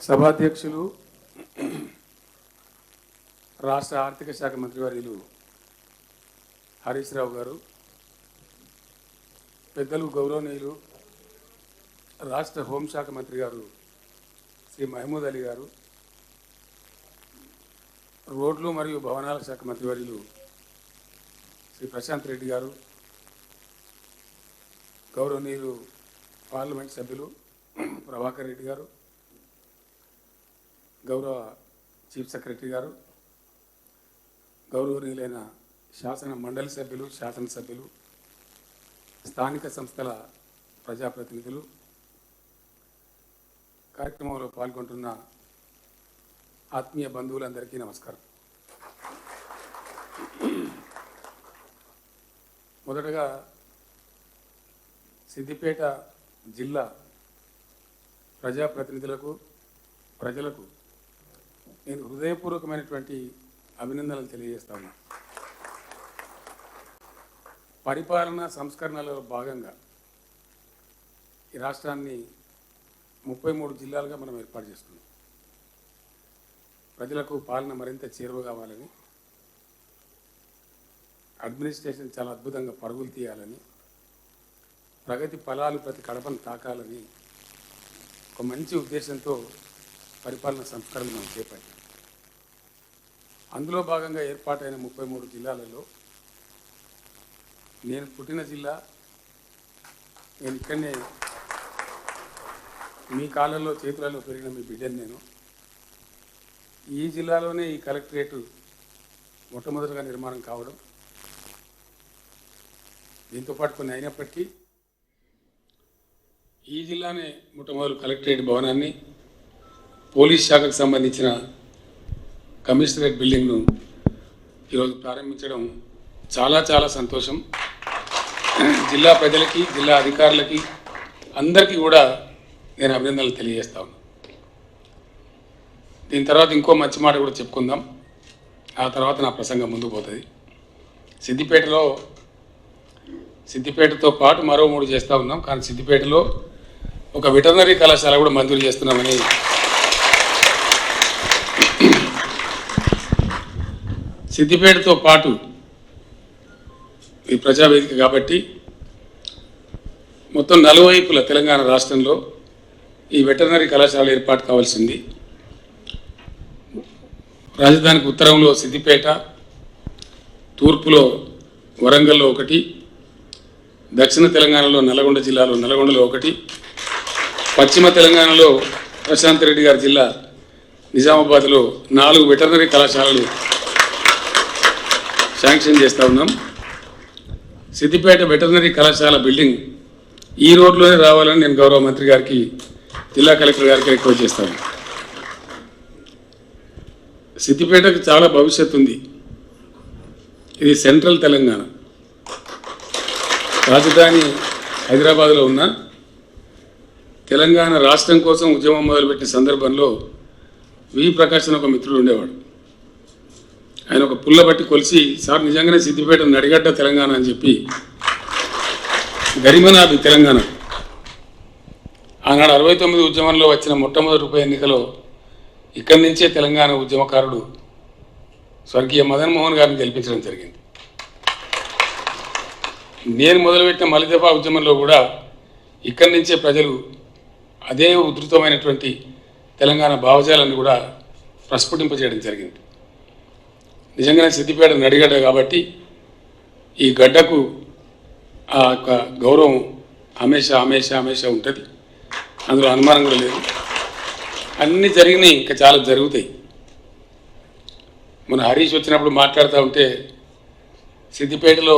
సభాధ్యక్షులు రాష్ట్ర ఆర్థిక శాఖ మంత్రివర్యులు హరీష్ రావు గారు, పెద్దలు గౌరవనీయులు రాష్ట్ర హోంశాఖ మంత్రి గారు శ్రీ మహమూద్ అలీ గారు, రోడ్లు మరియు భవనాల శాఖ మంత్రివర్యులు శ్రీ ప్రశాంత్ రెడ్డి గారు, గౌరవనీయులు పార్లమెంట్ సభ్యులు ప్రభాకర్ రెడ్డి గారు, గౌరవ చీఫ్ సెక్రటరీ గారు, గౌరవనీయులైన శాసన మండలి సభ్యులు, శాసనసభ్యులు, స్థానిక సంస్థల ప్రజాప్రతినిధులు, కార్యక్రమంలో పాల్గొంటున్న ఆత్మీయ బంధువులందరికీ నమస్కారం. మొదటగా సిద్దిపేట జిల్లా ప్రజాప్రతినిధులకు, ప్రజలకు నేను హృదయపూర్వకమైనటువంటి అభినందనలు తెలియజేస్తాను. పరిపాలన సంస్కరణలో భాగంగా ఈ రాష్ట్రాన్ని 33 జిల్లాలుగా మనం ఏర్పాటు చేసుకున్నాం. ప్రజలకు పాలన మరింత చేరువ కావాలని, అడ్మినిస్ట్రేషన్ చాలా అద్భుతంగా పరుగులు తీయాలని, ప్రగతి ఫలాలు ప్రతి కడపను తాకాలని ఒక మంచి ఉద్దేశంతో పరిపాలన సంస్కరణ మనం చేపట్టాం. అందులో భాగంగా ఏర్పాటైన 33 జిల్లాలలో నేను పుట్టిన జిల్లా, నేను ఇక్కడనే మీ కాలంలో చేతులలో పెరిగిన మీ బిడ్డని నేను. ఈ జిల్లాలోనే ఈ కలెక్టరేటు మొట్టమొదటిగా నిర్మాణం కావడం, దీంతోపాటు కొన్ని అయినప్పటికీ ఈ జిల్లానే మొట్టమొదటి కలెక్టరేట్ భవనాన్ని, పోలీస్ శాఖకు సంబంధించిన కమిషనరేట్ బిల్డింగ్ను ఈరోజు ప్రారంభించడం చాలా చాలా సంతోషం. జిల్లా ప్రజలకి, జిల్లా అధికారులకి అందరికీ కూడా నేను అభినందనలు తెలియజేస్తా ఉన్నాను. దీని తర్వాత ఇంకో మంచి మాట కూడా చెప్పుకుందాం, ఆ తర్వాత నా ప్రసంగం ముందుకు పోతుంది. సిద్దిపేటతో పాటు మరో 3 చేస్తూ ఉన్నాం, కానీ సిద్దిపేటలో ఒక వెటర్నరీ కళాశాల కూడా మంజూరు చేస్తున్నామని సిద్దిపేటతో పాటు ఈ ప్రజావేదిక కాబట్టి మొత్తం నలువైపుల తెలంగాణ రాష్ట్రంలో ఈ వెటర్నరీ కళాశాల ఏర్పాటు కావాల్సింది. రాజధానికి ఉత్తరంలో సిద్దిపేట, తూర్పులో వరంగల్లో ఒకటి, దక్షిణ తెలంగాణలో నల్గొండ జిల్లాలో నల్గొండలో ఒకటి, పశ్చిమ తెలంగాణలో ప్రశాంత్ రెడ్డి గారి జిల్లా నిజామాబాద్లో 4 వెటర్నరీ కళాశాలలు శాంక్షన్ చేస్తూ ఉన్నాం. సిద్దిపేట వెటర్నరీ కళాశాల బిల్డింగ్ ఈ రోడ్లోనే రావాలని నేను గౌరవ మంత్రి గారికి, జిల్లా కలెక్టర్ గారికి రిక్వెస్ట్ చేస్తాను. సిద్దిపేటకు చాలా భవిష్యత్తు ఉంది. ఇది సెంట్రల్ తెలంగాణ, రాజధాని హైదరాబాద్లో ఉన్న తెలంగాణ రాష్ట్రం కోసం ఉద్యమం మొదలుపెట్టిన సందర్భంలో వి ప్రకాష్ అని ఒక మిత్రుడు ఉండేవాడు. ఆయన ఒక పుల్ల బట్టి కొలిసి, సార్ నిజంగానే సిద్దిపేట నడిగడ్డ తెలంగాణ అని చెప్పి, గరిమనాభి తెలంగాణ. ఆనాడు 69 ఉద్యమంలో వచ్చిన మొట్టమొదటి ఉప ఎన్నికలో ఇక్కడి నుంచే తెలంగాణ ఉద్యమకారుడు స్వర్గీయ మదన్ మోహన్ గారిని గెలిపించడం జరిగింది. నేను మొదలుపెట్టిన మలిదఫా ఉద్యమంలో కూడా ఇక్కడి నుంచే ప్రజలు అదే ఉధృతమైనటువంటి తెలంగాణ భావజాలను కూడా ప్రస్ఫుటింపజేయడం జరిగింది. నిజంగానే సిద్దిపేట నడిగడ్డ కాబట్టి ఈ గడ్డకు ఆ యొక్క గౌరవం హమేషా ఉంటుంది, అందులో అనుమానం కూడా లేదు. అన్నీ జరిగినాయి, ఇంకా చాలా జరుగుతాయి. మన హరీష్ వచ్చినప్పుడు మాట్లాడుతూ ఉంటే సిద్దిపేటలో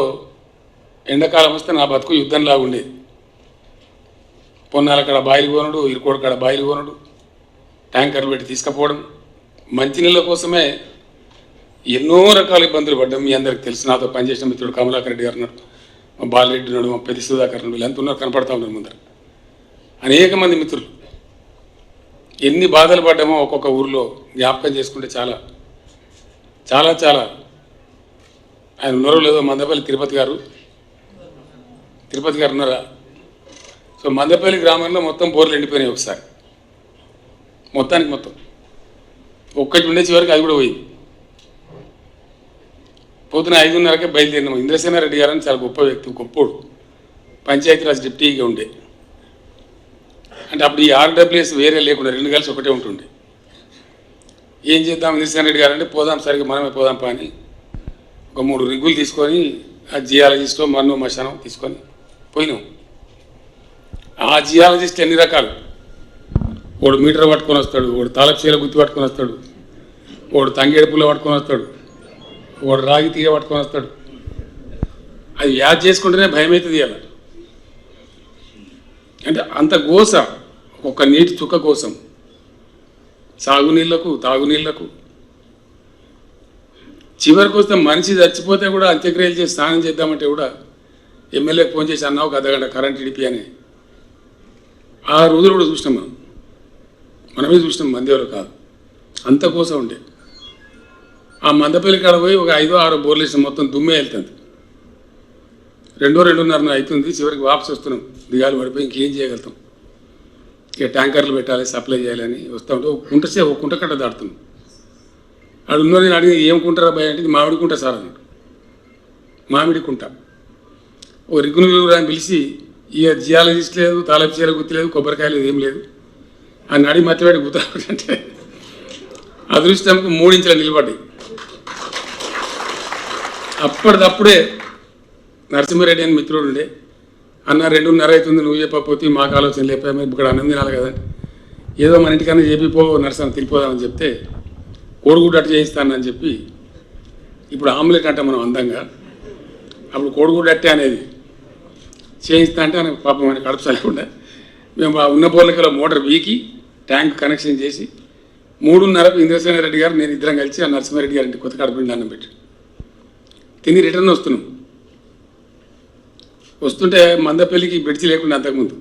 ఎండాకాలం వస్తే నా బతుకు యుద్ధంలాగా ఉండేది. పొన్నాల కాడ బాయిలు కొనుడు, ఇరుకోడు కాడ బాయిలు కొనుడు, ట్యాంకర్లు పెట్టి తీసుకుపోవడం, మంచినీళ్ళ కోసమే ఎన్నో రకాల ఇబ్బందులు పడ్డాం. మీ అందరికి తెలుసు, నాతో పనిచేసిన మిత్రుడు కమలాకర్ రెడ్డి గారు ఉన్నాడు, మా బాలరెడ్డి ఉన్నాడు, మా పెద్ద సుధాకర్ ఉన్నాడు, వీళ్ళంతా ఉన్నారు, కనపడతా ఉన్నారు ముందర. అనేక మంది మిత్రులు ఎన్ని బాధలు పడ్డామో ఒక్కొక్క ఊరిలో జ్ఞాపకం చేసుకుంటే చాలా చాలా చాలా. ఆయన ఉన్నారో లేదో, మందపల్లి తిరుపతి గారు ఉన్నారా? సో మందపల్లి గ్రామంలో మొత్తం బోర్లు ఎండిపోయినాయి ఒకసారి. మొత్తానికి మొత్తం ఒక్కటి ఉండే చివరికి అది కూడా పోయింది. పొద్దున 5:30కే బయలుదేరినాం. ఇంద్రసేనారెడ్డి గారు అని చాలా గొప్ప వ్యక్తి, గొప్పోడు, పంచాయతీరాజ్ డిప్యూటీగా ఉండే. అంటే అప్పుడు ఈ ఆర్డబ్ల్యూఎస్ వేరే లేకుండా 2 కలిసి ఒకటే ఉంటుండే. ఏం చేద్దాం ఇంద్రసేనారెడ్డి గారు అంటే పోదాం, సరిగ్గా మనమే పోదాం అని ఒక 3 రిగ్గులు తీసుకొని ఆ జియాలజిస్టో మన్నో మశానం తీసుకొని పోయినాం. ఆ జియాలజిస్ట్ ఎన్ని రకాలు, వాడు మీటర్ పట్టుకొని వస్తాడు, వాడు తాళపు గుత్తి పట్టుకొని వస్తాడు, వాడు తంగేడు పుల్ల పట్టుకొని వస్తాడు, వాడు రాగి తీగ పట్టుకొని వస్తాడు. అది యాద్ చేసుకుంటేనే భయం అవుతుంది. అలా అంటే అంత గోస, ఒక్క నీటి చుక్క కోసం, సాగునీళ్లకు తాగునీళ్లకు. చివరికి వస్తే మనిషి చచ్చిపోతే కూడా అంత్యక్రియలు చేసి స్నానం చేద్దామంటే కూడా ఎమ్మెల్యేకి ఫోన్ చేసి అన్నావు ఒక అర్ధగంట కరెంట్ ఇడిపి అని. ఆ రోజులు కూడా చూసినాం, మనమే చూసినాం, మందేవారు కాదు, అంత కోసం ఉండే. ఆ మందపల్లి కాడ పోయి ఒక 5-6 బోర్లు వేసిన మొత్తం దుమ్మే వెళ్తుంది. 2-2:30 అవుతుంది. చివరికి వాపసు వస్తున్నాం, దిగాలు పడిపోయి ఇంకేం చేయగలుగుతాం, ఇక ట్యాంకర్లు పెట్టాలి, సప్లై చేయాలని వస్తూ ఉంటే ఒక కుంట కట్ట దాడుతున్నాం. అక్కడ ఉన్నో నేను అడిగి ఏం కుంటారా భయ అంటే మామిడి కుంట సార్ అన్నాడు. మామిడి కుంట. ఓ రిగ్గును అని పిలిచి ఇక జియాలజిస్ట్ లేదు, తాళపు చీర గుర్తు లేదు, కొబ్బరికాయ లేదు, ఏం లేదు అని అడిగి మత్తివాడి గుర్తాడంటే అదృష్టంకు 3 ఇంచుల నిలబడ్డాయి. అప్పటిదప్పుడే నరసింహారెడ్డి అని మిత్రుడు ఉండే, అన్న 2:30 అవుతుంది, నువ్వు చెప్పకపోతే మాకు ఆలోచన లేకపోయా, మీరు ఇక్కడ అన్నం తినాలి కదా, ఏదో మన ఇంటికన్నా చెప్పిపో నరసింహ తిరిగిపోదామని చెప్తే కోడిగుడ్డు అట్టు చేయిస్తానని చెప్పి, ఇప్పుడు ఆమ్లెట్ అంట మనం అందంగా, అప్పుడు కోడిగుడ్డు అట్టే అనేది చేయిస్తా అంటే ఆయన పాపం ఆయన కడుపు చల్లకుండా మేము ఉన్న బోర్లకలో మోటార్ వీకి ట్యాంక్ కనెక్షన్ చేసి 3:30కు ఇంద్రసేనారెడ్డి గారు నేను ఇద్దరం కలిసి ఆ నరసింహారెడ్డి గారింటి కొత్త కడుపుండి అన్నం పెట్టి తిని రిటర్న్ వస్తున్నాం. వస్తుంటే మందపల్లికి బ్రిడ్జి లేకుండా అంతకుముందు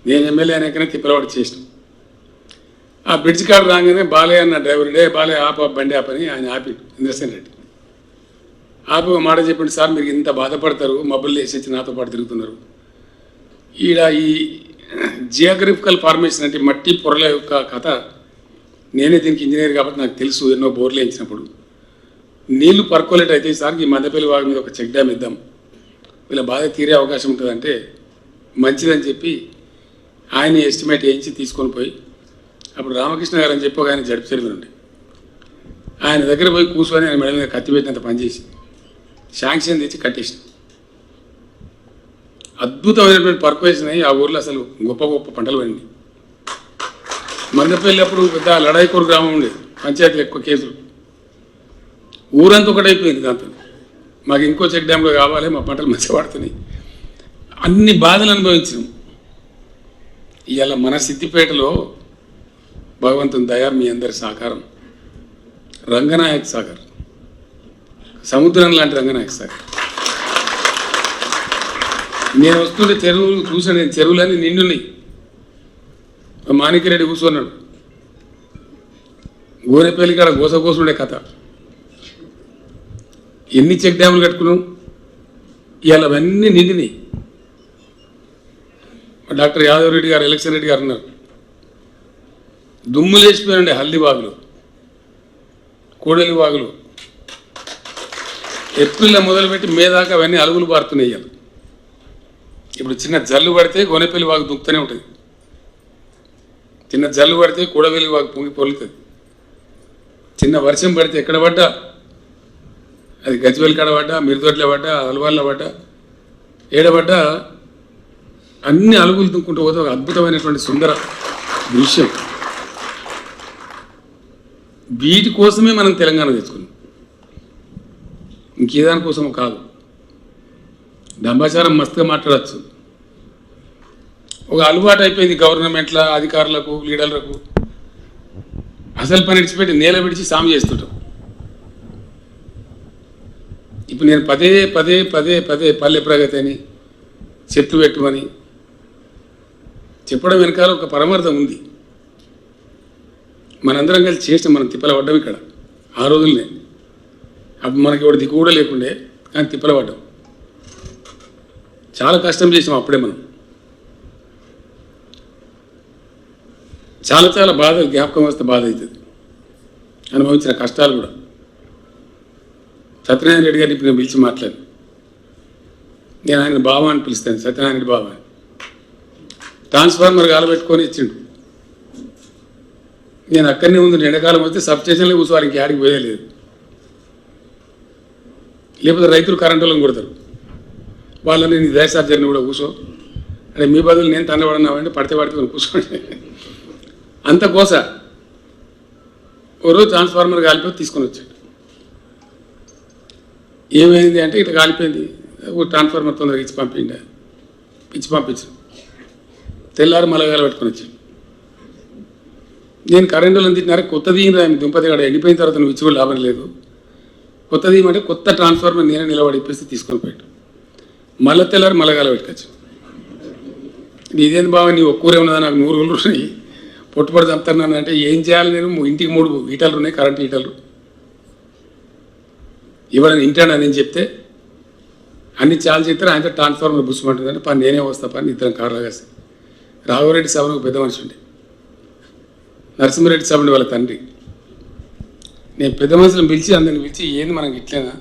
నేను ఎమ్మెల్యే అనేకనే తిప్పలవాడు చేసినాం. ఆ బ్రిడ్జి కాడ రాగానే బాలయ్య అన్న డ్రైవర్ డే బాలయ్య ఆప బండి ఆపని ఆయన ఆపి ఇంద్రసేనారెడ్డి ఆపి ఒక మాట చెప్పండి సార్, మీరు ఇంత బాధపడతారు, మబ్బులు వేసేసి నాతో పాటు తిరుగుతున్నారు, ఈడ ఈ జియోగ్రఫికల్ ఫార్మేషన్ అంటే మట్టి పొరల యొక్క కథ, నేనే దీనికి ఇంజనీర్ కాబట్టి నాకు తెలుసు, ఎన్నో బోర్లు వేయించినప్పుడు నీళ్లు పర్కోలేట్ అయితే సార్ ఈ మందపల్లి వాగు మీద ఒక చెక్ డ్యామ్ ఇద్దాం, వీళ్ళ బాధ తీరే అవకాశం ఉంటుందంటే మంచిదని చెప్పి ఆయన ఎస్టిమేట్ వేయించి తీసుకొని పోయి, అప్పుడు రామకృష్ణ గారు అని చెప్పి ఒక ఆయన జడ్పి చైర్మన్ ఉండే, ఆయన దగ్గర పోయి కూర్చొని ఆయన మెడ మీద కత్తి పెట్టినంత పనిచేసి శాంక్షన్ తెచ్చి కట్టేసిన. అద్భుతమైనటువంటి పర్కోవేషన్ అయ్యి ఆ ఊర్లో అసలు గొప్ప గొప్ప పంటలు పండి. మందపల్లి అప్పుడు పెద్ద లడాయికోరు గ్రామం ఉండేది, పంచాయతీలు ఎక్కువ కేసులు, ఊరంతా ఒకటైపోయింది. దాంతో మాకు ఇంకో చెక్ డ్యాంలో కావాలి, మా పంటలు మంచిగా పడుతున్నాయి, అన్ని బాధలు అనుభవించినాం. ఇవాళ మన సిద్దిపేటలో భగవంతుని దయ, మీ అందరి సహకారం, రంగనాయక్ సాగర్ సముద్రం లాంటి రంగనాయక్ సాగర్. నేను వస్తుంటే చెరువులు చూసాను, నేను చెరువులన్నీ నిండున్నాయి. మాణిక్యరెడ్డి కూర్చున్నాడు, గోరెపల్లి కాడ గోసగోసుండే కథ, ఎన్ని చెక్ డ్యాములు కట్టుకున్నాం, ఇవాళ అవన్నీ నిండినాయి. డాక్టర్ యాదవ్ రెడ్డి గారు, ఎలక్షన్ రెడ్డి గారు ఉన్నారు, దుమ్ములు వేసిపోయానండి హల్దీ వాగులు, కోడలి వాగులు, ఏప్రిల్లో మొదలుపెట్టి మే దాకా అవన్నీ అలుగులు పారుతున్నాయి. ఇవాళ ఇప్పుడు చిన్న జల్లు పడితే గోనెపల్లి వాగు దుక్కుతూనే ఉంటుంది, చిన్న జల్లు పడితే కూడవెల్లి వాగు పొంగి పొలుతుంది, చిన్న వర్షం పడితే ఎక్కడ పడ్డా, అది గజ్వెల్ కాడ పడ్డా, మిరుదొడ్లో పడ్డా, అలవాళ్ళ పడ్డా, ఏడబడ్డా అన్ని అలుగులు దుక్కుంటూ పోతే ఒక అద్భుతమైనటువంటి సుందర దృశ్యం. వీటి కోసమే మనం తెలంగాణ తెచ్చుకున్నాం, ఇంకేదానికోసం కాదు. దంబాచారం మస్తుగా మాట్లాడచ్చు, ఒక అలవాటు అయిపోయింది గవర్నమెంట్ల అధికారులకు, లీడర్లకు. అసలు పని విడిచిపెట్టి నేల విడిచి సాము చేస్తుంటాం. ఇప్పుడు నేను పదే పదే పదే పదే పల్లె ప్రగతి అని, చెట్టు పెట్టుమని చెప్పడం వెనకాల ఒక పరమార్థం ఉంది. మనందరం కలిసి చేసిన మనం తిప్పల పడ్డాం ఇక్కడ ఆ రోజుల్నే. అప్పుడు మనకి ఎవరి దిక్కు కూడా లేకుండే, కానీ తిప్పల పడ్డాం, చాలా కష్టం చేసాం అప్పుడే మనం. చాలా చాలా బాధ, జ్ఞాపకం వస్తే బాధ అవుతుంది, అనుభవించిన కష్టాలు కూడా. సత్యనారాయణ రెడ్డి గారిని ఇప్పుడు నేను పిలిచి మాట్లాడి, నేను ఆయన బావ అని పిలుస్తాను, సత్యనారాయణ రెడ్డి బావ అని. ట్రాన్స్ఫార్మర్ గాలబెట్టుకొని ఇచ్చిండు. నేను అక్కడనే ఉంది, ఎండాకాలం వస్తే సబ్ స్టేషన్లో కూర్చోవాలి, ఇంక ఆడికి పోయలేదు. లేకపోతే రైతులు కరెంటు వాళ్ళని కొడతారు, వాళ్ళని నీ దయసార్జర్ని కూడా కూర్చో అంటే మీ బదులు నేను తండబడినామంటే పడితే కూర్చోండి. అంత కోస ఓ రోజు ట్రాన్స్ఫార్మర్ కాలిపోయి తీసుకొని వచ్చాడు. ఏమైంది అంటే ఇట్లా కాలిపోయింది, ఓ ట్రాన్స్ఫార్మర్ తొందరగా ఇచ్చి పంపించాను. తెల్లారు మలగాలు పెట్టుకొని వచ్చాను. నేను కరెంటు వాళ్ళని తిట్టినారే, కొత్తది దుంపతి కాడ ఎండిపోయిన తర్వాత నువ్వు ఇచ్చి కూడా లాభం లేదు, కొత్తది ఏమంటే కొత్త ట్రాన్స్ఫార్మర్ నేనే నిలబడి ఇప్పేసి తీసుకొని పోయాడు. మళ్ళీ తెల్లారి మలగాలు పెట్టుకొచ్చు. ఇదేంది బాబా నీ ఒక్కూరే ఉన్నదా, నాకు 100 రోజులు ఉన్నాయి, పొట్టుపడి చంపుతున్నాను అంటే ఏం చేయాలి, నేను ఇంటికి 3 హీటర్లు ఉన్నాయి, కరెంట్ హీటర్లు ఇవ్వడానికి ఇంటాను నేను చెప్తే అన్ని చాలా చెప్తారు. ఆయనతో ట్రాన్స్ఫార్మర్ బుస్సుమంటుందంటే పని నేనే వస్తా పని, ఇద్దరం కార్లో కాసి. రాఘవరెడ్డి సభను పెద్ద మనిషి ఉండే, నరసింహారెడ్డి సభని వాళ్ళ తండ్రి. నేను పెద్ద మనుషులను పిలిచి అందరిని పిలిచి, ఏంది మనకి ఇట్లేనా,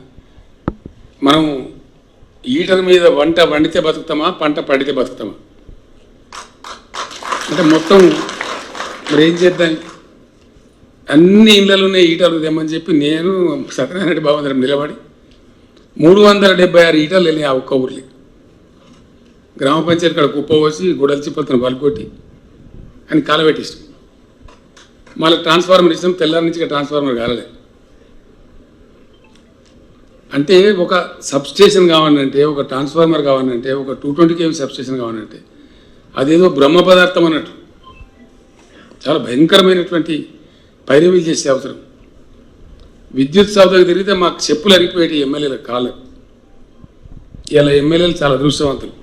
మనం హీటర్ మీద వంట వండితే బతుకుతామా, పంట పడితే బతుకుతామా అంటే మొత్తం మరి ఏం చేద్దాం, అన్ని ఇళ్ళలోనే హీటర్లు తెమ్మని చెప్పి నేను సత్యనారాయణ రెడ్డి బాబు అందరం నిలబడి 376 హీటర్లు వెళ్ళినాయి ఆ ఒక్క ఊర్లో. గ్రామ పంచాయతీ కాడ కుప్ప పోసి గుడలు చిప్పలతో పలుకొట్టి అని కాలబెట్టిస్తాం. మళ్ళీ ట్రాన్స్ఫార్మర్ ఇస్తాం, తెల్లారి నుంచి ట్రాన్స్ఫార్మర్ కాలలే. అంటే ఒక సబ్స్టేషన్ కావాలంటే, ఒక ట్రాన్స్ఫార్మర్ కావాలంటే, ఒక 220 kV సబ్స్టేషన్ కావాలంటే అదేదో బ్రహ్మ పదార్థం అన్నట్టు చాలా భయంకరమైనటువంటి పైరవీలు చేసే అవసరం. విద్యుత్ సౌదకు తిరిగితే మాకు చెప్పులు అరిగిపోయేటి ఎమ్మెల్యేల కాళ్ళు. ఇలా ఎమ్మెల్యేలు చాలా అదృష్టవంతులు,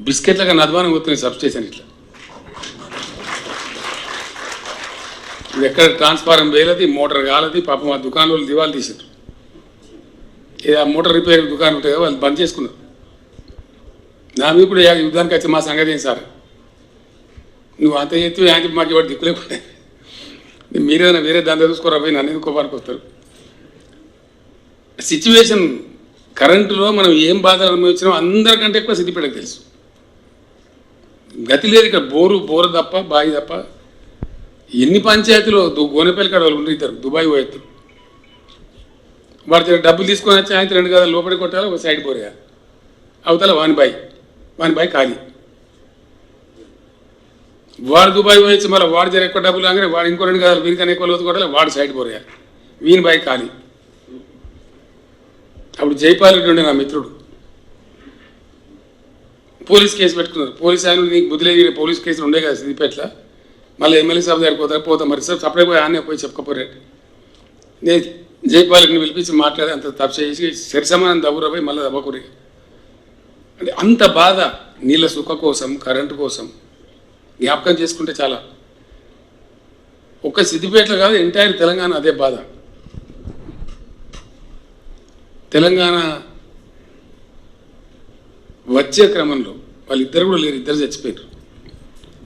బిస్కెట్లుగా నద్వానం పోతున్నాయి సబ్స్టేషన్. ఇట్లా ఇది ఎక్కడ ట్రాన్స్ఫార్మర్ వేలది, మోటార్ కాలది, పాపం ఆ దుకాణాలు దివాలు తీసారు. ఆ మోటార్ రిపేర్ దుకాణం ఉంటాయి కదా, వాళ్ళు బంద్ చేసుకున్నారు. నా మీద కూడా యుద్ధానికి వచ్చి మా సంగతి ఏం సార్, నువ్వు అంత చేస్తే ఆయన మాకు ఇవాడు దిక్కులేకుండా మీరేదైనా వేరే దాంట్లో చూసుకోరా పోయి నన్ను ఎందుకు కోపానికి వస్తారు. సిచ్యువేషన్ కరెంటులో మనం ఏం బాధలు అనుభవించినామో అందరికంటే ఎక్కువ సిద్దిపేటకు తెలుసు. గతి లేదు ఇక్కడ, బోరు తప్ప బావి తప్ప. ఎన్ని పంచాయతీలో గోనెపల్లి కాడ వాళ్ళు ఉండిస్తారు, దుబాయ్ పోయేస్తారు. వాడి డబ్బులు తీసుకొని వచ్చి ఆయన 2 గదాలు లోపలికి కొట్టాలి, ఒక సైడ్ పోరేయాలి, అవతల వాని బాయ్ ఖాళీ. వాడు దుబాయ్ పోయొచ్చు, మళ్ళీ వాడు జర ఎక్కువ డబ్బులు కాగానే వాడు ఇంకో 2 గదాలు వీరికన్నా ఎక్కువ లోతు కొట్టాలి, వాడు సైడ్ పోరేయాలి, వీని బాయ్ ఖాళీ. అప్పుడు జైపాల్ రెడ్డి ఉండే నా మిత్రుడు, పోలీస్ కేసు పెట్టుకున్నారు. పోలీస్ ఆయన నీకు బుద్ధిలేదు, పోలీస్ కేసులు ఉండే కదా సిద్దిపేటలో, మళ్ళీ ఎమ్మెల్యే సభ దగ్గరికి పోతా మరి సార్ సపరేట్ పోయి ఆనే పోయి చెప్పుకోపోయాడు. నేను జైపాల్ని పిలిపించి మాట్లాడి అంత తప్పు చేసి సరిసమానం దబ్బురా పోయి మళ్ళీ దబ్బకూరి. అంటే అంత బాధ నీళ్ళ సుఖ కోసం, కరెంటు కోసం జ్ఞాపకం చేసుకుంటే చాలా. ఒక్క సిద్దిపేటలో కాదు, ఎంటైర్ తెలంగాణ అదే బాధ. తెలంగాణ వచ్చే క్రమంలో వాళ్ళిద్దరు కూడా లేరు, ఇద్దరు చచ్చిపోయారు.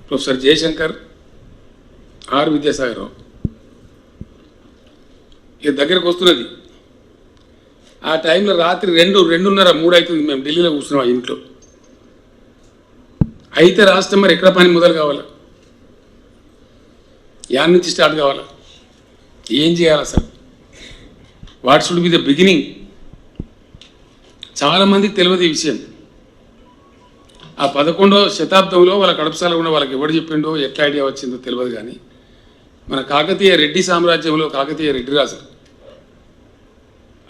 Professor Jayashankar, R Vidyasagar Rao. ఇక దగ్గరకు వస్తున్నది. ఆ టైంలో రాత్రి 2:30, 3 అవుతుంది. మేము ఢిల్లీలో కూర్చున్నాం ఆ ఇంట్లో. అయితే రాష్ట్రం మరి ఎక్కడ పని మొదలు కావాలా, యాడ్ నుంచి స్టార్ట్ కావాలా, ఏం చేయాలి అసలు, what should be the beginning. చాలామందికి తెలియదు ఈ విషయం. ఆ 11వ శతాబ్దంలో వాళ్ళ కడపసాల కూడా వాళ్ళకి ఎవరు చెప్పిండో, ఎట్లా ఐడియా వచ్చిందో తెలియదు. కానీ మన కాకతీయ రెడ్డి సామ్రాజ్యంలో కాకతీయ రెడ్డి రాజులు,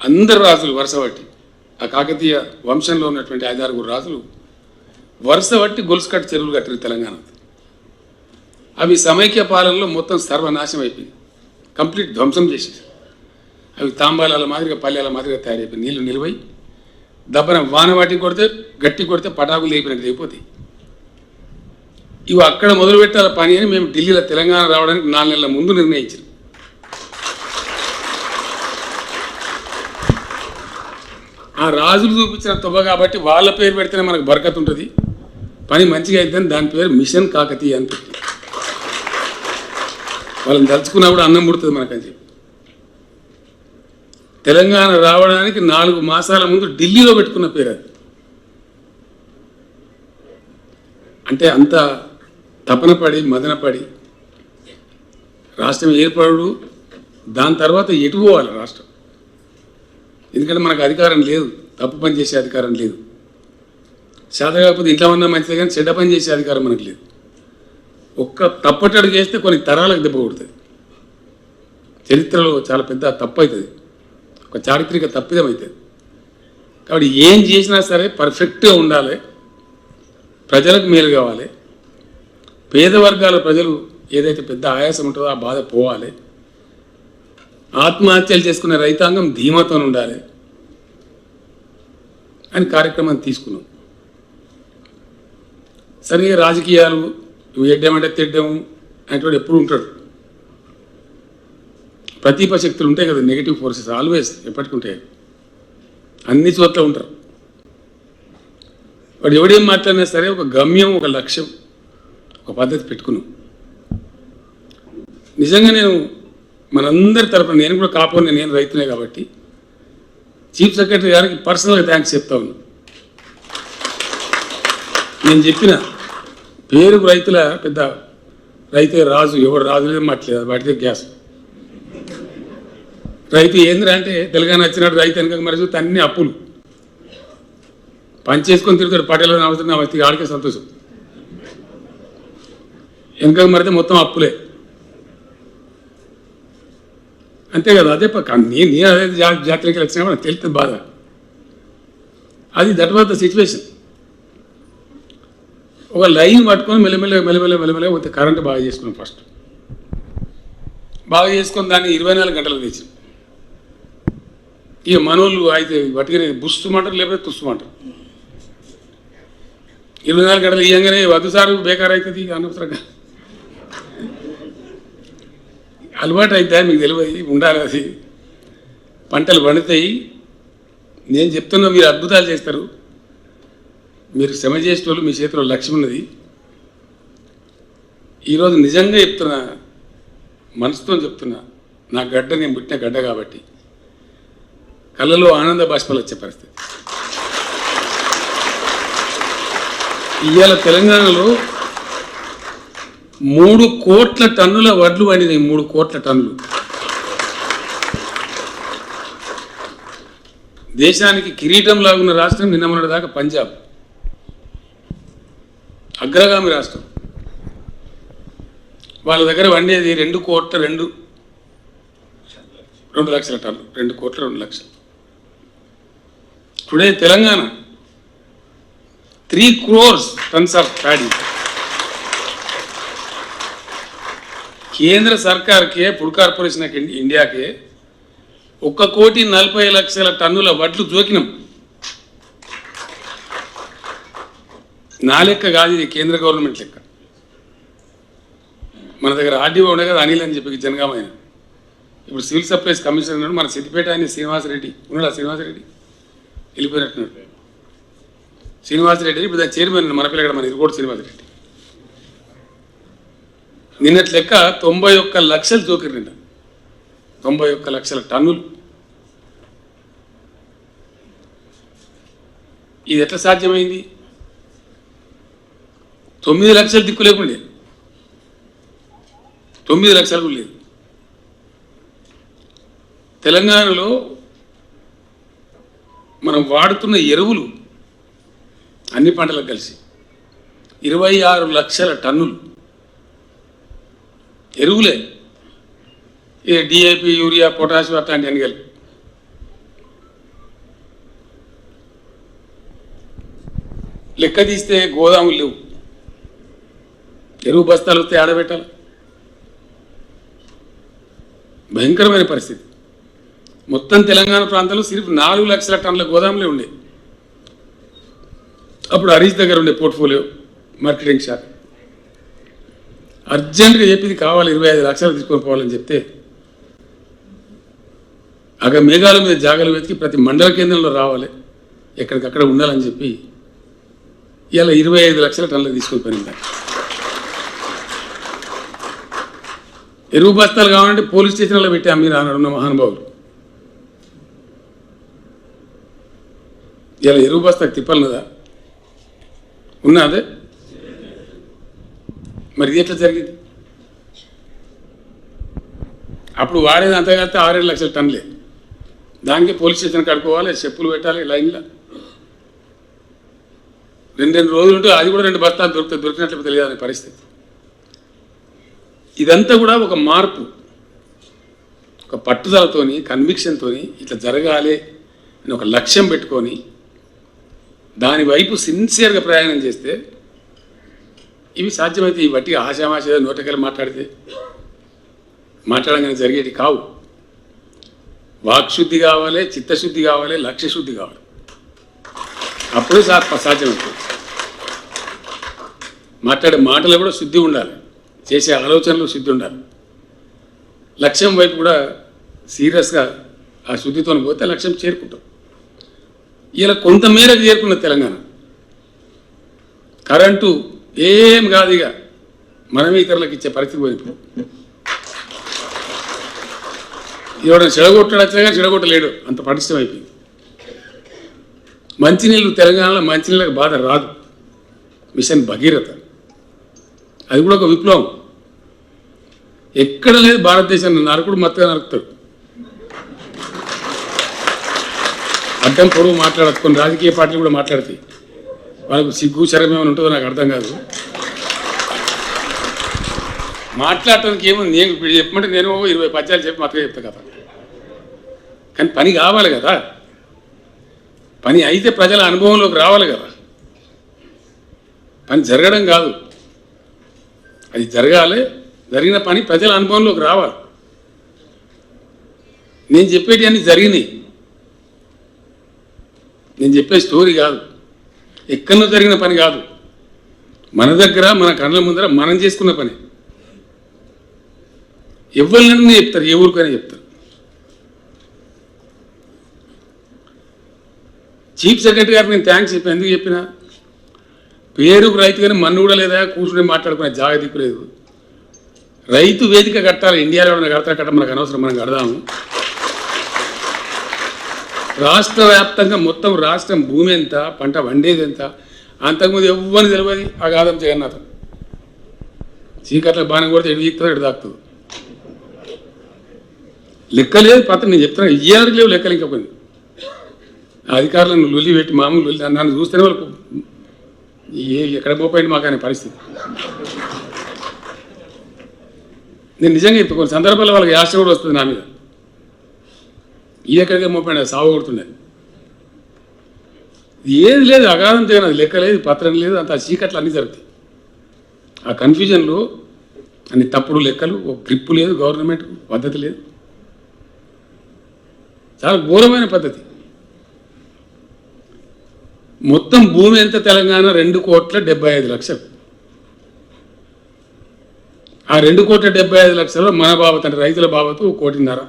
అందరు రాజులు వరుస బట్టి, ఆ కాకతీయ వంశంలో ఉన్నటువంటి 5-6 రాజులు వరుస బట్టి గొలుసు కట్టి చెరువులు కట్టారు తెలంగాణ. అవి సమైక్య పాలనలో మొత్తం సర్వనాశనం అయిపోయింది, కంప్లీట్ ధ్వంసం చేసేసి. అవి తాంబాలాల మాదిరిగా, పల్లెల మాదిరిగా తయారైపోయి, నీళ్లు నిలువై దబ్బన వాన వాటికి కొడితే, గట్టి కొడితే పటాకులు అయిపోయినట్టు అయిపోతాయి. ఇవి అక్కడ మొదలు పెట్టాల పని అని మేము ఢిల్లీలో తెలంగాణ రావడానికి 4 నెలల ముందు నిర్ణయించాం. ఆ రాజులు చూపించిన తొవ్వ కాబట్టి వాళ్ళ పేరు పెడితేనే మనకు బరకత్ ఉంటుంది, పని మంచిగా అవుతుందని దాని పేరు మిషన్ కాకతీయ అని. వాళ్ళని తలుచుకున్నా కూడా అన్నం పుడుతుంది మనకని చెప్పి తెలంగాణ రావడానికి 4 మాసాల ముందు ఢిల్లీలో పెట్టుకున్న పేరు అది. అంటే అంత తపన పడి మదనపడి రాష్ట్రం ఏర్పడు, దాని తర్వాత ఎటు పోవాలి రాష్ట్రం. ఎందుకంటే మనకు అధికారం లేదు, తప్పు పని చేసే అధికారం లేదు. చేత కాకపోతే ఇంట్లో ఉన్నా మంచిదే కానీ చెడ్డ పని చేసే అధికారం మనకు లేదు. ఒక్క తప్పటడు చేస్తే కొన్ని తరాలకు దెబ్బ కొడుతుంది. చరిత్రలో చాలా పెద్ద తప్పు అవుతుంది, ఒక చారిత్రక తప్పిదం అవుతుంది. కాబట్టి ఏం చేసినా సరే పర్ఫెక్ట్గా ఉండాలి, ప్రజలకు మేలు కావాలి, పేద వర్గాల ప్రజలు ఏదైతే పెద్ద ఆయాసం ఉంటుందో ఆ బాధ పోవాలి, ఆత్మహత్యలు చేసుకునే రైతాంగం ధీమాతో ఉండాలి అని కార్యక్రమాన్ని తీసుకున్నాం. సరే రాజకీయాలు ఎడ్డామంటే తిడ్డాము అనేటువంటి ఎప్పుడు ఉంటాడు. ప్రతిపక్ష శక్తులు ఉంటాయి కదా, నెగిటివ్ ఫోర్సెస్ ఆల్వేస్ ఎప్పటికీ ఉంటాయి, అన్ని చోట్ల ఉంటారు. వాడు ఎవడేం మాట్లాడినా సరే ఒక గమ్యం, ఒక లక్ష్యం, ఒక పద్ధతి పెట్టుకున్నాం. నిజంగా నేను మనందరి తరపున, నేను కూడా కాపోని నేను రైతునే కాబట్టి చీఫ్ సెక్రటరీ గారికి పర్సనల్గా థ్యాంక్స్ చెప్తా ఉన్నా. నేను చెప్పిన పేరుకు రైతుల పెద్ద రైతే రాజు, ఎవడు రాజు లేదు మాట్లేదు, వాటితే గ్యాస్. రైతు ఏంద్రా అంటే తెలంగాణ వచ్చినట్టు రైతు వెనక మరి చూస్తే అన్ని అప్పులు పనిచేసుకొని తిరుగుతాడు. పటేలో అవసరం ఆడికే సంతోషం, వెనక మరితే మొత్తం అప్పులే. అంతే కదా, అదే నేను అదే జాతరకి వచ్చినా మనకు తెలుస్తుంది బాధ. అది దట్ వాజ్ ద సిచ్యువేషన్. ఒక లైన్ పట్టుకొని మెల్లమెల్లగా పోతే కరెంటు బాగా చేసుకున్నాం. ఫస్ట్ బాగా చేసుకొని దాన్ని 24 గంటలకు తెచ్చాం. ఇక మనోళ్ళు అయితే వాటికి బుస్తుమంటారు, లేకపోతే తుస్తుమంటారు. 24 గంటలు ఇవ్వగానే వద్దు సార్ బేకార్ అవుతుంది, అనవసరంగా అలవాటు అవుతాయి, మీకు తెలియదు, ఉండాలి. అది పంటలు పండుతాయి. నేను చెప్తున్నా, మీరు అద్భుతాలు చేస్తారు. మీరు శ్రమ చేసేటోళ్ళు, మీ చేతిలో లక్ష్యం ఉన్నది. ఈరోజు నిజంగా చెప్తున్నా, మనసుతో చెప్తున్నా, నా గడ్డ నేను పుట్టిన గడ్డ కాబట్టి కళ్ళలో ఆనంద బాష్పాలు వచ్చే పరిస్థితి. ఇవాళ తెలంగాణలో 3 కోట్ల టన్నుల వడ్లు పండినాయి. 3 కోట్ల టన్నులు. దేశానికి కిరీటం లాగున్న రాష్ట్రం నిన్న మొన్నటి దాకా పంజాబ్, అగ్రగామి రాష్ట్రం. వాళ్ళ దగ్గర వండేది 2 లక్షల టన్నులు, 2 కోట్ల 2 లక్షలు. Today Telangana 3 crores tons of paddy. కేంద్ర సర్కార్కే, ఫుడ్ కార్పొరేషన్ ఆఫ్ ఇండియాకే 1,40,00,000 టన్నుల వడ్లు జోకినాం. నా లెక్క కాదు, ఇది కేంద్ర గవర్నమెంట్ లెక్క. మన దగ్గర ఆర్డీఓ ఉండే కదా అనిల్ అని చెప్పి జనగామైన, ఇప్పుడు సివిల్ సప్లైస్ కమిషనర్ ఉన్నాడు. మన సిద్దిపేట ఆయన శ్రీనివాసరెడ్డి ఉన్నాడు. శ్రీనివాసరెడ్డి వెళ్ళిపోయినట్టున్నాడు. శ్రీనివాసరెడ్డి ఇప్పుడు దాని చైర్మన్ మన పిల్లగడ, మన ఇరుగోడు శ్రీనివాసరెడ్డి. నిన్నటి లెక్క 91 లక్షలు జోకిరు. నిన్న 91 లక్షల టన్నులు. ఇది ఎట్లా సాధ్యమైంది? 9 లక్షలు దిక్కు లేకుండే, 9 లక్షలకు లేదు. తెలంగాణలో మనం వాడుతున్న ఎరువులు అన్ని పంటలకు కలిసి 26 లక్షల టన్నులు ఎరువులే. డిఏపి, యూరియా, పొటాషియం అట్లాంటి అన్ని కలిపి. లెక్క తీస్తే గోదాములు లేవు, ఎరువు బస్తాలు వస్తే ఆడబెట్టాలి. భయంకరమైన పరిస్థితి. మొత్తం తెలంగాణ ప్రాంతంలో సిర్ఫ్ 4 లక్షల టన్నుల గోదాములే ఉండే. అప్పుడు హరీష్ దగ్గర ఉండే పోర్ట్ఫోలియో మార్కెటింగ్ శాఖ అర్జెంటుగా చెప్పింది కావాలి 25 లక్షలు తీసుకొని పోవాలని చెప్తే అక్కడ మేఘాల మీద జాగాలు వెతికి ప్రతి మండల కేంద్రంలో రావాలి, ఎక్కడికక్కడ ఉండాలని చెప్పి ఇలా 25 లక్షల టన్నులు తీసుకొని పోయింది. ఎరువు బస్తాలు కావాలంటే పోలీస్ స్టేషన్లో పెట్టాం మీరు అన్నాడు మహానుభావులు. ఇలా ఎరువు బస్తాకు తిప్పలన్నదా ఉన్నదే? మరి ఇది ఎట్లా జరిగింది? అప్పుడు వాడేది అంతగా 6-7 లక్షల టన్నులే. దానికి పోలీస్ స్టేషన్ కడుక్కోవాలి, చెప్పులు పెట్టాలి లైన్లో. 2 రోజులు ఉంటే అది కూడా 2 బస్తాలు దొరికినట్లు తెలియని పరిస్థితి. ఇదంతా కూడా ఒక మార్పు, ఒక పట్టుదలతోని, కన్విక్షన్తోని ఇట్లా జరగాలి అని ఒక లక్ష్యం పెట్టుకొని దాని వైపు సిన్సియర్గా ప్రయాణం చేస్తే ఇవి సాధ్యమైతే. ఈ బట్టి ఆశామాష నోటకెళ్ళి మాట్లాడగానే జరిగేటి కావు. వాక్శుద్ధి కావాలి, చిత్తశుద్ధి కావాలి, లక్ష్యశుద్ధి కావాలి. అప్పుడే సాధ్యమవుతుంది. మాట్లాడే మాటలు కూడా శుద్ధి ఉండాలి, చేసే ఆలోచనలు శుద్ధి ఉండాలి. లక్ష్యం వైపు కూడా సీరియస్గా ఆ శుద్ధితో పోతే లక్ష్యం చేరుకుంటాం. ఇలా కొంతమేరకు చేరుకున్న తెలంగాణ. కరెంటు ఏం కాదు, ఇక మనమే ఇతరులకు ఇచ్చే పరిస్థితి పోయింది. ఎవడైనా చెడగొట్టాడు వచ్చినా కానీ చెడగొట్టలేడు, అంత పటిష్టం అయిపోయింది. మంచినీళ్ళు తెలంగాణలో మంచినీళ్ళకి బాధ రాదు. మిషన్ భగీరథ అది కూడా ఒక విప్లవం. ఎక్కడ లేదు భారతదేశాన్ని నరకుడు మత్తుగా నరుకుతాడు. అడ్డం పొడవు మాట్లాడదు. కొన్ని రాజకీయ పార్టీలు కూడా మాట్లాడతాయి. వాళ్ళకు సిగ్గు శరం ఏమైనా ఉంటుందో నాకు అర్థం కాదు. మాట్లాడటానికి ఏముంది? నేను ఇప్పుడు చెప్పమంటే నేను 20 పద్యాలు చెప్పి మాత్రమే చెప్తా కదా. కానీ పని కావాలి కదా, పని అయితే ప్రజల అనుభవంలోకి రావాలి కదా. పని జరగడం కాదు, అది జరగాలి. జరిగిన పని ప్రజల అనుభవంలోకి రావాలి. నేను చెప్పేటి అన్నీ జరిగినాయి. నేను చెప్పే స్టోరీ కాదు, ఎక్కడో జరిగిన పని కాదు. మన దగ్గర, మన కళ్ళ ముందర మనం చేసుకున్న పని. ఎవరినైనా చెప్తారు, ఏ ఊరికైనా చెప్తారు. చీఫ్ సెక్రటరీ గారికి నేను థ్యాంక్స్ చెప్పాను. ఎందుకు చెప్పినా, పేరుకు రైతు కానీ మన్ను కూడా లేదా, కూర్చుని మాట్లాడుకునే జాగ దిక్కులేదు. రైతు వేదిక కట్టాలి. ఇండియాలో కడతా మనకు అనవసరం, మనం కడదాము. రాష్ట్ర వ్యాప్తంగా మొత్తం రాష్ట్రం భూమి ఎంత, పంట వండేది ఎంత, అంతకుముందు ఎవ్వని తెలియదు. ఆ గాదం జగన్నాథం చీకట్లకు బాణం కొడితే ఎడు దిక్కుతుంది, ఎడు దాక్కుతుంది. లెక్కలేదు పత్రం. నేను చెప్తున్నా, ఇయ్యాలకు లేవు లెక్కలు. ఇంకా కొన్ని అధికారులను లొల్లి పెట్టి మామూలు లొల్లి, నన్ను చూస్తేనే వాళ్ళకు ఎక్కడ పోపోయింది మాకు అనే పరిస్థితి. నేను నిజంగా ఇప్పుడు కొన్ని సందర్భాల్లో వాళ్ళకి యాశ కూడా వస్తుంది నా మీద. ఈ ఎక్కడికే మోపాడు, సాగు కొడుతుండే. ఏది లేదు, అగాధం చేయను. అది లెక్క లేదు, పత్రం లేదు, అంత చీకట్లు అన్నీ జరుగుతాయి. ఆ కన్ఫ్యూజన్లో అన్ని తప్పుడు లెక్కలు, ఒక గ్రిప్పు లేదు, గవర్నమెంట్ పద్ధతి లేదు. చాలా ఘోరమైన పద్ధతి. మొత్తం భూమి ఎంత తెలంగాణ 2,75,00,000. ఆ 2,75,00,000 మన బాబత్ అంటే రైతుల బాబతు 1,5,00,000,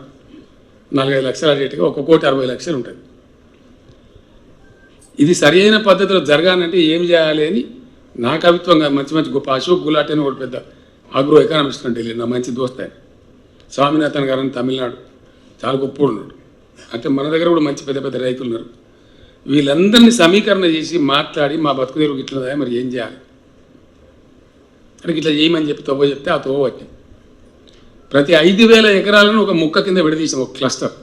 45 లక్షల రేటుగా 1,60,00,000 ఉంటుంది. ఇది సరి అయిన పద్ధతిలో జరగాలంటే ఏం చేయాలి అని నా కవిత్వంగా మంచి గొప్ప అశోక్ గులాటి అని ఒక పెద్ద అగ్రో ఎకానమిస్ట్ కంటే నా మంచి దోస్త్ ఆయన, స్వామినాథన్ గారు అని తమిళనాడు, చాలా గొప్ప ఉన్నాడు. అంటే మన దగ్గర కూడా మంచి పెద్ద రైతులు ఉన్నారు. వీళ్ళందరినీ సమీకరణ చేసి మాట్లాడి మా బతుకు తెరువు ఇట్లా మరి ఏం చేయాలి అంటే ఇట్లా చేయమని చెప్పి తవ్వ చెప్తే ఆ తవ్వ వచ్చాం. ప్రతి 5,000 ఎకరాలను ఒక ముక్క కింద విడదీసాం, ఒక క్లస్టర్.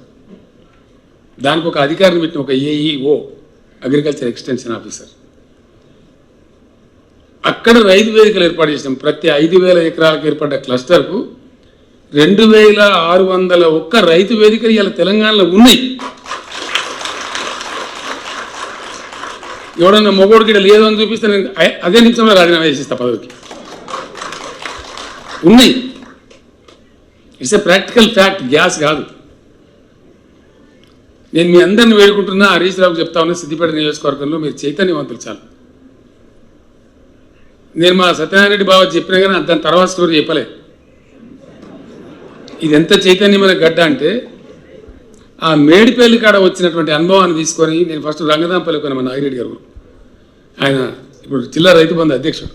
దానికి ఒక అధికారిని పెట్టిన, ఒక ఏఈఓ, అగ్రికల్చర్ ఎక్స్టెన్షన్ ఆఫీసర్. అక్కడ రైతు వేదికలు ఏర్పాటు చేసాం. ప్రతి 5,000 ఎకరాలకు ఏర్పడ్డ క్లస్టర్కు 2,601 రైతు వేదికలు ఇలా తెలంగాణలో ఉన్నాయి. ఎవడన్నా మొగోడికి లేదు అని చూపిస్తే నేను అదే నిమిషంలో రాజీనామా చేసిస్తా పదవికి. ఉన్నాయి. It's a practical fact, gas కాదు. నేను మీ అందరిని వేడుకుంటున్నా, హరీష్ రావుకి చెప్తా ఉన్నా, సిద్దిపేట నియోజకవర్గంలో మీరు చైతన్యవంతులు చాలు. నేను మా సత్యనారాయణ బాబు చెప్పినా కానీ దాని తర్వాత స్టోరీ చెప్పలే. ఇది ఎంత చైతన్యమైన గడ్డ అంటే, ఆ మేడిపల్లి కాడ వచ్చినటువంటి అనుభవాన్ని తీసుకొని నేను ఫస్ట్ రంగదాంపల్లి కొన్న మన నాగిరెడ్డి గారు, ఆయన ఇప్పుడు జిల్లా రైతు బంధు అధ్యక్షుడు.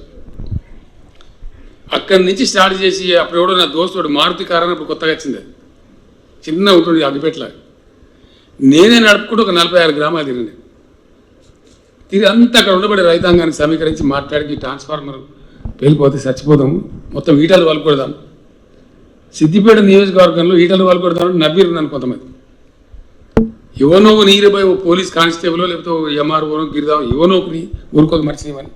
అక్కడ అక్కడి నుంచి స్టార్ట్ చేసి అప్పుడు ఎవడో నా దోస్తుడు మారుతి కారు అప్పుడు కొత్తగా వచ్చింది, అది చిన్న ఉంటుంది అగ్గిపెట్టలాగా. నేనే నడుపుకుంటూ ఒక 46 గ్రామాలు తిరిగి అంతా అక్కడ ఉండబడే రైతాంగాన్ని సమీకరించి మాట్లాడి ట్రాన్స్ఫార్మర్ వెళ్ళిపోతే చచ్చిపోదాము, మొత్తం ఈటలు వలుకొడదాం, సిద్దిపేట నియోజకవర్గంలో ఈటలు వలుకొడదాం నవ్విరు నన్ను కొంతమంది. ఎవనో నీరుపై ఓ పోలీస్ కానిస్టేబుల్ లేకపోతే ఎంఆర్ఓ గిరిదాం ఎవనోకి ఊరుకోక మర్చినవని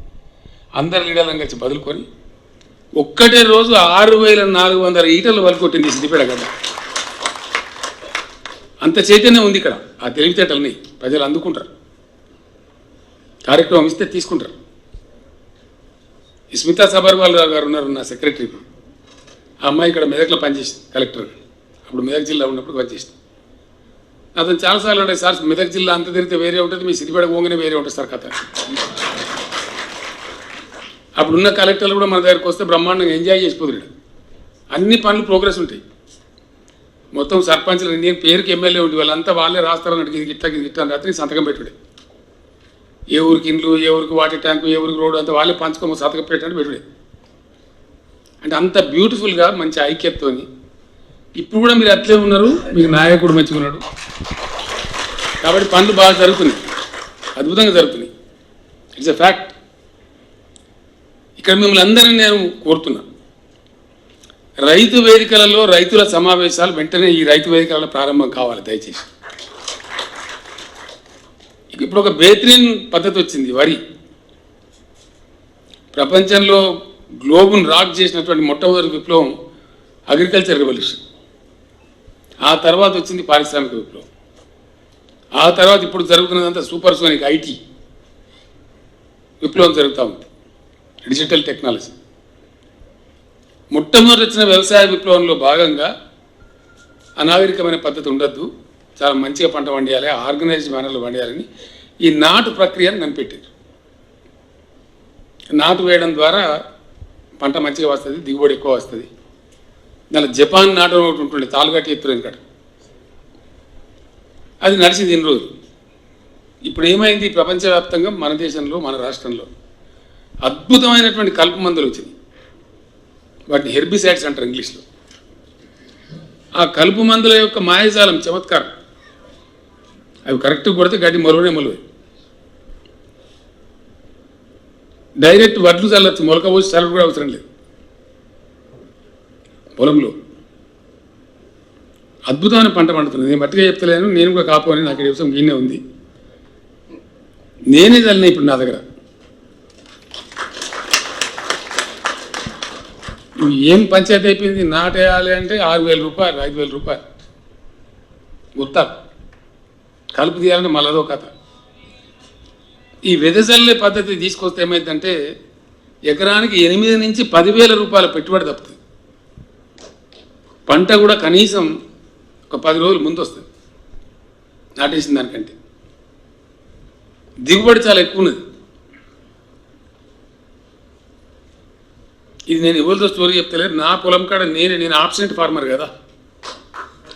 అందరు లీడర్లను కలిసి బదులుకొని ఒక్కటే రోజు 6400 ఈటలు వలుకొట్టింది సిద్దిపేట గడ్డ. అంత చైతన్యం ఉంది ఇక్కడ. ఆ తెలివితేటల్ని ప్రజలు అందుకుంటారు, కార్యక్రమం ఇస్తే తీసుకుంటారు. స్మితా సబర్వాల్ గారు ఉన్నారు నా సెక్రటరీ, ఆ అమ్మాయి ఇక్కడ మెదక్లో పనిచేసింది కలెక్టర్, అప్పుడు మెదక్ జిల్లా ఉన్నప్పుడు పనిచేసింది. అతను చాలాసార్లు ఉంటాయి, సార్ మెదక్ జిల్లా అంత తిరిగితే వేరే ఉంటుంది, మీ సిద్దిపేట పోగానే వేరే ఉంటుంది సార్ కథ. అప్పుడున్న కలెక్టర్లు కూడా మన దగ్గరికి వస్తే బ్రహ్మాండంగా ఎంజాయ్ చేసిపోతుంది. అన్ని పనులు ప్రోగ్రెస్ ఉంటాయి. మొత్తం సర్పంచ్లు నేను పేరుకి ఎమ్మెల్యే ఉండి వాళ్ళంతా వాళ్ళే రాస్తారన్నట్టు ఇది గిట్లా ఇది గిట్లా రాత్రి సంతకం పెట్టుడే. ఏ ఊరికి ఇండ్లు, ఏ ఊరికి వాటర్ ట్యాంకు, ఏ ఊరికి రోడ్డు అంతా వాళ్ళే పంచుకోమో సంతకం పెట్టినట్టు పెట్టుడే. అంటే అంత బ్యూటిఫుల్గా మంచి ఐక్యతతోని ఇప్పుడు కూడా మీరు అట్లే ఉన్నారు, మీకు నాయకుడు మంచిగా ఉన్నాడు కాబట్టి పనులు బాగా జరుగుతున్నాయి, అద్భుతంగా జరుగుతున్నాయి. It's a fact. ఇక్కడ మిమ్మల్ని అందరినీ నేను కోరుతున్నా, రైతు వేదికలలో రైతుల సమావేశాలు వెంటనే ఈ రైతు వేదికలలో ప్రారంభం కావాలి దయచేసి. ఇప్పుడు ఒక బేత్రీన్ పద్ధతి వచ్చింది, వరి ప్రపంచంలో గ్లోబును రాక్ చేసినటువంటి మొట్టమొదటి విప్లవం అగ్రికల్చర్ రెవల్యూషన్. ఆ తర్వాత వచ్చింది పారిశ్రామిక విప్లవం. ఆ తర్వాత ఇప్పుడు జరుగుతున్నదంతా సూపర్ సోనిక్ ఐటీ విప్లవం జరుగుతూ ఉంది, డిజిటల్ టెక్నాలజీ. మొట్టమొదటి వచ్చిన వ్యవసాయ విప్లవంలో భాగంగా అనాగరికమైన పద్ధతి ఉండద్దు, చాలా మంచిగా పంట పండియాలి, ఆర్గనైజ్డ్ మేనర్లో పండియాలని ఈ నాటు ప్రక్రియను కనిపెట్టారు. నాటు వేయడం ద్వారా పంట మంచిగా వస్తుంది, దిగుబడి ఎక్కువ వస్తుంది. దాని జపాన్ నాటు ఒకటి ఉంటుండే తాలుగట్టి ఎత్తురు ఇక్కడ, అది నడిచింది ఇన్ని రోజులు. ఇప్పుడు ఏమైంది, ప్రపంచవ్యాప్తంగా మన దేశంలో మన రాష్ట్రంలో అద్భుతమైనటువంటి కలుపు మందులు వచ్చింది, వాటిని హెర్బిసైడ్స్ అంటారు ఇంగ్లీష్లో. ఆ కలుపు మందుల యొక్క మాయాజాలం చమత్కారం, అవి కరెక్ట్గా కొడితే గడ్డి మొలవనే మొలవే. డైరెక్ట్ వడ్లు చల్లచ్చు, మొలక పోసి చల్లడం కూడా అవసరం లేదు. పొలంలో అద్భుతమైన పంట పండుతుంది. నేను మట్టిగా చెప్తలేను, నేను కూడా కాపోని నాకు వ్యవసాయం గిన్నె ఉంది, నేనే చల్లిన ఇప్పుడు నా దగ్గర. ఏం పంచాయతీ అయిపోయింది, నాటేయాలి అంటే 6000 రూపాయలు 5000 రూపాయలు గుర్తా, కలుపు తీయాలంటే మళ్ళదో కథ. ఈ వెదజల్లే పద్ధతి తీసుకొస్తే ఏమైందంటే ఎకరానికి 8 నుంచి 10,000 రూపాయల పెట్టుబడి తప్పుతుంది. పంట కూడా కనీసం ఒక 10 రోజులు ముందు వస్తుంది నాటేసిన దానికంటే. దిగుబడి చాలా ఎక్కువ ఉన్నది. ఇది నేను ఎవరితో స్టోరీ చెప్తలేదు, నా పొలం కాడ నేను ఆబ్సెంట్ ఫార్మర్ కదా,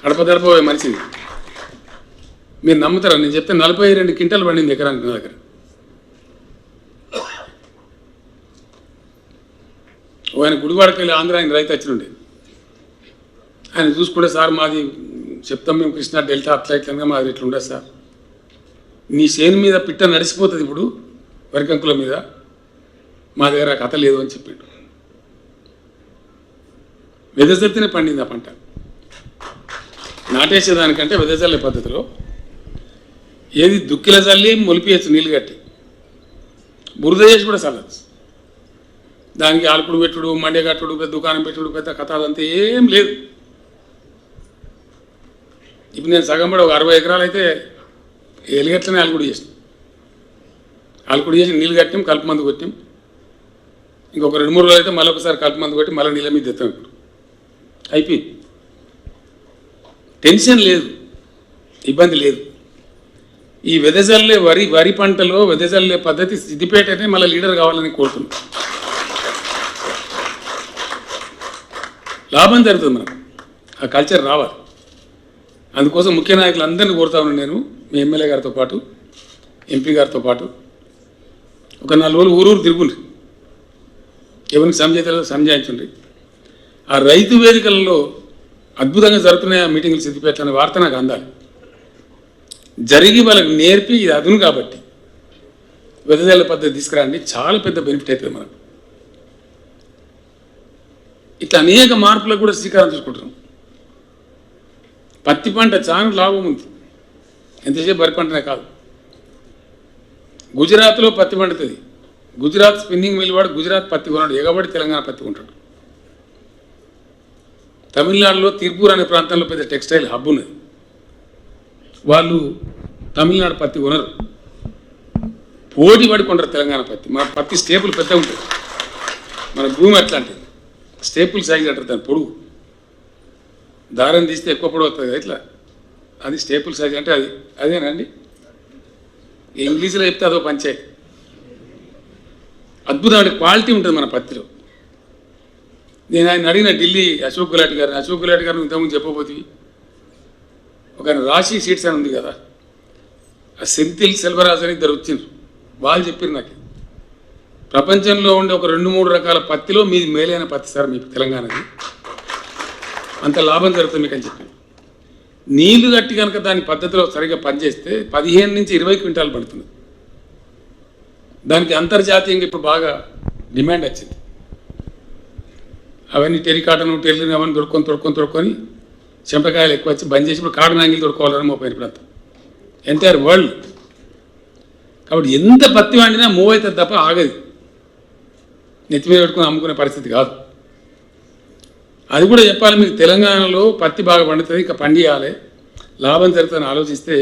అడపదడపోయే మనిషిని. మీరు నమ్ముతారా నేను చెప్తే 42 క్వింటాలు పండింది ఎకరానికి నా దగ్గర. ఆయన గుడివాడకి వెళ్ళి ఆంధ్ర ఆయన రైతు వచ్చినుండే, ఆయన చూసుకుంటే సార్ మాది చెప్తాం మేము కృష్ణా డెల్టా అట్లా ఇట్లా మాది ఇట్లా ఉండదు సార్, నీ చేను మీద పిట్ట నడిచిపోతుంది ఇప్పుడు వరికంకుల మీద, మా దగ్గర కథ లేదు అని చెప్పాడు. వెదజల్లితేనే పండింది ఆ పంట. నాటేసేదానికంటే వెదజల్లే పద్ధతిలో ఏది దుక్కిల చల్లి మొలిపియచ్చు, నీళ్ళు కట్టి బురద చేసి కూడా చల్లచ్చు. దానికి ఆలుకుడు పెట్టుడు, మండే కట్టుడు, పెద్ద దుకాణం పెట్టుడు, పెద్ద కథ అదంతా ఏం లేదు. ఇప్పుడు నేను సగం పడి ఒక 60 ఎకరాలు అయితే ఎలిగట్లనే ఆలుకుడు చేసాం. ఆలుకుడు చేసి నీళ్ళు కట్టాం, కలుపు మందు కొట్టాం. ఇంకొక 2-3 రోజులు అయితే మళ్ళీ ఒకసారి కలుపు మందు కొట్టి మళ్ళీ నీళ్ళ మీద తెస్తాం. ఇప్పుడు అయిపోయింది, టెన్షన్ లేదు, ఇబ్బంది లేదు. ఈ వెదజల్లే వరి పంటలో వెదజల్లే పద్ధతి సిద్దిపేటనే మళ్ళీ లీడర్ కావాలని కోరుతున్నాం. లాభం జరుగుతుంది మనకు, ఆ కల్చర్ రావాలి. అందుకోసం ముఖ్య నాయకులు అందరినీ కోరుతా ఉన్నాను నేను, మీ ఎమ్మెల్యే గారితో పాటు ఎంపీ గారితో పాటు ఒక 4 రోజులు ఊరూరు తిరుగుండ్రి, ఎవరికి సంజాయించండి. ఆ రైతు వేదికలలో అద్భుతంగా జరుగుతున్నాయి ఆ మీటింగులు సిద్దిపేట అనే వార్త నాకు అందాలి. జరిగి వాళ్ళకి నేర్పి ఇది అదును కాబట్టి వెదజల్ల పద్ధతి తీసుకురండి, చాలా పెద్ద బెనిఫిట్ అవుతుంది మనకు. ఇట్లా అనేక మార్పులకు కూడా శ్రీకారం చుట్టుకుంటున్నాం. పత్తి పంట చాలా లాభం ఉంది, ఎంతసేపు వరి పంటనే కాదు. గుజరాత్లో పత్తి పండుతుంది, గుజరాత్ స్పిన్నింగ్ మిల్ వాడు గుజరాత్ పత్తి కొన్నాడు, ఎగబడి తెలంగాణ పత్తి కొంటాడు. తమిళనాడులో తిరుపూర్ అనే ప్రాంతంలో పెద్ద టెక్స్టైల్ హబ్ ఉన్నది, వాళ్ళు తమిళనాడు పత్తి కొనరు, పోటీ పడి కొంటారు తెలంగాణ పత్తి. మన పత్తి స్టేపుల్ పెద్ద ఉంటుంది, మన భూమి అట్లాంటిది, స్టేపుల్ సైజ్ అంటారు దాని పొడుగు, దారం తీస్తే ఎక్కువ పొడవు వస్తుంది కదా ఇట్లా, అది స్టేపుల్ సైజ్ అంటే అది అదేనండి. ఇంగ్లీష్లో చెప్తే అదో పంచాయతీ. అద్భుతమైన క్వాలిటీ ఉంటుంది మన పత్తిలో. నేను ఆయన అడిగిన ఢిల్లీ అశోక్ గులాటి గారిని ఇంతకుముందు చెప్పబోతుంది. ఒక రాశి సీట్స్ అని ఉంది కదా, ఆ సెంథిల్ సెల్వరాజ్ అని ఇద్దరు వచ్చిండ్రు, వాళ్ళు చెప్పారు నాకు ప్రపంచంలో ఉండే ఒక 2-3 రకాల పత్తిలో మీది మేలైన పత్తి సార్ మీకు తెలంగాణది, అంత లాభం జరుగుతుంది మీకు అని చెప్పాను. నీళ్లు కట్టి కనుక దాని పద్ధతిలో సరిగ్గా పనిచేస్తే 15 నుంచి 20 క్వింటాలు పడుతుంది. దానికి అంతర్జాతీయంగా ఇప్పుడు బాగా డిమాండ్ వచ్చింది. అవన్నీ టెరికాటన్ టెర్లిన్ అవన్నీ తొడుక్కొని చెంపకాయలు ఎక్కువ వచ్చి బంద్ చేసి ఇప్పుడు కాటన్ యాంగిల్ తొడుకోవాలని మోపోయిన ఇప్పుడు ఎంటైర్ వరల్డ్. కాబట్టి ఎంత పత్తి వండినా మూవ్ అవుతుంది తప్ప ఆగదు, నెత్తి మీద పెట్టుకుని అమ్ముకునే పరిస్థితి కాదు. అది కూడా చెప్పాలి, మీకు తెలంగాణలో పత్తి బాగా పండుతుంది, ఇక పండియాలి, లాభం జరుగుతుందని ఆలోచిస్తే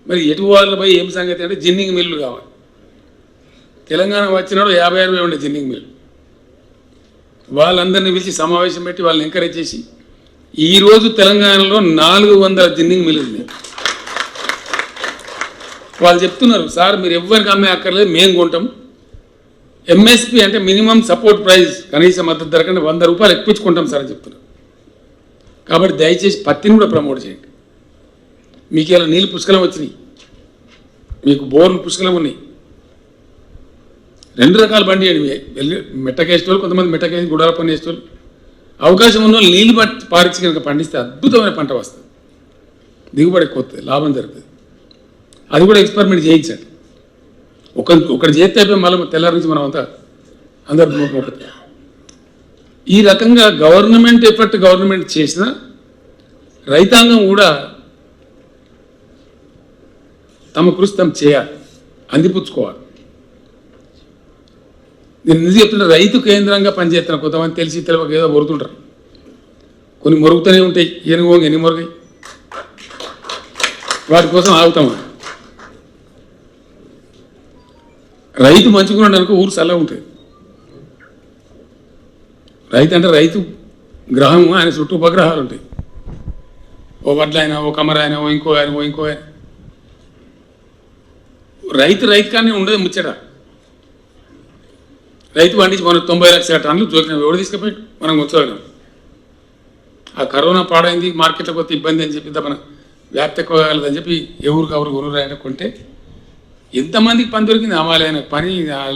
మరి ఎటు వాళ్ళ పోయి ఏం సంగతి అంటే జిన్నింగ్ మిల్లు కావాలి. తెలంగాణ వచ్చినాడు 50-60 ఉండే జిన్నింగ్ మిల్లు, వాళ్ళందరినీ పిలిచి సమావేశం పెట్టి వాళ్ళని ఎంకరేజ్ చేసి ఈరోజు తెలంగాణలో 400 జిన్నింగ్ మిల్లులు ఉన్నాయి. వాళ్ళు చెప్తున్నారు సార్ మీరు ఎవరికి అమ్మే అక్కర్లేదు, మేము కొంటాం, ఎంఎస్పి అంటే మినిమం సపోర్ట్ ప్రైస్, కనీస మద్దతు ధర కంటే 100 రూపాయలు ఎక్కువచ్చుకుంటాం సార్ అని చెప్తున్నారు. కాబట్టి దయచేసి పత్తిని కూడా ప్రమోట్ చేయండి. మీకు ఇలా నీళ్ళు పుష్కలం వచ్చినాయి, మీకు బోర్లు పుష్కలం ఉన్నాయి, 2 రకాల బండి అండి, మెట్టకేసేవాళ్ళు కొంతమంది మెట్టకేసి గుడాల పని వేసేవాళ్ళు, అవకాశం ఉన్న వాళ్ళు నీళ్ళు పారించి కనుక పండిస్తే అద్భుతమైన పంట వస్తుంది, దిగుబడి ఎక్కువ వస్తుంది, లాభం జరుగుతుంది. అది కూడా ఎక్స్పెరిమెంట్ చేయించండి. ఒకటి చేస్తే అయిపోయి మళ్ళీ తెల్లారి నుంచి మనం అంతా అందరు మోపుతుంది. ఈ రకంగా గవర్నమెంట్ ఎఫర్ట్ గవర్నమెంట్ చేసిన రైతాంగం కూడా తమ కృషి తమ చేయాలి, అందిపుచ్చుకోవాలి. నేను నిజం చెప్తున్నా, రైతు కేంద్రంగా పనిచేస్తున్నా. కొంతమంది తెలిసి తెలియక ఏదో మొరుగుతుంటారు, కొన్ని మొరుగుతూనే ఉంటాయి, ఎన్ని మొరుగాయి, వాటి కోసం ఆగుతాము. రైతు మంచిగా ఉండడానికి ఊరు చల్లగా ఉంటుంది. రైతు అంటే రైతు గ్రహము, ఆయన చుట్టూ ఉపగ్రహాలు ఉంటాయి, ఓ వడ్ల అయినా, ఓ కమర అయినా, ఓ ఇంకో ఆయన. రైతు కానీ ఉండదు ముచ్చట. రైతు పండించి మనం 90 లక్షల టన్నులు జోకిన ఎవడు తీసుకుపోయి మనం వచ్చాం. ఆ కరోనా పాడైంది, మార్కెట్లోకి వస్తే ఇబ్బంది అని చెప్పి మన వ్యాప్తి ఎక్కువ కాలేదని చెప్పి ఎవరికి కొనురాయన కొంటే ఎంతమందికి పని దొరికింది. అమాలయానికి పని,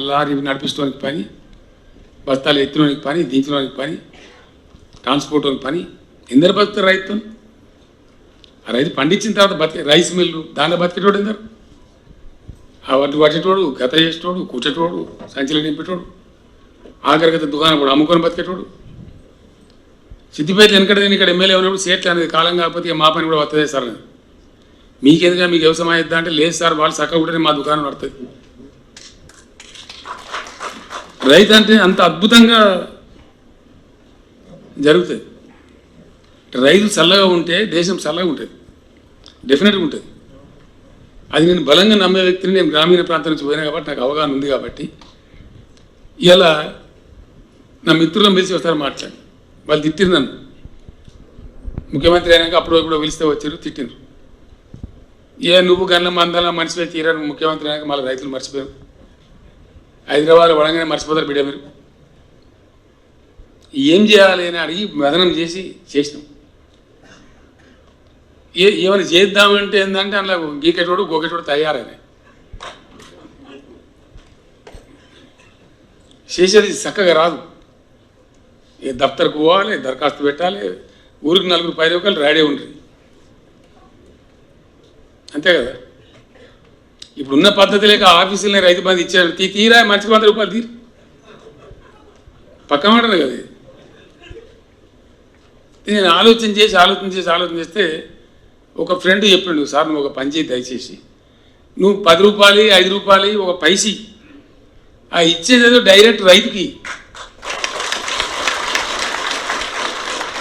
లారీ నడిపిస్తానికి పని, బస్తాలు ఎత్తులోనికి పని, దించడానికి పని, ట్రాన్స్పోర్ట్కి పని, ఎందరు బతుకుతారు రైతు. ఆ రైతు పండించిన తర్వాత రైస్ మిల్లు దాంట్లో బతికేటోడు ఎందరు, ఆ వడ్డు పట్టేటోడు, గత చేసేటోడు, కూర్చేటోడు, సంచిలో నింపేటోడు, ఆఖరిగత దుకాణం కూడా అమ్ముకొని బతికేటోడు. సిద్దిపేటలో వెనకడ నేను ఇక్కడ ఎమ్మెల్యే ఉన్నప్పుడు సేట్లు అనేది కాలం కాకపోతే మా పని కూడా వస్తుంది సార్ అని. మీకేందుగా మీకు వ్యవసాయం అయిద్దా అంటే లేదు సార్, వాళ్ళు చక్కగా ఉంటేనే మా దుకాణం పడుతుంది. రైతు అంటే అంత అద్భుతంగా జరుగుతుంది. రైతు చల్లగా ఉంటే దేశం చల్లగా ఉంటుంది, డెఫినెట్గా ఉంటుంది. అది నేను బలంగా నమ్మే వ్యక్తిని. నేను గ్రామీణ ప్రాంతం నుంచి పోయినా కాబట్టి నాకు అవగాహన ఉంది. కాబట్టి ఇలా నా మిత్రులను పిలిచి వస్తారు మాట్లాడి, వాళ్ళు తిట్టిరు నన్ను. ముఖ్యమంత్రి అయినాక అప్పుడు ఇప్పుడు పిలిస్తే వచ్చారు, తిట్టిరు. నువ్వు గన్న మందల మనిషిపై తీరా, నువ్వు ముఖ్యమంత్రి అయినాక మళ్ళీ రైతులు మర్చిపోయారు. హైదరాబాద్ వడంగానే మర్చిపోతారు బిడ్డ మీరు. ఏం చేయాలి అని అడిగి మదనం చేసినాం. ఏమైనా చేద్దామంటే ఏంటంటే అందులో గీకెటోడు గోకెటోడు తయారైనాయి. చేసేది చక్కగా రాదు. దఫ్తర్కు పోవాలి, దరఖాస్తు పెట్టాలి, ఊరికి 4 రూపాయలు రెడీ ఉండ్రి, అంతే కదా. ఇప్పుడున్న పద్ధతి లేక ఆఫీసులనే రైతు బంధు ఇచ్చాడు, తీరా మంచి 100 రూపాయలు తీరు, పక్క మాటనే కదా. నేను ఆలోచన చేస్తే ఒక ఫ్రెండ్ చెప్పిండు, సార్ నువ్వు ఒక పని చేయి దయచేసి, నువ్వు 10 రూపాయలు 5 రూపాయలు ఒక పైసి ఆ ఇచ్చేదేదో డైరెక్ట్ రైతుకి,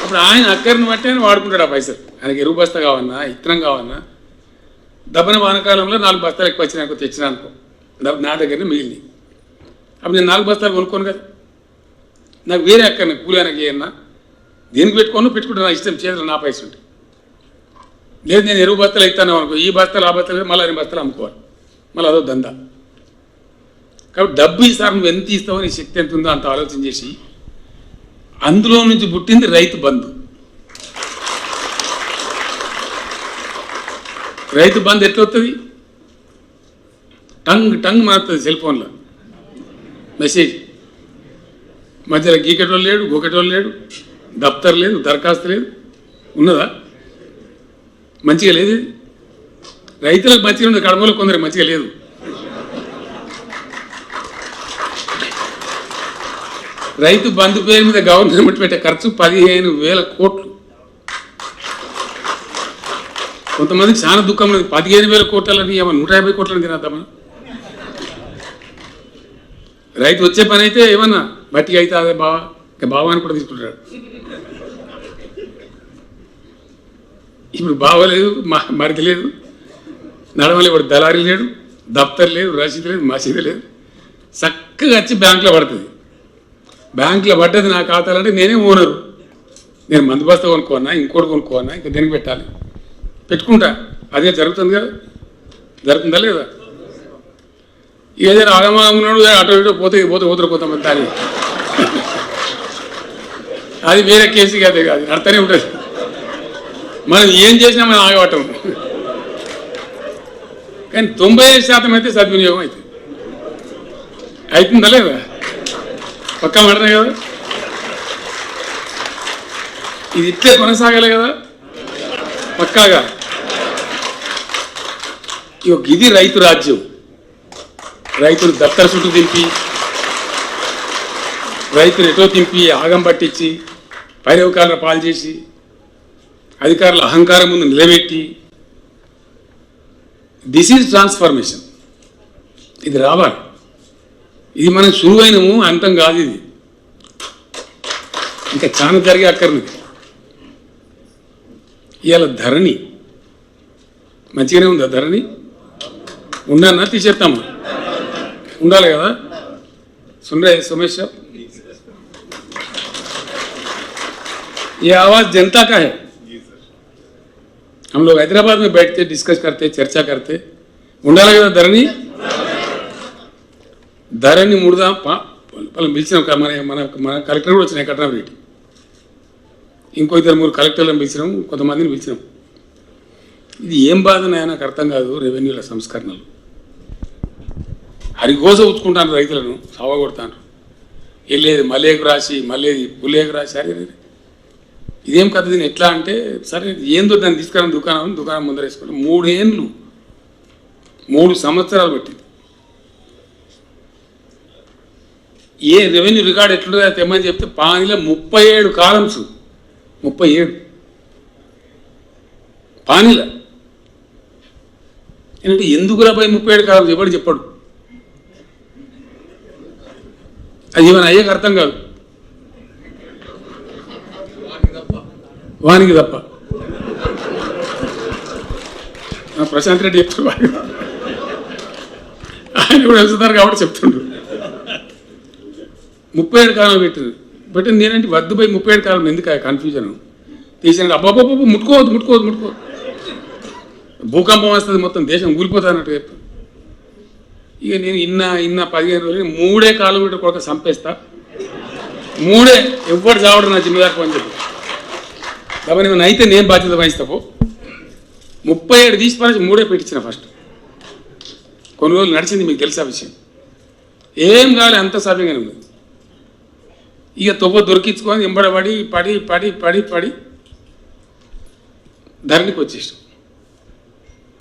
అప్పుడు ఆయన అక్కడిని బట్టి ఆయన వాడుకుంటాడు ఆ పైసలు. ఆయనకి ఎరువు బస్తా కావన్నా, ఇత్తనం కావన్నా, దబ్బన వానకాలంలో 4 బస్తాలు ఎక్కువ వచ్చినాక తెచ్చినా అనుకో, నా దగ్గరనే మిగిలింది. అప్పుడు నేను 4 బస్తాలు కొనుక్కోను కదా, నాకు వేరే అక్కడిని కూలి ఆయనకి ఏమన్నా దేనికి పెట్టుకుంటా, నా ఇష్టం, చేతులు నా పైసలు ఉంటాయి. లేదు నేను ఎరువు బస్తాలు ఇస్తాను అనుకో, ఈ బస్తాలు ఆ బస్తాలు మళ్ళీ 2 బస్తాలు అమ్ముకోవాలి, మళ్ళీ అదో దందా. కాబట్టి డబ్బు ఈసారి నువ్వు ఎంత ఇస్తావో, నీ శక్తి ఎంత ఉందో అంత ఆలోచన చేసి అందులో నుంచి పుట్టింది రైతు బంధు. రైతు బంధు ఎట్లా వస్తుంది? టంగ్ మారుతుంది సెల్ ఫోన్లో మెసేజ్, మధ్యలో గీకెటోళ్ళు లేడు, గోకెటోళ్ళు లేడు, దఫ్తర్ లేదు, దరఖాస్తు లేదు, ఉన్నదా? మంచిగా లేదు. రైతులకు మంచిగా ఉంది, కడమలో కొందరికి మంచిగా లేదు. రైతు బంధు పేరు మీద గవర్నమెంట్ పెట్టే ఖర్చు 15,000 కోట్లు. కొంతమందికి చాలా దుఃఖం లేదు, 15,000 కోట్లని ఏమన్నా 150 కోట్లని తినేద్దామని. రైతు వచ్చే పని అయితే ఏమన్నా బట్టిగా అయితే అదే బావా, ఇంకా బావాని కూడా తీసుకుంటాడు. ఇప్పుడు బావలేదు, మరిది లేదు, నడవలే, వాడు దళారీ లేడు, దఫ్తర్ లేదు, రసీదు లేదు, మసీదు లేదు, చక్కగా వచ్చి బ్యాంకులో పడుతుంది. బ్యాంకులో పడ్డది నా ఖాతాలంటే నేనే ఓనరు, నేను మందు బస్తా కొనుక్కోన్నా, ఇంకోటి కొనుక్కోన్నా, ఇంకా దేనికి పెట్టాలి, పెట్టుకుంటా. అదే జరుగుతుంది కదా, జరుగుతుందా లేదా? ఏదైనా ఆగమాగమున్నాడు అటో ఇటో పోతే కొంతమంది దాని అది వేరే కేసు కాదే కాదు, అర్థనే ఉంటుంది. మనం ఏం చేసినా మనం ఆగవటం, కానీ 95% అయితే సద్వినియోగం అవుతుంది. అవుతుందా లేదా? పక్కా మాటనే కదా. ఇది ఇట్లే కొనసాగాలి కదా పక్కాగా. ఇది రైతు రాజ్యం. రైతులు దత్తర చుట్టూ దింపి, రైతులు ఎటో తింపి, ఆగం పట్టించి, పైరవకాలను పాలు చేసి, అధికారుల అహంకారం ముందు నిలబెట్టి, దిస్ ఈజ్ ట్రాన్స్ఫర్మేషన్. ఇది రావాలి. ఇది మనం సులువైనము అంతం కాదు, ఇది ఇంకా చాలా జరిగే అక్కర్నది. ఇవాళ ధరణి మంచిగానే ఉందా? ధరణి ఉండన్నా తీసేస్తాము, ఉండాలి కదా. सुन रहे हैं सुमेश साहब? ये आवाज जनता का है. हम लोग हैदराबाद में बैठते, डिस्कस करते, चर्चा करते. ఉండాలి కదా ధరణి. ధరణి ముడదాం వాళ్ళని పిలిచినాం. మన కలెక్టర్ కూడా వచ్చినాయి, కట్నం రెడ్డి, ఇంకో 2-3 కలెక్టర్లను పిలిచినాం, కొంతమందిని పిలిచినాం. ఇది ఏం బాధనో నాకు అర్థం కాదు. రెవెన్యూల సంస్కరణలు హరిగోస ఉంచుకుంటాను, రైతులను సావగొడతాను. వెళ్ళేది మలేకు రాసి, మళ్ళీ పులేకు రాసి. అరే ఇదేం కథ, దీన్ని ఎట్లా అంటే, సరే ఏందో దాన్ని తీసుకురాని దుకాణం ముందర వేసుకుంటాం. 3 సంవత్సరాలు పెట్టింది. ఏ రెవెన్యూ రికార్డు ఎట్లుంటుందో తెమ్మని చెప్తే పానీలో 37 కాలమ్స్, 37 పానీల. ఏంటంటే ఎందుకు రాబోయే 37 కాలమ్స్ ఎవడు చెప్పాడు? అది ఏమైనా అయ్యాక అర్థం కాదు, వానికి తప్ప. ప్రశాంత్ రెడ్డి చెప్తాడు, ఆయన కూడా వెళ్తున్నారు కాబట్టి చెప్తుండ్రు. 37 కాలం పెట్టింది నేనంటే వద్దు పోయి 37 కాలం ఎందుకు కన్ఫ్యూజన్ తీసినట్టు. అబ్బాబాబు ముట్టుకోవద్దు, భూకంపం వస్తుంది, మొత్తం దేశం కూలిపోతా అన్నట్టు చెప్పాను. ఇక నేను ఇన్న 15 రోజులు 3 కిలోమీటర్ కొడుక చంపేస్తా, 3 ఎవ్వరు చావడం నా జిమ్మదారు అని చెప్పి. కాబట్టి నేను అయితే నేను బాధ్యత వహిస్తాపో. 37 తీసి పని 3 పెట్టించిన. ఫస్ట్ కొన్ని రోజులు నడిచింది, మీకు తెలిసే విషయం. ఏం కావాలి, అంత సవ్యంగానే ఉంది. ఇక తొవ్వ దొరికించుకొని ఎంబడబడి పడి పడి పడి పడి ధరణికి వచ్చేసాం.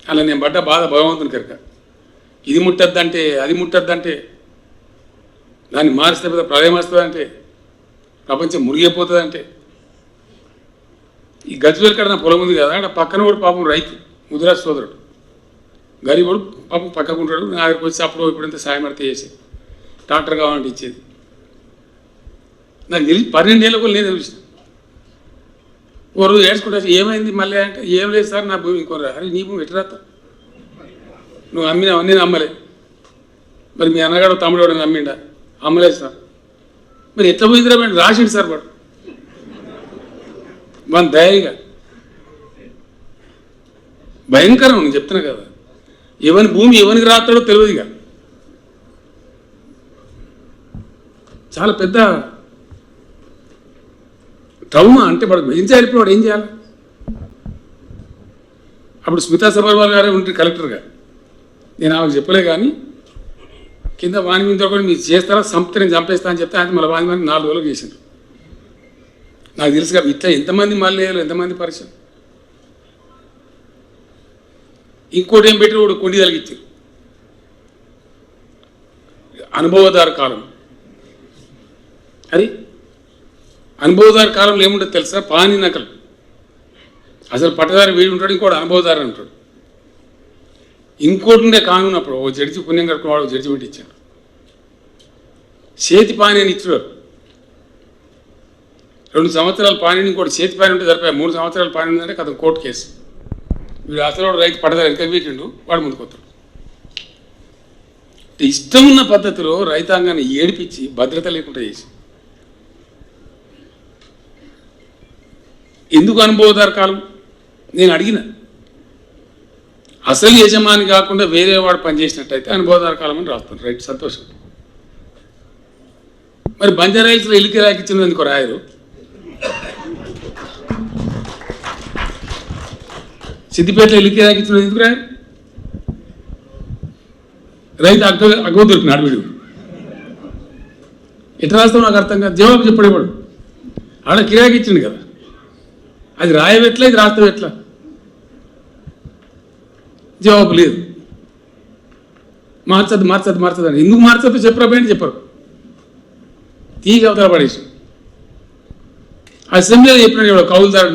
అలా నేను పడ్డ బాధ భగవంతుని కనుక ఇది ముట్టద్దంటే అది ముట్టద్దంటే దాన్ని మారిస్తే పెద్ద ప్రళయం వస్తుందంటే ప్రపంచం మురిగిపోతుందంటే ఈ గజ్వేల్ కాడ నా పొలం ఉంది కదా అక్కడ పక్కన కూడా పాపం రైతు ముదిరాజ్ సోదరుడు గరీబుడు పాపం పక్కకుంటాడు. నా దగ్గరికి వచ్చి అప్పుడు ఇప్పుడంతా సాయం అడితే చేసి ట్రాక్టర్ కావాలంటే ఇచ్చేది. నాకు తెలిసి 12 ఏళ్ళ కూడా నేను చూసిన. ఓ రోజు ఏడ్చుకుంటా ఏమైంది మళ్ళీ అంటే ఏం లేదు సార్ నా భూమి ఇంకో అరే నీ భూమి ఎట్లా రాస్తా నువ్వు అమ్మినా నేను అమ్మలే మరి మీ అన్నగాడు తమ్ముడు నేను అమ్మిండా అమ్మలేదు సార్ మరి ఎట్లా పోయిందిరా మేడం రాసిండు సార్ వాడు మన దయగా భయంకరం నేను చెప్తున్నా కదా ఎవరి భూమి ఎవరికి రాస్తాడో తెలియదు. ఇక చాలా పెద్ద ట్రౌమా అంటే వాడు ఏం చేయాలి ఇప్పుడు వాడు ఏం చేయాలి. అప్పుడు స్మితా సబర్వాల్ గారే ఉంటుంది కలెక్టర్ గారు. నేను ఆమెకు చెప్పలే కానీ కింద వాణి మీద కూడా మీరు చేస్తారా సంపద నేను చంపేస్తా అని చెప్తే ఆయన మళ్ళీ వాణి మంది 4 రోజులు చేసిండు. నాకు తెలుసు కదా ఇట్లా ఎంతమంది మళ్ళీ ఎంతమంది పరిచయం. ఇంకోటి ఏం పెట్టి వాడు కొండి తలిగించారు అనుభవదారు కాలం. అది అనుభవదారు కాలంలో ఏముంటుంది తెలుసా పాని నకలు అసలు పట్టదారి వీడు ఉంటాడు ఇంకోటి అనుభవదారు అంటాడు. ఇంకోటి ఉండే కానూన్ అప్పుడు ఓ జడ్జి పుణ్యం కట్టుకుని వాడు జడ్జిమెంట్ ఇచ్చాడు చేతి పాని అని ఇచ్చాడు. 2 సంవత్సరాల పాని ఇంకోటి చేతి పాని ఉంటే సరిపోయా 3 సంవత్సరాల పాని ఉందంటే కథ కోర్టు కేసు. వీడు అసలు వాడు రైతు పట్టదారు వెనక వీకిండు వాడు ముందుకొస్తాడు. ఇష్టం ఉన్న పద్ధతిలో రైతాంగాన్ని ఏడిపించి భద్రత లేకుండా చేసి ఎందుకు అనుభవదారు కాలం నేను అడిగిన అసలు యజమాని కాకుండా వేరే వాడు పనిచేసినట్టయితే అనుభవదారు కాలం అని రాస్తాను రైట్ సంతోషం. మరి బంజారా హిల్స్లో ఇల్లుకి రాకిచ్చినది ఎందుకు రాయరు సిద్దిపేటలో ఇల్లుకి రాకిచ్చినది ఎందుకు రాయరు రైతు అగ్గో దొరికినాడు వీడు ఎట్లా రాస్తావు నాకు అర్థం కాదు. జవాబు చెప్పడేవాడు ఆడ కిరాకి ఇచ్చిండు కదా అది రాయవెట్లా ఇది రాస్తావు ఎట్లా జవాబు లేదు. మార్చద్దు మార్చద్దు మార్చద్దు అని ఎందుకు మార్చద్దు చెప్పరాబోయని చెప్పరు తీగ అవతల పడేసి అసెంబ్లీలో చెప్పినాడు ఎవడో కౌలుదారు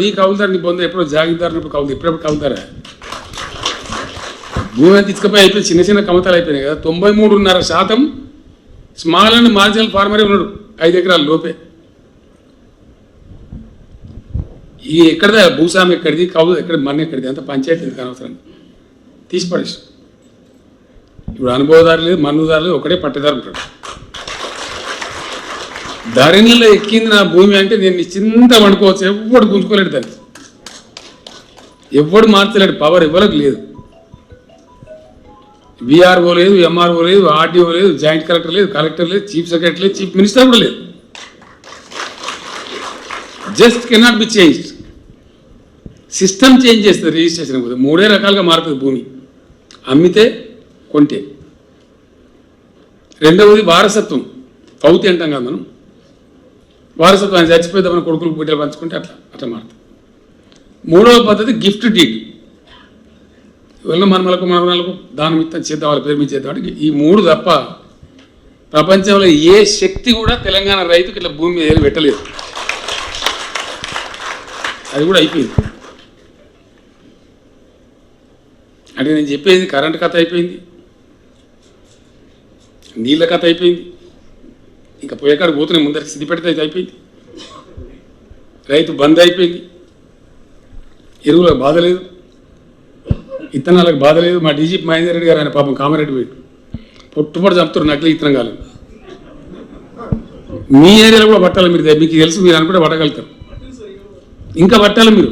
నీ పొంద ఎప్పుడో జాగిదారు కౌలు ఎప్పుడెప్పుడు కౌలుదారా భూమి తీసుకుపోయి అయిపోయి చిన్న చిన్న కమతాలు అయిపోయినాయి కదా. 93.5% స్మాల్ అండ్ మార్జినల్ ఫార్మరే ఉన్నాడు 5 ఎకరాల లోపే. ఈ ఎక్కడిదా భూస్వామి ఎక్కడిది కౌలు ఎక్కడ మన ఎక్కడిది అంత పంచాయతీ ఎందుకు అనవసరం తీసి పడేసి. ఇప్పుడు అనుభవదారు లేదు మన్నుదారు లేదు ఒకటే పట్టేదారు ఉంటాడు. ధరణిలో ఎక్కింది నా భూమి అంటే నేను చింత వండుకోవచ్చు ఎవడు గుంజుకోలేడు దాన్ని ఎవడు మార్చలేడు పవర్ ఎవరికి లేదు. విఆర్ఓ లేదు ఎంఆర్ఓ లేదు ఆర్డీఓ లేదు జాయింట్ కలెక్టర్ లేదు కలెక్టర్ లేదు చీఫ్ సెక్రటరీ లేదు చీఫ్ మినిస్టర్ కూడా లేదు. Just cannot be changed. System change చేస్తుంది రిజిస్ట్రేషన్ పోతే 3 రకాలుగా మారుతుంది భూమి అమ్మితే కొంటే. రెండవది వారసత్వం పౌతి అంటాం కదా మనం వారసత్వాన్ని చచ్చిపోతే మన కొడుకులు బిడ్డలు పంచుకుంటే అట్లా మారుతుంది. 3వ పద్ధతి గిఫ్ట్ డీడ్ వల్ల మనమలకు దానం ఇస్తాం చేద్దాం వాళ్ళ పేరు మీద చేద్దాం అంటే ఈ 3 తప్ప ప్రపంచంలో ఏ శక్తి కూడా తెలంగాణ రైతుకి ఇట్లా భూమి మీద ఏది పెట్టలేదు. అది కూడా అయిపోయింది. అంటే నేను చెప్పేది కరెంటు కథ అయిపోయింది నీళ్ళ కథ అయిపోయింది ఇంకా పోయేకాడికి పోతున్నాయి ముందరికి సిద్ధిపెడితే అయితే అయిపోయింది. రైతు బంద్ అయిపోయింది. ఎరువులకు బాధ లేదు ఇత్తనాలకు బాధ లేదు. మా డీజీపీ మహేందర్ రెడ్డి గారు ఆయన పాపం కామారెడ్డి పోయి పొట్టుపడి చంపుతారు నకిలీ ఇత్తనం కాలం. మీ ఏరియాలో కూడా పట్టాలి మీరు మీకు తెలుసు మీరు అనుకుంటే పట్టగలుగుతారు ఇంకా పట్టాలి మీరు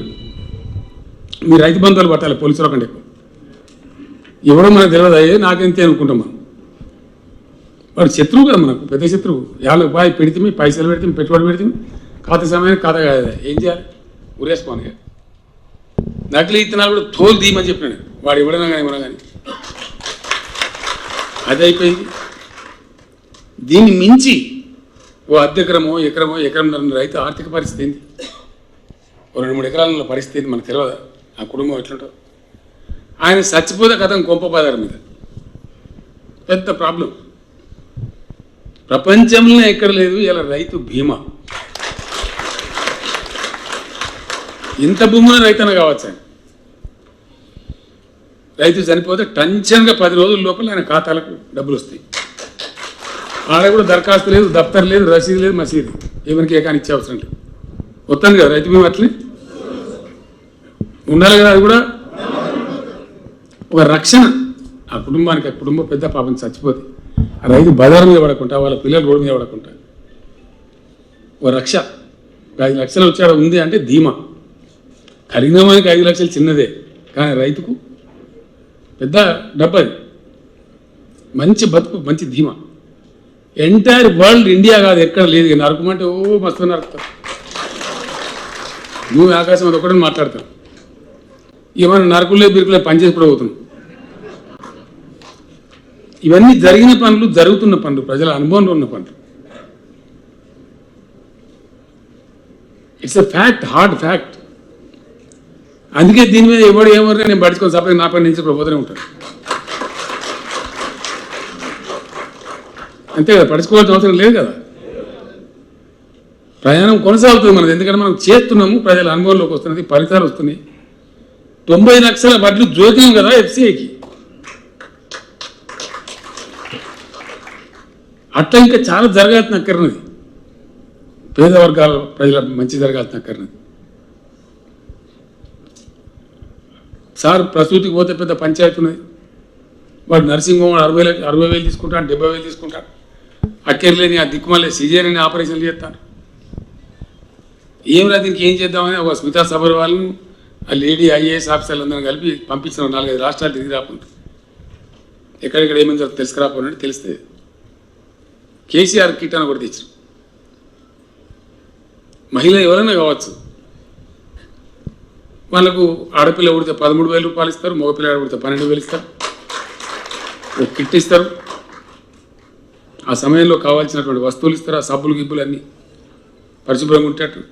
రైతు బంధువులు పట్టాలి పోలీసుల కంటే ఎవరో మనకు తెలియదు అయ్యే నాకెంతే అనుకుంటాం మనం. వాడు శత్రువు కదా మనకు పెద్ద శత్రువు. 50 రూపాయలు పెడితే పైసలు పెడితే పెట్టుబడి పెడితే ఖాతా సమయానికి ఖాతా కాదు ఏం చేయాలి ఉరేసుకోని. నకిలీ ఇత్తనాలు కూడా తోలు తీయమని చెప్పినాడు వాడు ఇవ్వడనా కానీ ఇవ్వడం కానీ అది అయిపోయింది. దీన్ని మించి ఓ అర్ధ ఎకరమో ఎకరంన్నర రైతు ఆర్థిక పరిస్థితి ఏంది, ఓ 2-3 ఎకరాల పరిస్థితి ఏంది మనకు తెలియదా? ఆ కుటుంబం ఎట్లుంటుందో. ఆయన చచ్చిపోతే కథం కొంప బాధారు మీద పెద్ద ప్రాబ్లం. ప్రపంచంలో ఎక్కడ లేదు ఇలా రైతు బీమా. ఇంత భూమిలో రైతన్న కావచ్చు. ఆయన రైతు చనిపోతే టెన్షన్గా 10 రోజుల లోపల ఆయన ఖాతాలకు డబ్బులు వస్తాయి. ఆడ కూడా దరఖాస్తు లేదు, దఫ్తర్ లేదు, రసీదు లేదు, మసీదు ఏమనికి ఏకాని ఇచ్చే అవసరం లేదు. వస్తుంది కదా రైతు బీమా. అట్లే ఉండాలి కదా. అది కూడా ఒక రక్షణ ఆ కుటుంబానికి. ఆ కుటుంబం పెద్ద పాపం చచ్చిపోతే ఆ రైతు బజారు మీద పడకుండా, వాళ్ళ పిల్లలు రోడ్డు మీద పడకుండా ఒక రక్ష. 5 లక్షలు వచ్చాడు ఉంది అంటే ధీమా. కలిగిన వానికి 5 లక్షలు చిన్నదే, కానీ రైతుకు పెద్ద డబ్బు. అది మంచి బతుకు, మంచి ధీమా. ఎంటైర్ వరల్డ్, ఇండియా కాదు ఎక్కడ లేదు. నరకమంటే ఓ మస్తు నరుకుతారు. నువ్వు ఆకాశం అది ఒకటే మాట్లాడతావు. ఏమన్నా నరకులే బిరుకులే పనిచేసి కూడా పోతున్నావు. ఇవన్నీ జరిగిన పనులు, జరుగుతున్న పనులు, ప్రజల అనుభవంలో ఉన్న పనులు. It's a fact, hard fact. అందుకే దీని మీద ఎవరు ఏమన్నా నేను పడుచుకొని సపరేట్ నా పని నుంచి పోతూనే ఉంటాను. అంతే కదా, పడుచుకోవాల్సిన అవసరం లేదు కదా. ప్రయాణం కొనసాగుతుంది మనది. ఎందుకంటే మనం చేస్తున్నాము, ప్రజల అనుభవంలోకి వస్తున్నది, ఫలితాలు వస్తున్నాయి. 90 లక్షల వడ్లు జోక్యం కదా ఎఫ్సిఐకి. అట్లా ఇంకా చాలా జరగాల్సిన అక్కర్నది. పేద వర్గాల ప్రజల మంచి జరగాల్సిన అక్కర్నది. సార్ ప్రసూతికి పోతే పెద్ద పంచాయతీ ఉన్నది. వాడు నర్సింగ్ హోమ్ 60,000 తీసుకుంటాడు, 70,000 తీసుకుంటాడు. అక్కర్లేని ఆ దిక్కుమల్లే సిజేరియన్ ఆపరేషన్లు చేస్తాను. ఏమిరా దీనికి ఏం చేద్దామని ఒక స్మితా సబర్వాల్ను ఆ లేడీ ఐఏఎస్ ఆఫీసర్లందరూ కలిపి పంపించిన 4-5 రాష్ట్రాలు తిరిగి రాకుండా ఎక్కడెక్కడ ఏమైంది తెలుసుకురాపోయినట్టు తెలిస్తే కేసీఆర్ కిట్ అని కూడా తెచ్చారు. మహిళ ఎవరైనా కావచ్చు, వాళ్ళకు ఆడపిల్ల ఉడితే 13,000 రూపాయలు ఇస్తారు, మగపిల్ల ఉడితే 12,000 ఇస్తారు. ఒక కిట్ ఇస్తారు. ఆ సమయంలో కావాల్సినటువంటి వస్తువులు ఇస్తారు. ఆ సబ్బులు గిబ్బులు అన్నీ పరిశుభ్రంగా ఉండేటట్టు.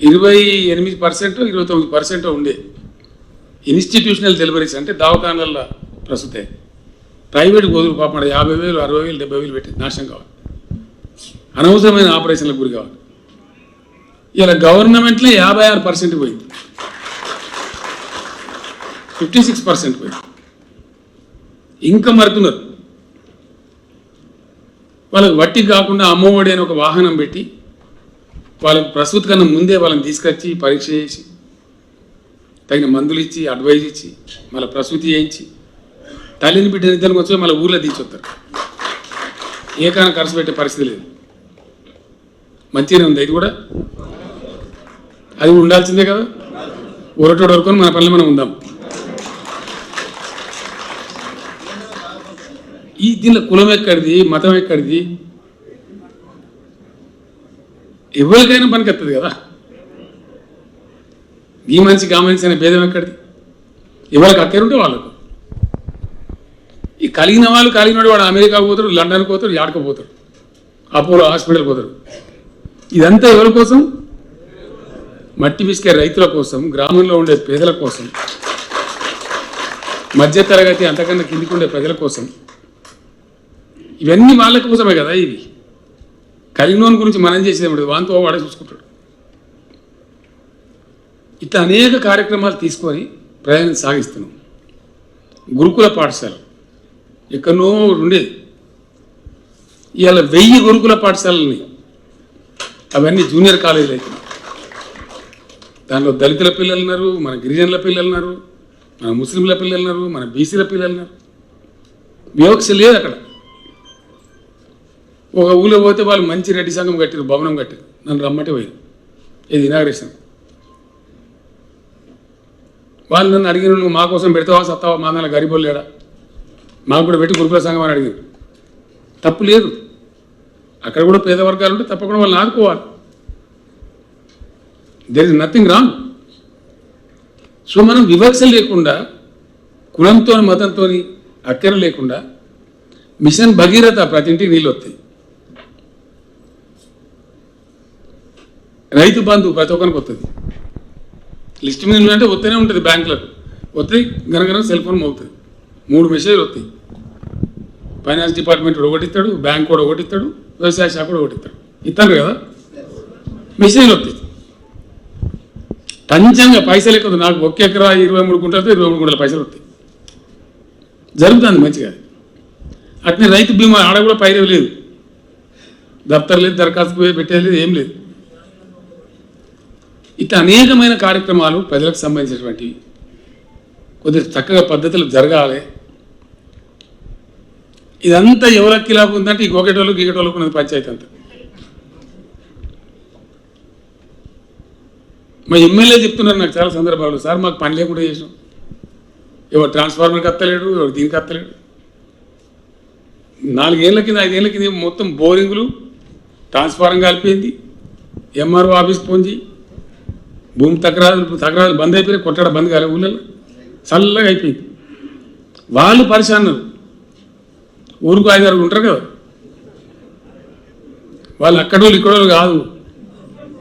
28%, 29% ఉండే ఇన్స్టిట్యూషనల్ డెలివరీస్ అంటే దవాఖానాల ప్రస్తుతే. ప్రైవేట్ గోదులు పాపం 50,000, 60,000, 70,000 పెట్టి నాశనం కావాలి. అనవసరమైన ఆపరేషన్లకు గురి కావాలి. ఇలా గవర్నమెంట్లో 56% పోయింది, 56% పోయింది. ఇంకా మరుతున్నారు. వాళ్ళకి వట్టి కాకుండా అమ్మఒడి అని ఒక వాహనం పెట్టి వాళ్ళకి ప్రసూతి కన్నా ముందే వాళ్ళని తీసుకొచ్చి పరీక్ష చేసి తగిన మందులు ఇచ్చి అడ్వైజ్ ఇచ్చి మళ్ళీ ప్రసూతి చేయించి తల్లిని బిడ్డని ఇద్దరికి వచ్చి మళ్ళీ ఊర్లో తీర్చొస్తారు. ఏకాన ఖర్చు పెట్టే పరిస్థితి లేదు. మంచిగానే ఉంది. ఇది కూడా అది ఉండాల్సిందే కదా. ఊరటోడు వరకు మన పనులు మనం ఉందాం. ఈ దీనిలో కులం ఎక్కడిది, మతం ఎక్కడిది, ఎవరికైనా పనికి వస్తుంది కదా. ఈ మనిషికి ఆ మనిషి అనే భేదం ఎక్కడిది. ఎవరికి అక్కరుంటే వాళ్ళకు. ఈ కలిగిన వాడు అమెరికా పోతాడు, లండన్ పోతాడు, యాడకు పోతాడు, అపోలో హాస్పిటల్ పోతాడు. ఇదంతా ఎవరి కోసం? మట్టి పిసికే రైతుల కోసం, గ్రామంలో ఉండే పేదల కోసం, మధ్యతరగతి అంతకన్నా కిందికి ఉండే ప్రజల కోసం. ఇవన్నీ వాళ్ళ కోసమే కదా. ఇవి కలిగినోని గురించి మనం చేసేది వాంతో వాడే చూసుకుంటాడు. ఇట్లా అనేక కార్యక్రమాలు తీసుకొని ప్రయాణం సాగిస్తున్నాం. గురుకుల పాఠశాల ఎక్కడనో ఉండేది, ఇవాళ 1000 గురుకుల పాఠశాలని, అవన్నీ జూనియర్ కాలేజీలు అవుతున్నాయి. దానిలో దళితుల పిల్లలు ఉన్నారు, మన గిరిజనుల పిల్లలు ఉన్నారు, మన ముస్లింల పిల్లలు ఉన్నారు, మన బీసీల పిల్లలు ఉన్నారు. వివక్ష లేదు అక్కడ. ఒక ఊళ్ళో పోతే వాళ్ళు మంచి రెడ్డి సంఘం కట్టారు, భవనం కట్టారు. నన్ను రమ్మంటే పోయారు. ఇది ఇనాగ్రేషన్. వాళ్ళు నన్ను అడిగిన, నువ్వు మా కోసం పెడతావా సత్తావా, మా నాన్న గరీబోళ్ళు లేడా, మాకు కూడా పెట్టి గురుకుల సంఘం అని అడిగారు. తప్పు లేదు. అక్కడ కూడా పేద వర్గాలు ఉంటే తప్పకుండా వాళ్ళని ఆదుకోవాలి. There is nothing wrong. So మనం వివక్ష లేకుండా, కులంతో మతంతో అక్కర లేకుండా మిషన్ భగీరథ ప్రతి ఇంటికి నీళ్ళు వస్తాయి. రైతు బంధు ప్రతి ఒక్కరికి వస్తుంది. లిస్ట్ మీద అంటే వస్తూనే ఉంటుంది. బ్యాంకులకు వస్తాయి, గనగన సెల్ ఫోన్ మోగుతుంది. 3 మెసేజ్లు వస్తాయి. ఫైనాన్స్ డిపార్ట్మెంట్ ఒకటి ఇస్తాడు, బ్యాంక్ కూడా ఒకటి ఇస్తాడు, వ్యవసాయ శాఖ కూడా ఒకటి ఇస్తాడు. ఇస్తాను కదా, మెసేజ్లు వస్తాయి. టంచంగా పైసలు ఎక్కువ. నాకు 1 ఎకరా 23 గుంటలతో 23 గుంటల పైసలు వస్తాయి. జరుగుతుంది మంచిగా. అట్నే రైతు బీమా ఆడ కూడా పైరవి లేదు, దఫ్తర్ లేదు, దరఖాస్తు పెట్టేది లేదు, ఏం లేదు. ఇట్లా అనేకమైన కార్యక్రమాలు ప్రజలకు సంబంధించినటువంటివి కొద్దిగా చక్కగా పద్ధతులు జరగాలి. ఇదంతా ఎవరికి లాభం ఉందంటే ఈ గోకెటోళ్ళకి గీకెటోళ్ళకు ఉన్నది పంచాయతీ అంతా. మా ఎమ్మెల్యే చెప్తున్నారు నాకు చాలా సందర్భాలు, సార్ మాకు పని లేకుండా చేసాం, ఎవరు ట్రాన్స్ఫార్మర్కి అత్తలేడు, ఎవరు దీనికి అత్తలేడు. 4 ఏళ్ళ కింద 5 ఏళ్ళ కింద మొత్తం బోరింగులు ట్రాన్స్ఫార్మర్ కలిపింది. ఎంఆర్ఓ ఆఫీస్కి ఫోన్ చేయి, భూమి తక్రాలు బంద్ అయిపోయినాయి, కొట్టడం బంద్ కాలే, ఊళ్ళలో చల్లగా అయిపోయింది. వాళ్ళు పరిశాన్నారు. ఊరుకు 5-6 ఉంటారు కదా, వాళ్ళు అక్కడోళ్ళు ఇక్కడోళ్ళు కాదు.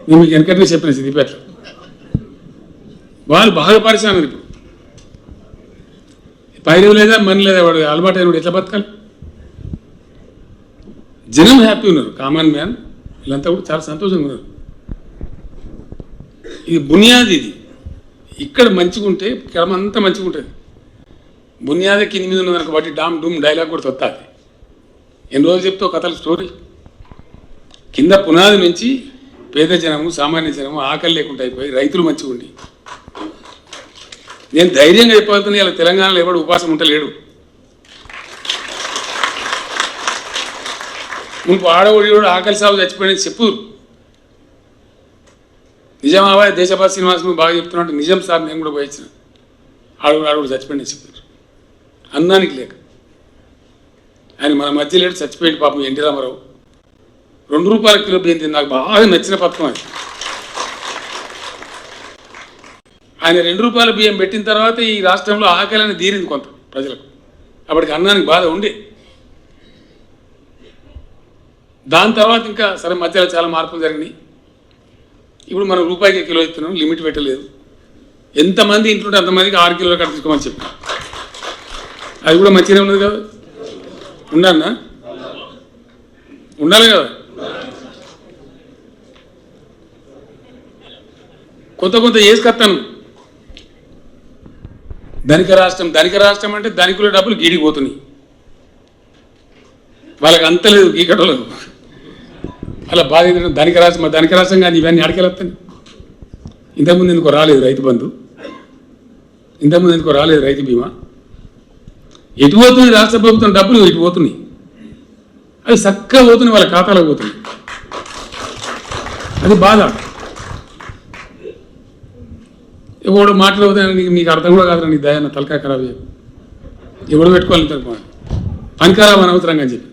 నేను మీకు వెనకనే చెప్పిన సిద్దిపేట వాళ్ళు బాగా పరిశాన్నారు. ఇప్పుడు పైరవి లేదా మనీ లేదా, వాడు అలవాటు అయిన ఎట్లా బతకాలి? జనం హ్యాపీ ఉన్నారు, కామన్ మ్యాన్ వీళ్ళంతా కూడా చాలా సంతోషంగా ఉన్నారు. ఇది బునియాది. ఇది ఇక్కడ మంచిగా ఉంటే క్రమం అంతా మంచిగా ఉంటుంది. బునియాదే కింది మీద ఉన్నదనుకో బట్టి డామ్ డూమ్ డైలాగ్ కూడా వస్తుంది. ఎన్ని రోజులు చెప్తావు కథల స్టోరీ. కింద పునాది నుంచి పేద జనము, సామాన్య జనము ఆకలి లేకుండా అయిపోయి రైతులు మంచిగా ఉండి, నేను ధైర్యంగా అయిపోతున్నా. ఇలా తెలంగాణలో ఎవడు ఉపాసం ఉండలేడు. మునుపు ఆడవాడి ఆకలి సాగు చచ్చిపోయినది చెప్పు. నిజామాబాద్ దేశపాత శ్రీనివాస్ నువ్వు బాగా చెప్తున్నట్టు నిజం సార్, నేను కూడా పోయించిన. ఆడవాడు చచ్చిపోయినది చెప్పారు, అన్నానికి లేక. ఆయన మన మధ్య లేడు, చచ్చిపోయింది పాపం ఎన్టీ రామారావు. 2 రూపాయల కిలో బియ్యం తింది. నాకు బాగా నచ్చిన పథకం అది. ఆయన 2 రూపాయల బియ్యం పెట్టిన తర్వాత ఈ రాష్ట్రంలో ఆకలి అనేది తీరింది కొంత ప్రజలకు. అప్పటికి అన్నానికి బాధ ఉండే. దాని తర్వాత ఇంకా సరే మధ్యలో చాలా మార్పులు జరిగినాయి. ఇప్పుడు మనం రూపాయికి కిలో ఇస్తున్నాం, లిమిట్ పెట్టలేదు. ఎంతమంది ఇంట్లో అంతమందికి 6 కిలోల కట్ట తీసుకోమని చెప్పి, అది కూడా మంచిగానే ఉన్నది కదా. ఉండన్నా ఉండాలి కదా. కొంత వేసుకొస్తాను. ధనిక రాష్ట్రం అంటే ధనికుల డబ్బులు గీడికి పోతున్నాయి. వాళ్ళకి అంత లేదు గీకటోళ్ళకు. అలా బాధ ధనిక రాష్ట్రం కానీ ఇవన్నీ అడకెళ్ళొస్తాను. ఇంతకుముందు ఎందుకో రాలేదు రైతు బంధు, ఇంతకుముందు ఎందుకో రాలేదు రైతు బీమా. ఎటు పోతుంది రాష్ట్ర ప్రభుత్వం డబ్బులు? ఇటు పోతున్నాయి. అవి చక్కగా పోతున్నాయి, వాళ్ళ ఖాతాలో పోతున్నాయి. అది బాధ. ఎవడు మాట్లాడుతాను నీకు అర్థం కూడా కాదు. నీ దయాన్న తలకాయ ఖరాబ్ చేయవు. ఎవడు పెట్టుకోవాలి పనికరాబ్ అనవసరంగా అని చెప్పి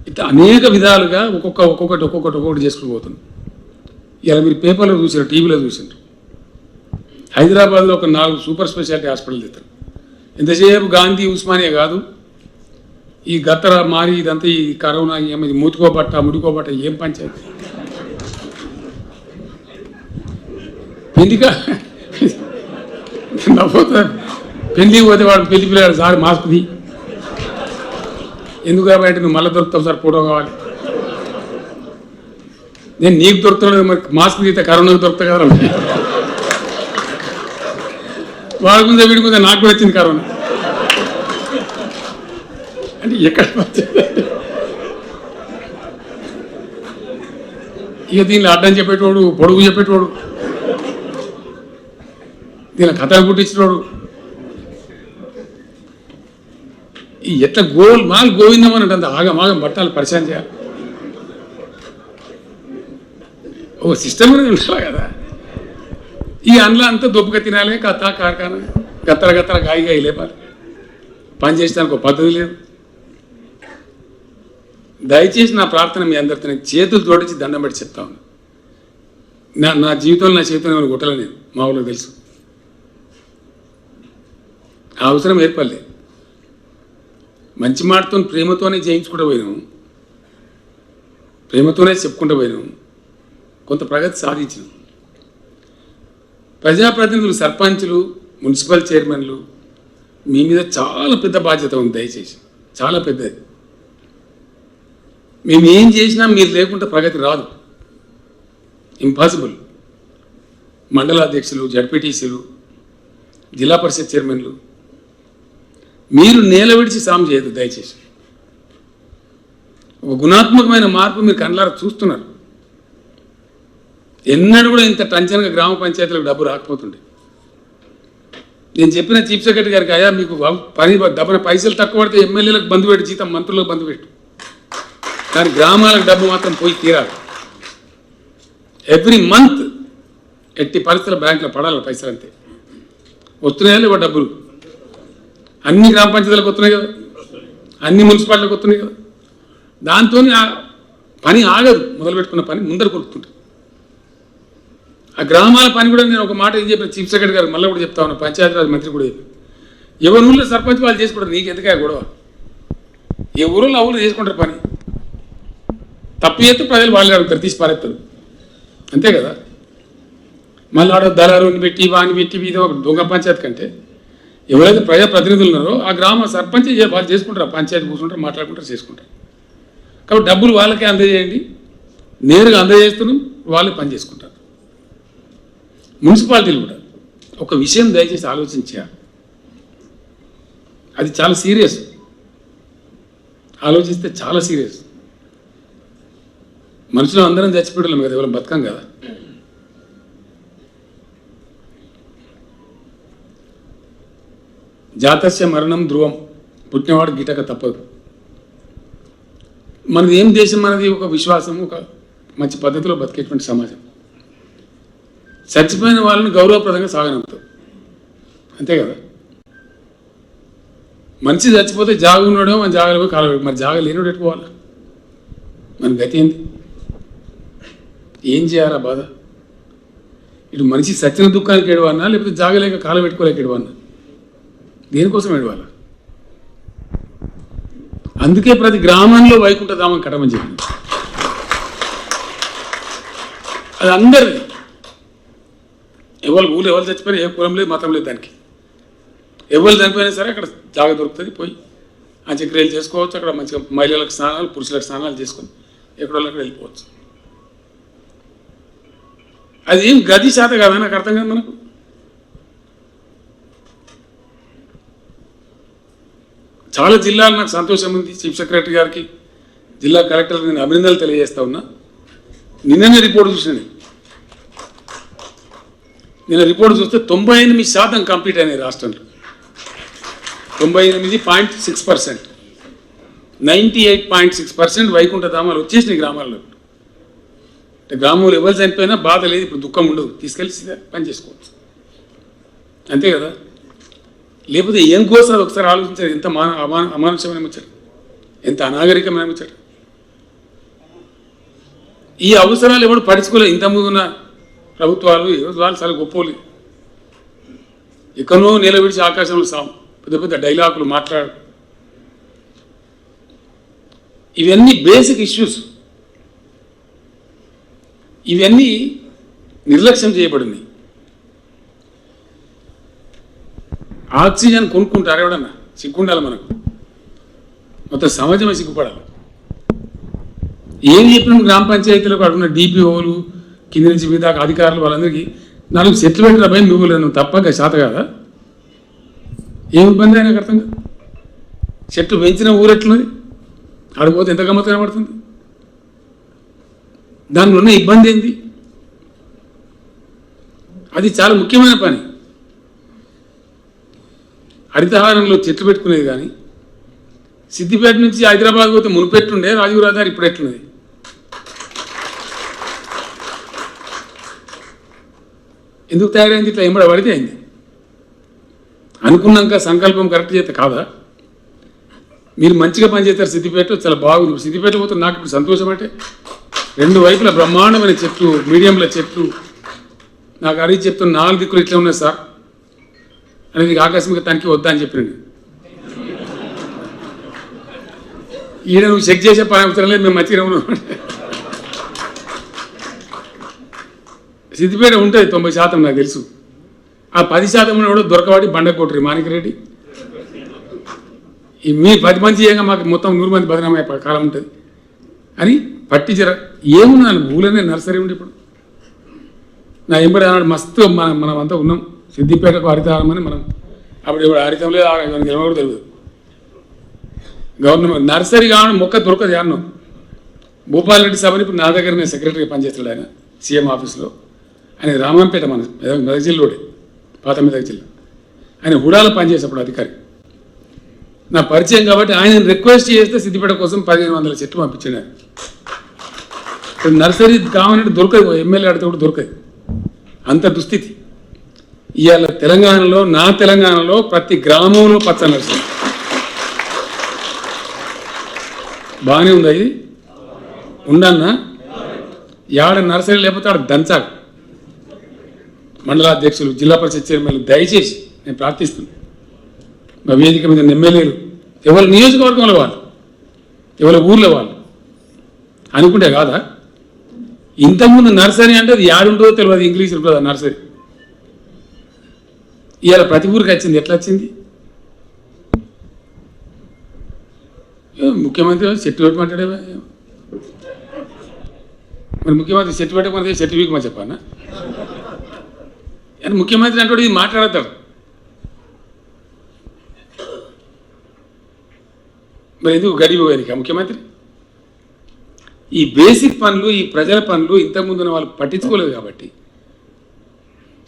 ఇట్లా అనేక విధాలుగా ఒక్కొక్కటి చేసుకుని పోతుంది. ఇలా మీరు పేపర్లో చూసారు, టీవీలో చూసారు. హైదరాబాద్లో ఒక 4 సూపర్ స్పెషాలిటీ హాస్పిటల్ తెస్తారు. ఎంతసేపు గాంధీ ఉస్మానియా కాదు, ఈ గత్తర మారి ఇదంతా ఈ కరోనా ఏమైంది, ముడుకోబట్ట ఏం పంచాయతీ. పెళ్లిగా పెళ్లికి పోతే వాడు పెళ్లి పిల్లలు సార్ మాస్క్ది ఎందుకు కాబట్టి నువ్వు మళ్ళీ దొరుకుతావు సార్, ఫోటో కావాలి. నేను నీకు దొరుకుతున్నాడు, మరి మాస్క్ తీస్తే కరోనాకు దొరుకుతా కదా. వాడి ముందే వీడి ముందే నాకు కూడా వచ్చింది కరోనా. అంటే ఎక్కడ ఇక దీనిలో అడ్డం చెప్పేటోడు, పొడుగు చెప్పేటోడు, దీని కథలు పుట్టించినోడు, ఈ ఎట్లా గోవిందమని అంటే ఆగమాగం బట్టాలు పరిచయం చేయాలి. ఓ సిస్టమ్ అనేది ఉండాలి కదా. ఈ అందులో అంతా దొప్పుగా తినాలి, కార్ఖానా గత్తర గాయి లేపాలి. పని చేసడానికి ఒక పద్ధతి లేదు. దయచేసి నా ప్రార్థన మీ అందరితో నేను చేతులు జోడించి దండం పెట్టి చెప్తా ఉన్నా. నా జీవితంలో నా చేతిలో ఏమైనా గుట్టలే నేను, మా ఊళ్ళో తెలుసు. ఆ అవసరం ఏర్పడలే. మంచి మాటతో ప్రేమతోనే చేయించుకుంటూ పోయినాం, ప్రేమతోనే చెప్పుకుంటూ పోయినాం, కొంత ప్రగతి సాధించినాం. ప్రజాప్రతినిధులు, సర్పంచులు, మున్సిపల్ చైర్మన్లు మీ మీద చాలా పెద్ద బాధ్యత ఉంది. దయచేసి చాలా పెద్దది. మేము ఏం చేసినా మీరు లేకుంటే ప్రగతి రాదు, ఇంపాసిబుల్. మండల అధ్యక్షులు, జడ్పీటీసీలు, జిల్లా పరిషత్ చైర్మన్లు మీరు నేల విడిచి సాము చేయదు. దయచేసి ఒక గుణాత్మకమైన మార్పు మీరు కళ్ళారా చూస్తున్నారు. ఎన్నడూ కూడా ఇంత టెన్షన్గా గ్రామ పంచాయతీలకు డబ్బు రాకపోతుండే. నేను చెప్పిన చీఫ్ సెక్రటరీ గారికి, అయ్యా మీకు పని డబ్బున పైసలు తక్కువ పడితే ఎమ్మెల్యేలకు బంధు పెట్టు, జీతం మంత్రులకు బంధు పెట్టు, కానీ గ్రామాలకు డబ్బు మాత్రం పోయి తీరాలి. ఎవ్రీ మంత్ ఎట్టి పరిస్థితుల బ్యాంకులో పడాలి పైసలు. అంతే వస్తున్నాయా లేవా డబ్బులు? అన్ని గ్రామ పంచాయతీలకు వస్తున్నాయి కదా, అన్ని మున్సిపాలిటీలకు వస్తున్నాయి కదా. దాంతో పని ఆగదు, మొదలుపెట్టుకున్న పని ముందర కొడుతుంటుంది. ఆ గ్రామాల పని కూడా నేను ఒక మాట ఏం చెప్పిన చీఫ్ సెక్రటరీ గారు, మళ్ళీ కూడా చెప్తా ఉన్నా, పంచాయతీరాజ్ మంత్రి కూడా చెప్పి, ఎవరి ఊళ్ళో సర్పంచ్ వాళ్ళు చేసుకుంటారు, నీకు ఎందుకే గొడవ? ఏ ఊళ్ళో ఆ ఊళ్ళో చేసుకుంటారు పని. తప్పు చేస్తే ప్రజలు వాళ్ళే అడుగుతారు, తీసి పారేస్తారు, అంతే కదా. మళ్ళీ ఆడ దళారుని పెట్టి వాని పెట్టి ఇది ఒక దొంగ పంచాయతీ కంటే ఎవరైతే ప్రజాప్రతినిధులు ఉన్నారో ఆ గ్రామ సర్పంచ్ వాళ్ళు చేసుకుంటారు, పంచాయతీ కూర్చుంటారు, మాట్లాడుకుంటారు, చేసుకుంటారు. కాబట్టి డబ్బులు వాళ్ళకే అందజేయండి, నేరుగా అందజేస్తున్నాం, వాళ్ళే పని చేసుకుంటారు. మున్సిపాలిటీలు కూడా ఒక విషయం దయచేసి ఆలోచించారు, అది చాలా సీరియస్. ఆలోచిస్తే చాలా సీరియస్. మనుషులు అందరం చచ్చిపోవడం కదా, ఎవరు బతకం కదా. జాతస్య మరణం ధ్రువం, పుట్టినవాడు గిటక తప్పదు. మనది ఏం దేశం, మనది ఒక విశ్వాసం, ఒక మంచి పద్ధతిలో బతికేటువంటి సమాజం. చచ్చిపోయిన వాళ్ళని గౌరవప్రదంగా సాగనంపుతాం, అంతే కదా. మనిషి చచ్చిపోతే జాగ ఉన్నాడో మన జాగలో పోయి కాలు, మరి జాగ లేనివాడు ఎట్టుకోవాలా? మన గతి ఏంది? ఏం చేయాలా బాధ? ఇటు మనిషి సచ్చిన దుఃఖానికి ఏడవన్నా, లేకపోతే జాగలేక కాలు పెట్టుకోలేక ఏడవన్నా? దేనికోసం ఏడవాలా? అందుకే ప్రతి గ్రామంలో వైకుంఠధామం కట్టమని చెప్పింది. అది అందరిది. ఎవరు ఊళ్ళు ఎవరు చచ్చిపోయినా ఏ కులం లేదు, మతం లేదు, దానికి ఎవరు చనిపోయినా సరే అక్కడ జాగ దొరుకుతుంది, పోయి అంత్యక్రియలు చేసుకోవచ్చు. అక్కడ మంచిగా మహిళలకు స్నానాలు, పురుషులకు స్నానాలు చేసుకొని ఎక్కడో అక్కడ వెళ్ళిపోవచ్చు. అది ఏం గది శాత కాదా? నాకు అర్థం కాదు. మనకు చాలా జిల్లాలు నాకు సంతోషం ఉంది. చీఫ్ సెక్రటరీ గారికి, జిల్లా కలెక్టర్కి నేను అభినందనలు తెలియజేస్తా ఉన్నా. నిన్ననే రిపోర్ట్ చూసినాను. నిన్న రిపోర్ట్ చూస్తే 98% కంప్లీట్ అయినాయి రాష్ట్రంలో. 98.6%, 98.6% వైకుంఠధామాలు వచ్చేసినాయి గ్రామాల్లో. అంటే గ్రామంలో ఎవరు చనిపోయినా బాధ లేదు, ఇప్పుడు దుఃఖం ఉండదు, తీసుకెళ్ళి పని చేసుకోవచ్చు, అంతే కదా. లేకపోతే ఏం కోసం అది ఒకసారి ఆలోచించారు. ఎంత అమానుషమైన ముచ్చట, ఎంత అనాగరికమైన ముచ్చట. ఈ అవసరాలు ఎవరు పడుచుకోలేదు. ఇంతకుముందు ఉన్న ప్రభుత్వాలు వాళ్ళు చాలా గొప్పలు. ఎక్కడో నేల విడిచి ఆకాశంలో సాము, పెద్ద పెద్ద డైలాగులు మాట్లాడు. ఇవన్నీ బేసిక్ ఇష్యూస్. ఇవన్నీ నిర్లక్ష్యం చేయబడింది. ఆక్సిజన్ కొనుక్కుంటారు ఎవడన్నా? సిగ్గుండాలి మనకు. మొత్తం సమాజమే సిగ్గుపడాలి. ఏం చెప్పిన గ్రామ పంచాయతీలకు అడుగున్న డిపిఓలు, కింద నుంచి మీద అధికారులు, వాళ్ళందరికీ 4 చెట్లు పెట్టిన భయం నువ్వు లేదు, తప్పక శాత కదా. ఏం ఇబ్బంది అయినా అర్థం కాదు. చెట్లు పెంచిన ఊరెట్లున్నది, ఆడిపోతే ఎంత గమ్మత్తు కనబడుతుంది. దానిలో ఉన్న ఇబ్బంది ఏంది? అది చాలా ముఖ్యమైన పని. హరితహారంలో చెట్లు పెట్టుకునేది కానీ సిద్దిపేట నుంచి హైదరాబాద్ పోతే మునుపెట్టుండే రాజీవ్ రహదారి, ఇప్పుడు ఎట్లున్నది? ఎందుకు తయారైంది? ఇట్లా ఎంబడ పడితే అయింది. అనుకున్నాక సంకల్పం కరెక్ట్ చేస్తే కాదా? మీరు మంచిగా పనిచేస్తారు. సిద్దిపేట చాలా బాగుంది. సిద్దిపేట పోతే నాకు ఇప్పుడు సంతోషం. అంటే 2 వైపుల బ్రహ్మాండమైన చెట్లు, మీడియంల చెట్లు. నాకు అడిగి చెప్తున్న 4 దిక్కులు ఇట్లా ఉన్నాయి సార్ అనేది ఆకస్మిక తనిఖీ వద్దా అని చెప్పినండి. ఈయన నువ్వు చెక్ చేసే పని అవసరం లేదు, మేము మంచిగా ఉన్నాం. సిద్దిపేట ఉంటుంది 90% నాకు తెలుసు. ఆ 10% కూడా దొరకవాడి బండకోటరి మాణిక్రెడ్డి. ఈ మీ 10 మంది చేయంగా మాకు మొత్తం 100 మంది బదనామయ్యే కాలం ఉంటుంది అని పట్టించర. ఏమున్నాను ఊళ్ళనే నర్సరీ ఉండి ఇప్పుడు నా ఎంబడి అన్నాడు మస్తు మనం అంతా ఉన్నాం సిద్దిపేటకు హరితారం అని. మనం అప్పుడు ఇప్పుడు హరితం లేదు, కూడా తెలియదు. గవర్నమెంట్ నర్సరీ కావాలని మొక్క దొరకదు అన్నాం. భూపాల్ రెడ్డి సభని ఇప్పుడు నా దగ్గర నేను సెక్రటరీగా పనిచేస్తాడు ఆయన సీఎం ఆఫీస్లో. ఆయన రామంపేట మన మెదక్ జిల్లాడే, పాత మెదక్ జిల్లా. ఆయన హుడాలో పనిచేసేప్పుడు అధికారి నా పరిచయం కాబట్టి ఆయన రిక్వెస్ట్ చేస్తే సిద్దిపేట కోసం 1500 చెట్లు పంపించాడు. నర్సరీ కావాలంటే దొరకదు, ఎమ్మెల్యే అడితే కూడా దొరకదు, అంత దుస్థితి. ఇవాళ తెలంగాణలో నా తెలంగాణలో ప్రతి గ్రామంలో పచ్చ నర్సరీ బాగానే ఉంది. ఇది ఉండన్నా యాడ నర్సరీ లేకపోతే ఆడ దంచాలి. మండలాధ్యక్షులు, జిల్లా పరిషత్ చైర్మన్లు దయచేసి నేను ప్రార్థిస్తున్నాను, మా వేదిక మీద ఎమ్మెల్యేలు ఎవరి నియోజకవర్గంలో వాళ్ళు, ఎవరి ఊర్లో వాళ్ళు అనుకుంటే కాదా. ఇంతకుముందు నర్సరీ అంటే అది యాడుంటుందో తెలియదు, ఇంగ్లీష్ ఉంటుంది నర్సరీ. ఇవాళ ప్రతి ఊరికి వచ్చింది. ఎట్లా వచ్చింది? ముఖ్యమంత్రి చెట్టు పెట్టమంటాడే. మరి ముఖ్యమంత్రి చెట్టు పెట్టకపోతే చెట్టు వీకమని చెప్పానా? అని ముఖ్యమంత్రి అంటే ఇది మాట్లాడతాడు. మరి ఎందుకు గడిపి పోయారు ముఖ్యమంత్రి? ఈ బేసిక్ పనులు, ఈ ప్రజల పనులు ఇంతకుముందున వాళ్ళు పట్టించుకోలేదు కాబట్టి,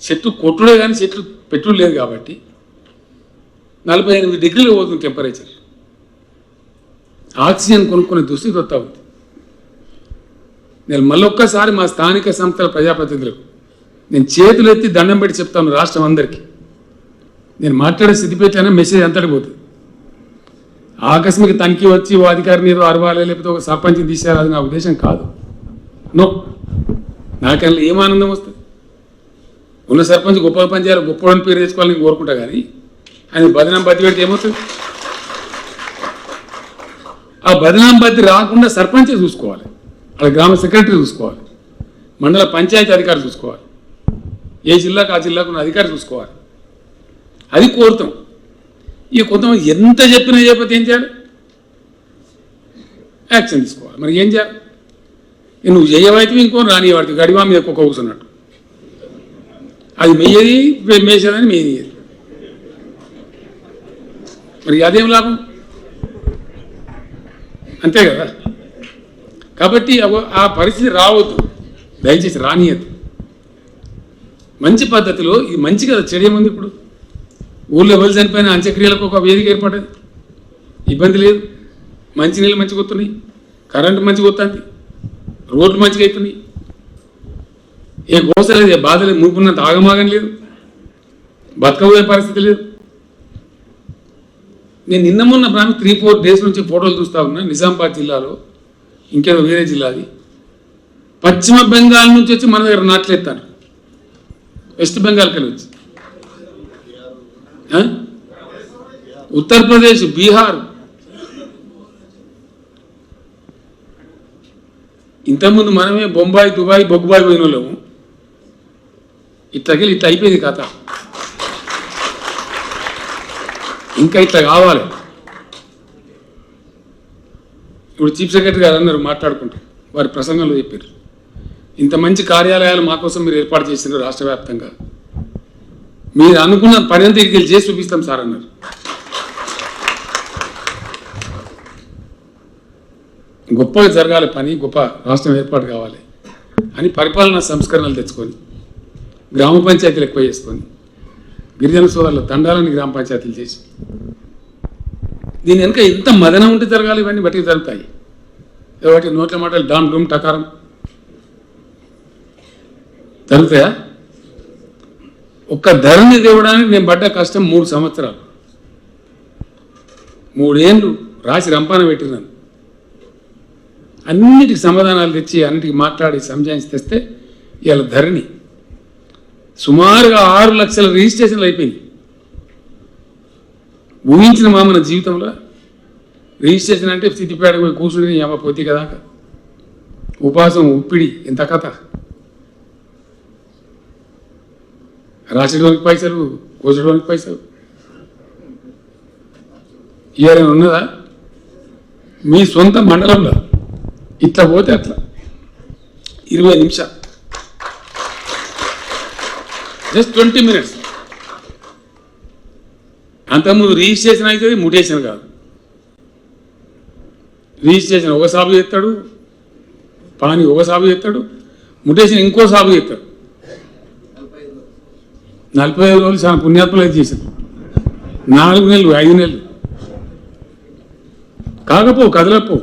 చెట్టు కొట్టుడే కానీ చెట్లు పెట్టుడు లేదు కాబట్టి 48 డిగ్రీలు పోతుంది టెంపరేచర్. ఆక్సిజన్ కొనుక్కునే దుస్థితి వస్తూ ఉంది. నేను మళ్ళొక్కసారి మా స్థానిక సంస్థల ప్రజాప్రతినిధులకు నేను చేతులు ఎత్తి దండం పెట్టి చెప్తాను, రాష్ట్రం అందరికీ. నేను మాట్లాడే సిద్దిపేట మెసేజ్ అంతటి పోతుంది. ఆకస్మిక తనిఖీ వచ్చి ఓ అధికారిని ఏదో అరవాలి, లేకపోతే ఒక సర్పంచ్ని తీసేయాలి, అది నా ఉద్దేశం కాదు. నో, నాకన్నా ఏం ఆనందం వస్తుంది? ఉన్న సర్పంచ్ గొప్ప పని చేయాలి, గొప్పని పేరు తెచ్చుకోవాలని కోరుకుంటా. కానీ ఆయన బదనాం బతి పెడితే ఏమవుతుంది? ఆ బదనాం బతి రాకుండా సర్పంచే చూసుకోవాలి, అక్కడ గ్రామ సెక్రటరీ చూసుకోవాలి, మండల పంచాయతీ అధికారి చూసుకోవాలి, ఏ జిల్లాకు ఆ జిల్లాకు ఉన్న అధికారి చూసుకోవాలి. అది కోరుతాం. ఇక కొంతమంది ఎంత చెప్పినా చెప్పితే ఏం చేయాలి? యాక్షన్ తీసుకోవాలి. మరి ఏం చేయాలి? నువ్వు చేయవైతే ఇంకో రానివాడికి గడివా మీద కుక్క కూర్చున్నట్టు, అది మెయ్యేది మేసేదని మేనియది. మరి అదేం లాభం? అంతే కదా. కాబట్టి ఆ పరిస్థితి రావద్దు, దయచేసి రానియద్దు. మంచి పద్ధతిలో ఇది మంచి కదా, చెడేముంది? ఇప్పుడు ఊళ్ళో ఎవరు చనిపోయిన అంత్యక్రియలకు ఒక వేదిక ఏర్పడదు, ఇబ్బంది లేదు. మంచినీళ్ళు మంచిగా వస్తున్నాయి, కరెంటు మంచిగా వస్తుంది, రోడ్లు మంచిగా అవుతున్నాయి, ఏ గోస లేదు, ఏ బాధ లేదు, మునుకున్నంత ఆగమాగం లేదు, బతకబోయే పరిస్థితి లేదు. నేను నిన్న మొన్న 3-4 డేస్ నుంచి ఫోటోలు చూస్తూ ఉన్నా. నిజామాబాద్ జిల్లాలో, ఇంకేదో వేరే జిల్లాది, పశ్చిమ బెంగాల్ నుంచి వచ్చి మన దగ్గర నాట్లేస్తాను, వెస్ట్ బెంగాల్కి వెళ్ళి వచ్చి, ఉత్తరప్రదేశ్, బీహార్. ఇంతకుముందు మనమే బొంబాయి, దుబాయ్, బొగ్గుబాయి పోయిన వాళ్ళము. ఇట్లా అయిపోయింది కథ. ఇంకా ఇట్లా కావాలి. ఇప్పుడు చీఫ్ సెక్రటరీ గారు అన్నారు మాట్లాడుకుంటూ, వారి ప్రసంగంలో చెప్పారు, ఇంత మంచి కార్యాలయాలు మా కోసం మీరు ఏర్పాటు చేసినారు రాష్ట్ర వ్యాప్తంగా, మీరు అనుకున్న పని అంతా ఇక్కడికి చేసి చూపిస్తాం సార్ అన్నారు. గొప్పగా జరగాలి పని, గొప్ప రాష్ట్రం ఏర్పాటు కావాలి అని పరిపాలనా సంస్కరణలు తెచ్చుకొని, గ్రామ పంచాయతీలు ఎక్కువ చేసుకొని, గిరిజన సోదరుల తండాలని గ్రామ పంచాయతీలు చేసి, దీని వెనుక ఎంత మదనం ఉంటే జరగాలి. ఇవన్నీ బట్టి జరుగుతాయి. వాటి నోట్ల మాటలు డామ్ డూమ్ టకారం జరుగుతాయా? ఒక్క ధరని తేవడానికి నేను పడ్డ కష్టం 3 సంవత్సరాలు, 3 ఏళ్ళు రాసి రంపాన పెట్టినాను. అన్నిటికి సమాధానాలు తెచ్చి, అన్నిటికి మాట్లాడి సంజాయించి తెస్తే ఇవాళ ధరణి సుమారుగా 6 లక్షల రిజిస్ట్రేషన్లు అయిపోయింది. ఊహించిన మన జీవితంలో రిజిస్ట్రేషన్ అంటే సిద్దిపేటకు పోయి కూర్చుని ఏమో పోతే కదా ఉపాసం ఉప్పిడి ఎంత కథ రాసేటోనికి పైసలు కూర్చోడానికి పైసలు ఇయర్ ఉన్నదా మీ సొంత మండలంలో ఇట్లా పోతే అట్లా 20 నిమిషాలు జస్ట్ 20 minutes అంతకుముందు రిజిస్ట్రేషన్ అవుతుంది మ్యూటేషన్ కాదు రిజిస్ట్రేషన్ ఒక సాగు చేస్తాడు పాని ఒక సాగు చేస్తాడు మ్యూటేషన్ ఇంకో సాగు చేస్తాడు 45 రోజులు చాలా పుణ్యాత్మలు అయితే చేశారు 4 నెలలు 5 నెలలు కాకపో కదలపో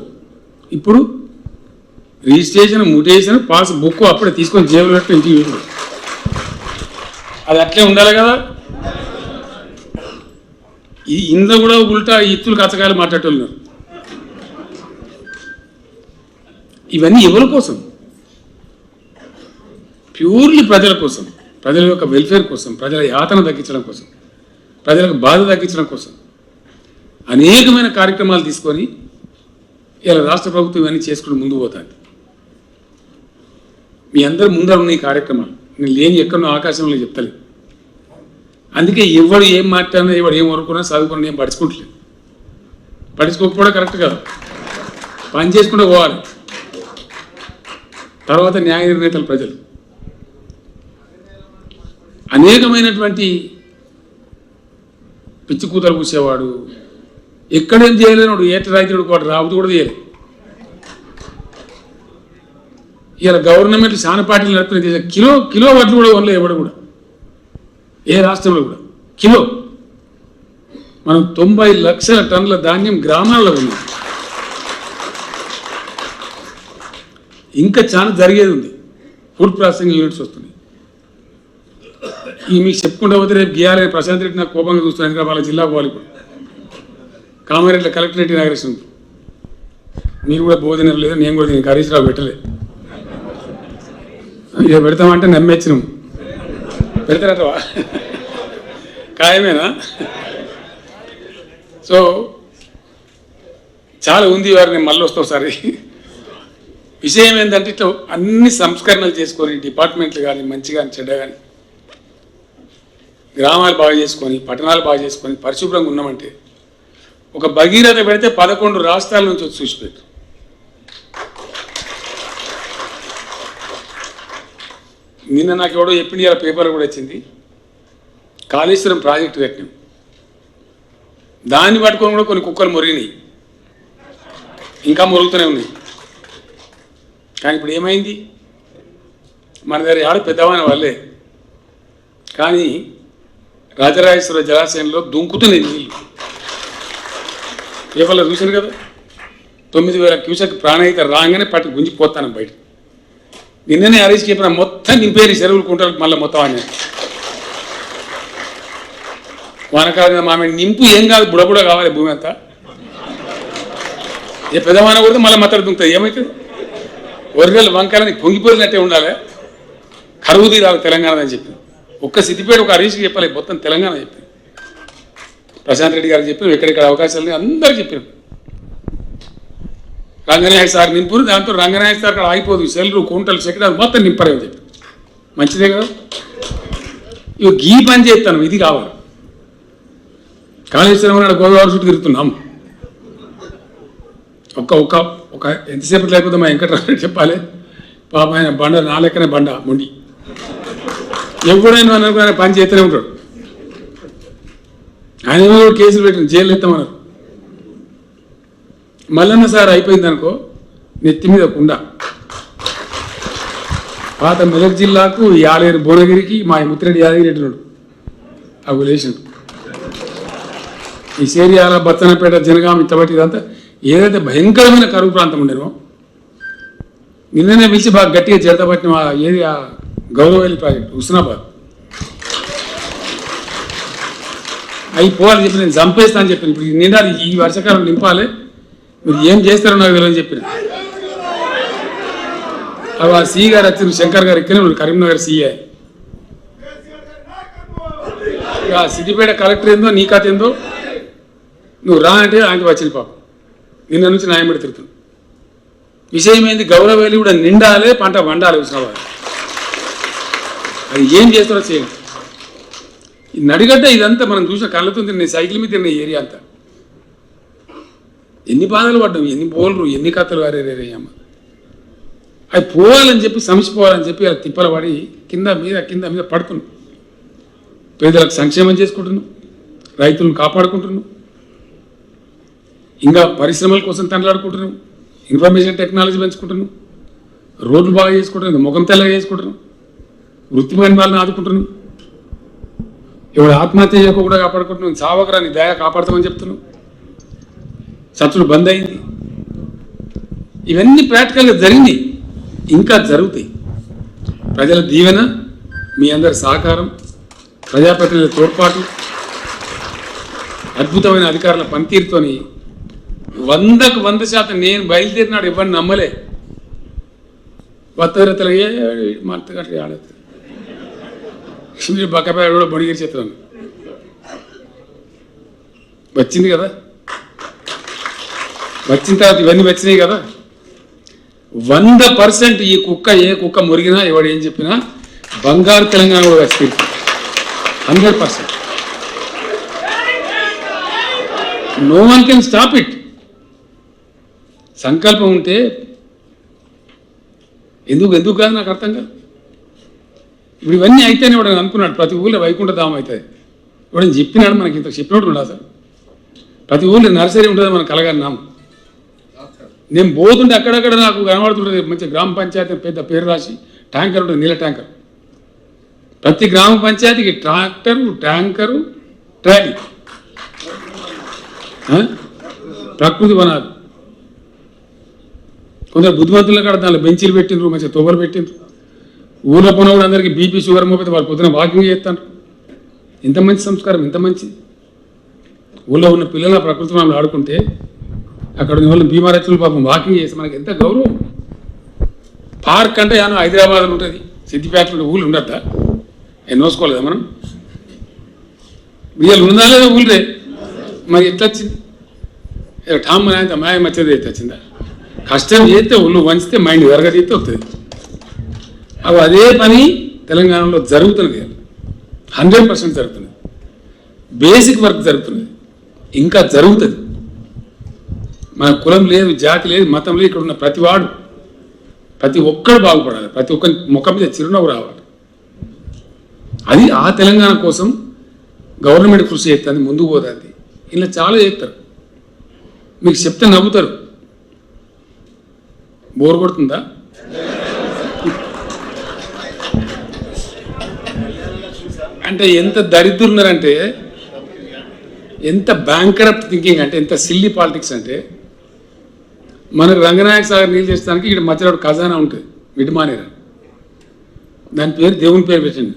ఇప్పుడు రిజిస్ట్రేషన్ మ్యూటేషన్ పాస్ బుక్ అప్పుడే తీసుకొని జేబులో పెట్టి ఇంటికి వెళ్ళి అది అట్లే ఉండాలి కదా ఇందులో కూడా ఉల్టా ఇత్తులు కచ్చకాయలు మాట్లాడుతున్నారు ఇవన్నీ ఎవరి కోసం ప్యూర్లీ ప్రజల కోసం ప్రజల యొక్క వెల్ఫేర్ కోసం ప్రజల యాతన తగ్గించడం కోసం ప్రజలకు బాధ తగ్గించడం కోసం అనేకమైన కార్యక్రమాలు తీసుకొని ఇలా రాష్ట్ర ప్రభుత్వం ఇవన్నీ చేసుకుని ముందుకు పోతుంది మీ అందరి ముందర ఉన్న ఈ కార్యక్రమాలు నేను లేని ఎక్కడో ఆకాశంలో చెప్తలేదు అందుకే ఎవడు ఏం మాట్లాడినా ఎవడు ఏం వరకున్నా చదువుకున్నా ఏం పడుచుకుంటలేదు పడుచుకోకపోవడం కరెక్ట్ కాదు పని చేసుకుంటూ పోవాలి తర్వాత న్యాయ నిర్ణేతలు ప్రజలు అనేకమైనటువంటి పిచ్చి కూతలు కూసేవాడు ఎక్కడేం చేయలేనాడు ఏట రైతుడు వాడు రాబోతు కూడా చేయలేదు ఇలా గవర్నమెంట్ చాలా పార్టీలు నడుపుతున్న కిలో వడ్లు కూడా వల్ల ఎవడు కూడా ఏ రాష్ట్రంలో కూడా కిలో మనం 90 లక్షల టన్నుల ధాన్యం గ్రామాల్లో ఉంది ఇంకా చాలా జరిగేది ఉంది ఫుడ్ ప్రాసెసింగ్ యూనిట్స్ వస్తున్నాయి ఈ మీకు చెప్పుకుంటూ పోతే రేపు గీయాలని ప్రశాంత్ రెడ్డి నాకు కోపంగా చూస్తున్నాను ఎందుకంటే వాళ్ళ జిల్లా పోవాలి ఇప్పుడు కామారెడ్డి కలెక్టరేట్ ఇనాగ్రేషన్ ఉంది మీరు కూడా భోజనం లేదు నేను కూడా దీనికి హరీష్ రావు పెట్టలేదు ఇక పెడతామంటే నమ్మేచ్చినాం పెడతారటవా ఖాయమేనా సో చాలా ఉంది వారు నేను మళ్ళీ వస్తా ఒకసారి విషయం ఏంటంటే ఇట్లా అన్ని సంస్కరణలు చేసుకొని డిపార్ట్మెంట్లు కానీ మంచి కానీ చెడ్డ కానీ గ్రామాలు బాగా చేసుకొని పట్టణాలు బాగా చేసుకొని పరిశుభ్రంగా ఉన్నామంటే ఒక భగీరథ పెడితే 11 రాష్ట్రాల నుంచి వచ్చి చూసిపెట్టు నిన్న నాకు ఎవడో చెప్పింది ఇలా పేపర్ కూడా వచ్చింది కాళేశ్వరం ప్రాజెక్టు కట్టినాం దాన్ని పట్టుకొని కూడా కొన్ని కుక్కలు మురిగినాయి ఇంకా మురుగుతూనే ఉన్నాయి కానీ ఇప్పుడు ఏమైంది మన దగ్గర ఆడ పెద్దవాని వాళ్ళే కానీ రాజరాజేశ్వర జలాశయంలో దుంకుతున్నాయి నీళ్ళు పేపర్లో చూశాను కదా 9,000 క్యూసెక్ ప్రాణహిత రాగానే పట్టి గుంజిపోతాను బయట నిన్ననే హరీష్ చెప్పిన మొత్తం నింపేరి చెరువులు కుంటలకు మళ్ళీ మొత్తం అని వానకాలం మామే నింపు ఏం కాదు బుడబుడ కావాలి భూమి అంతా ఏ పెద్దవాన కొడితే మళ్ళీ మత్తడి దుంకుతుంది ఏమవుతుంది ఒరిగలు వంకాయలని పొంగిపోయినట్టే ఉండాలి కరువు తీరాలి తెలంగాణ అని చెప్పి ఒక్క సిద్దిపేట ఒక హరీష్కి చెప్పాలి మొత్తం తెలంగాణ చెప్పి ప్రశాంత్ రెడ్డి గారికి చెప్పి ఎక్కడెక్కడ అవకాశాలని అందరూ చెప్పారు రంగనాయక సార్ నింపురు దాంతో రంగనాయక సార్ అక్కడ ఆగిపోదు సెల్లు కుంటలు చెక్కడాలు మొత్తం నింపరేమని చెప్పి మంచిదే కదా ఇవి గీ పని చేస్తాను ఇది కావాలి కాళేశ్వరం నాడు గోదావరి చుట్టూ తిరుగుతున్నాం ఒక ఎంతసేపు లేకపోతే మా వెంకటరావు చెప్పాలి పాప ఆయన బండ నా లెక్కనే బండ మొండి ఎప్పుడైనా అనుకున్న పని చేస్తూనే ఉంటాడు ఆయన కూడా కేసులు పెట్టిన జైలు ఎత్తామన్నారు మల్లన్న సార్ అయిపోయింది అనుకో నెత్తి మీద కుండ పాత మెదక్ జిల్లాకు యాలేరు భువనగిరికి మా ముత్తిరెడ్డి యాదగిరి ఉన్నాడు అవి లేచిండు ఈ సేరియాల బత్తనపేట జనగాం ఇట్టబట్టి ఇదంతా ఏదైతే భయంకరమైన కరువు ప్రాంతం ఉండేనో నిన్ననే పిలిచి బాగా గట్టిగా చేతపట్టిన ఏది ఆ గౌరవల్లి ప్రాజెక్టు హుస్నాబాద్ అవి పోవాలని చెప్పి నేను చంపేస్తా అని చెప్పాను ఇప్పుడు నిండాలి ఈ వర్షాకాలం నింపాలి మీరు ఏం చేస్తారో నాకు తెలియని చెప్పిన అవి ఆ సిఈ గారు వచ్చిన శంకర్ గారు ఇక్కడే ఉన్నాడు కరీంనగర్ సిఐ సిద్దిపేట కలెక్టర్ ఏందో నీ కథ ఏందో నువ్వు రా అంటే ఆయనకి వచ్చింది పాపం నిన్న నుంచి న్యాయం పెడి తిరుగుతుంది. విషయం ఏంది, గౌరవేలి కూడా నిండాలి, పంట వండాలి. ఉత్సవాలు అది ఏం చేస్తారో చేయండి. ఈ నడిగడ్డ ఇదంతా మనం చూసిన కళ్ళతో తిన్న సైకిల్ మీద తిన్న ఏరియా అంతా ఎన్ని బాధలు పడ్డాం, ఎన్ని బోల్రు, ఎన్ని కథలు వారేరే అమ్మ. అవి పోవాలని చెప్పి సమసిపోవాలని చెప్పి అలా తిప్పలు పడి కింద మీద పడుతున్నాం. పేదలకు సంక్షేమం చేసుకుంటున్నాం, రైతులను కాపాడుకుంటున్నాం, ఇంకా పరిశ్రమల కోసం తండ్లాడుకుంటున్నాం, ఇన్ఫర్మేషన్ టెక్నాలజీ పెంచుకుంటున్నాం, రోడ్లు బాగా చేసుకుంటున్నాం, ముఖం తెల్లగా చేసుకుంటున్నాం, వృత్తిమైన వాళ్ళని ఆదుకుంటున్నాం, ఎవడు ఆత్మహత్య చేయకుండా కాపాడుకుంటున్నాం, సావకరాన్ని దయ కాపాడుతామని చెప్తున్నాం, చచ్చుడు బంద్ అయింది. ఇవన్నీ ప్రాక్టికల్గా జరిగింది, ఇంకా జరుగుతాయి. ప్రజల దీవెన, మీ అందరి సహకారం, ప్రజాప్రతినిధుల తోడ్పాటు, అద్భుతమైన అధికారుల పనితీరుతోని 100కు 100% నేను బయలుదేరినాడు ఇవ్వని నమ్మలే. వత్తరతలు మత్తగట్టు ఆడదు మీరు బక్కపాయ కూడా బొడిగిరి చిత్రం వచ్చింది కదా. వచ్చిన తర్వాత ఇవన్నీ వచ్చినాయి కదా. 100% ఈ కుక్క ఏ కుక్క మురిగినా ఎవడు ఏం చెప్పినా బంగారు తెలంగాణ కూడా వచ్చి 100%. No one can stop it. సంకల్పం ఉంటే ఎందుకు కాదు నాకు అర్థం కాదు. ఇప్పుడు ఇవన్నీ అయితేనే వాడు అనుకున్నాడు ప్రతి ఊళ్ళో వైకుంఠధామం అవుతుంది. వాడు చెప్పినాడు, మనకి ఇంత చెప్పినట్టు ఉండదు అసలు. ప్రతి ఊళ్ళో నర్సరీ ఉంటుంది, మనం కలగన్నాము. నేను పోతుంటే అక్కడక్కడ నాకు కనబడుతుంటుంది మంచి గ్రామ పంచాయతీ పెద్ద పేరు రాసి ట్యాంకర్ ఉంటుంది, నీళ్ళ ట్యాంకర్. ప్రతి గ్రామ పంచాయతీకి ట్యాంకరు ట్రాలీ, ప్రకృతి వనాలు. కొందరు బుద్ధిమంతుల కాడ దానిలో బెంచీలు పెట్టిండ్రు, మంచిగా తొగరు పెట్టిండ్రు. ఊళ్ళో పోయిన కూడా అందరికీ బీపీ షుగర్ మోపితే వాళ్ళు పొద్దున వాకింగ్ చేస్తాను. ఇంత మంచి సంస్కారం, ఇంత మంచి ఊళ్ళో ఉన్న పిల్లల ప్రకృతి వనాలు ఆడుకుంటే అక్కడ ఉన్న వాళ్ళు బీమారచ్చులు పాపం వాకింగ్ చేస్తే మనకి ఎంత గౌరవం. పార్క్ అంటే యాను హైదరాబాద్లో ఉంటుంది, సిద్దిపేటలో ఊళ్ళు ఉండద్దా? నోసుకోలేదా మనం? వీళ్ళు ఉందా లేదా ఊళ్ళే? మరి ఎట్లా వచ్చింది? ఠామ్ అంత మాయ మచ్చేది అయితే వచ్చిందా? కష్టం చేస్తే ఒళ్ళు వంచితే మైండ్ వెరగదీస్తే వస్తుంది. అవి అదే పని తెలంగాణలో జరుగుతున్నది, 100% జరుగుతున్నది. బేసిక్ వర్క్ జరుగుతున్నది, ఇంకా జరుగుతుంది. మన కులం లేదు, జాతి లేదు, మతం లేదు. ఇక్కడ ఉన్న ప్రతివాడు, ప్రతి ఒక్కడు బాగుపడాలి, ప్రతి ఒక్కరి ముఖం మీద చిరునవ్వు రావాలి. అది ఆ తెలంగాణ కోసం గవర్నమెంట్ కృషి చేస్తుంది, ముందుకు పోతుంది. ఇలా చాలా చేస్తారు, మీకు చెప్తే నవ్వుతారు. బోర్ కొడుతుందా? అంటే ఎంత దరిద్రున్నారంటే, ఎంత బ్యాంకరప్ట్ థింకింగ్ అంటే, ఎంత సిల్లీ పాలిటిక్స్ అంటే, మనకు రంగనాయక సాగర్ నీళ్ళు చేసడానికి ఇక్కడ మధ్యలో ఖజానా ఉంటుంది, మిడిమానేరా. దాని పేరు దేవుని పేరు పెట్టండి.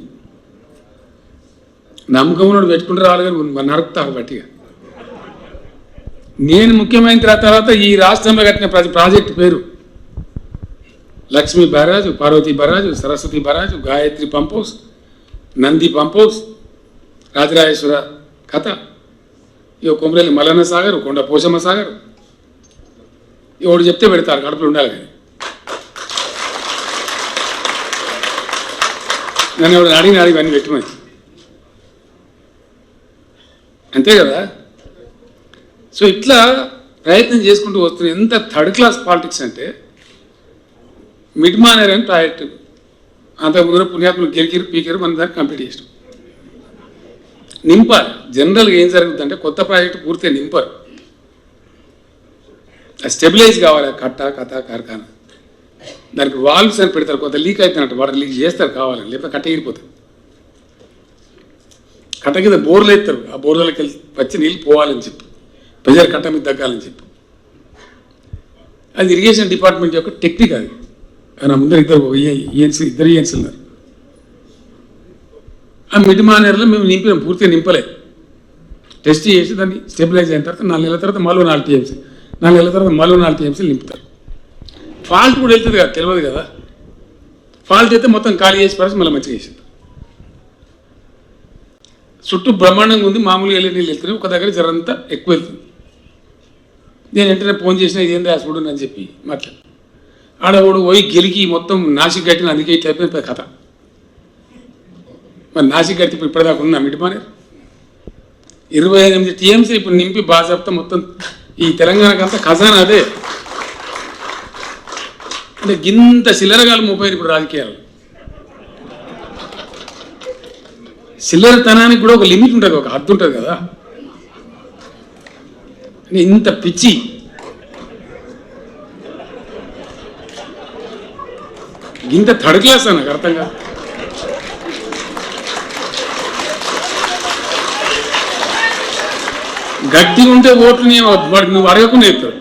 నమ్మకం పెట్టుకుంటే రావాలి, కానీ నరుకుతారు బట్టిగా. నేను ముఖ్యమైన తర్వాత ఈ రాష్ట్రంలో కట్టిన ప్రతి ప్రాజెక్టు పేరు Lakshmi barrage, Parvati barrage, Saraswati barrage, Gayatri pump house, Nandi pump house, Rajarajeshwara కథ, ఇక కొమరేలి మల్లన్న సాగర్, కొండ పోషమ్మ సాగర్. ఎవడు చెప్తే పెడతారు, కడుపులు ఉండాలి. కానీ నన్ను ఎవడు అడిగిన ఇవన్నీ పెట్టమని, అంతే కదా. సో ఇట్లా ప్రయత్నం చేసుకుంటూ వస్తున్న ఎంత థర్డ్ క్లాస్ పాలిటిక్స్ అంటే, మిడ్ మానేర్ అని ప్రాజెక్ట్ అంతకుముందు పుణ్యాత్మలు గెలికిరు పీకిరు, మన దాన్ని కంప్లీట్ చేసినాం. నింపాలి. జనరల్గా ఏం జరుగుతుందంటే, కొత్త ప్రాజెక్టు పూర్తిగా నింపారు, స్టెబిలైజ్ కావాలి. కథ కార్ఖానా దానికి వాల్వ్స్ అని పెడతారు, కొంత లీక్ అవుతున్నట్టు వాటర్ లీక్ చేస్తారు కావాలని, లేకపోతే కట్ట ఎగిరిపోతుంది. కట్ట కింద బోర్లు వేస్తారు, ఆ బోర్లకి వెళ్ళి వచ్చి నీళ్ళు పోవాలని చెప్పి, ప్రెజర్ కట్ట మీద తగ్గాలని చెప్పి. అది ఇరిగేషన్ డిపార్ట్మెంట్ యొక్క టెక్నిక్. అది నా ముందర ఇద్దరు ఈఎన్సీ ఉన్నారు. ఆ మిడ్ మానేర్లో మేము నింపినాం, పూర్తిగా నింపలే. టెస్ట్ చేసి దాన్ని స్టెబిలైజ్ అయిన తర్వాత 4 నెలల తర్వాత మళ్ళీ 4 టీఎంసీ, 4 నెలల తర్వాత మళ్ళీ 4 టీఎంసీలు నింపుతారు. ఫాల్ట్ కూడా వెళ్తుంది కదా, తెలియదు కదా. ఫాల్ట్ అయితే మొత్తం ఖాళీ చేసి పరిస్థితి మళ్ళీ మంచిగా చేసింది. చుట్టూ బ్రహ్మాండంగా ఉంది, మామూలుగా వెళ్ళే నీళ్ళు వెళ్తున్నాయి, ఒక దగ్గర జరంతా ఎక్కువ వెళ్తుంది. నేను వెంటనే ఫోన్ చేసిన ఇదేందా చూడండి అని చెప్పి మాట్లాడు ఆడవాడు పోయి గెలికి మొత్తం నాసిక్ గట్టిన అందుకే ఇట్లా అయిపోయింది కథ. మరి నాసిక్ గట్టి ఇప్పుడు ఇప్పటిదాకా ఉన్నా మిటిమానే 28 టీఎంసీ ఇప్పుడు నింపి బాజాప్తా మొత్తం ఈ తెలంగాణకంతా ఖజానా అదే. అంటే గింత చిల్లరగాలు మోపారు ఇప్పుడు రాజకీయాలు. చిల్లరతనానికి కూడా ఒక లిమిట్ ఉంటుంది, ఒక హద్దు ఉంటుంది కదా. ఇంత పిచ్చి ఇంత థర్డ్ క్లాస్ నాకు అర్థం కాదు. గట్టి ఉంటే ఓట్లు నువ్వు అడగకుండా చెప్తాడు.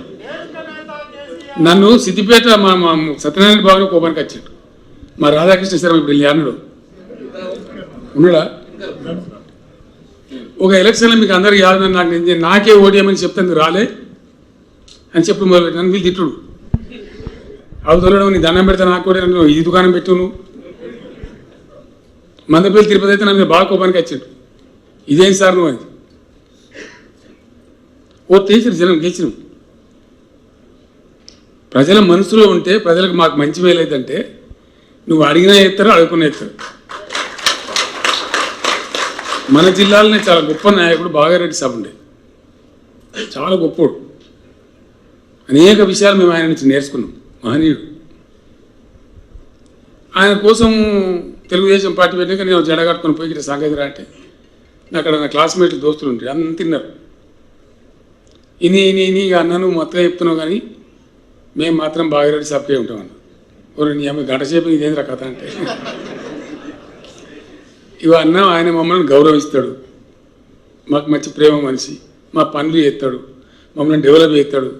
నన్ను సిద్దిపేట మా సత్యనారాయణ బాబుని కోపానికి వచ్చాడు. మా రాధాకృష్ణ శర్మ ఇప్పుడు అన్నాడు ఉన్నాడా ఒక ఎలక్షన్లో మీకు అందరికి యాద నాకే ఓడియమని చెప్తాను రాలే అని చెప్పి మొదలు నన్ను వీళ్ళు తిట్టుడు అవుతున్నాడు. నీ దండం పెడతా నాకు కూడా నన్ను ఈ దుకాణం పెట్టు నువ్వు మందపల్లి తిరుపతి అయితే నన్ను బాగా కోపానికి వచ్చాడు. ఇదేం సార్ నువ్వు అని ఓ తీసిరు జనం గెలిచినాం. ప్రజల మనసులో ఉంటే ప్రజలకు మాకు మంచి మేలైందంటే నువ్వు అడిగినా ఎత్తారు అడుగుకున్నా ఎత్తారు. మన జిల్లాలోనే చాలా గొప్ప నాయకుడు బాగారెడ్డి సాబ్ ఉండే, చాలా గొప్పోడు. అనేక విషయాలు మేము ఆయన నుంచి నేర్చుకున్నాం. మహనీయుడు. ఆయన కోసం తెలుగుదేశం పార్టీ పెట్టాక నేను జెండా కట్టుకొని పోయి ఇక్కడ సంగతి రా అంటే అక్కడ నా క్లాస్మేట్లు దోస్తులు ఉంటాయి అంత తిన్నారు. ఇని అన్నాను మొత్తం చెప్తున్నావు కానీ మేము మాత్రం బాగారెడ్డి సాబ్కే ఉంటామన్న. నీ అమ్మాయి గంట సేపు ఇదేంద్ర కథ అంటే ఇవన్నా ఆయన మమ్మల్ని గౌరవిస్తాడు, మాకు మంచి ప్రేమ మనిషి, మా పనులు చేస్తాడు, మమ్మల్ని డెవలప్ చేస్తాడు.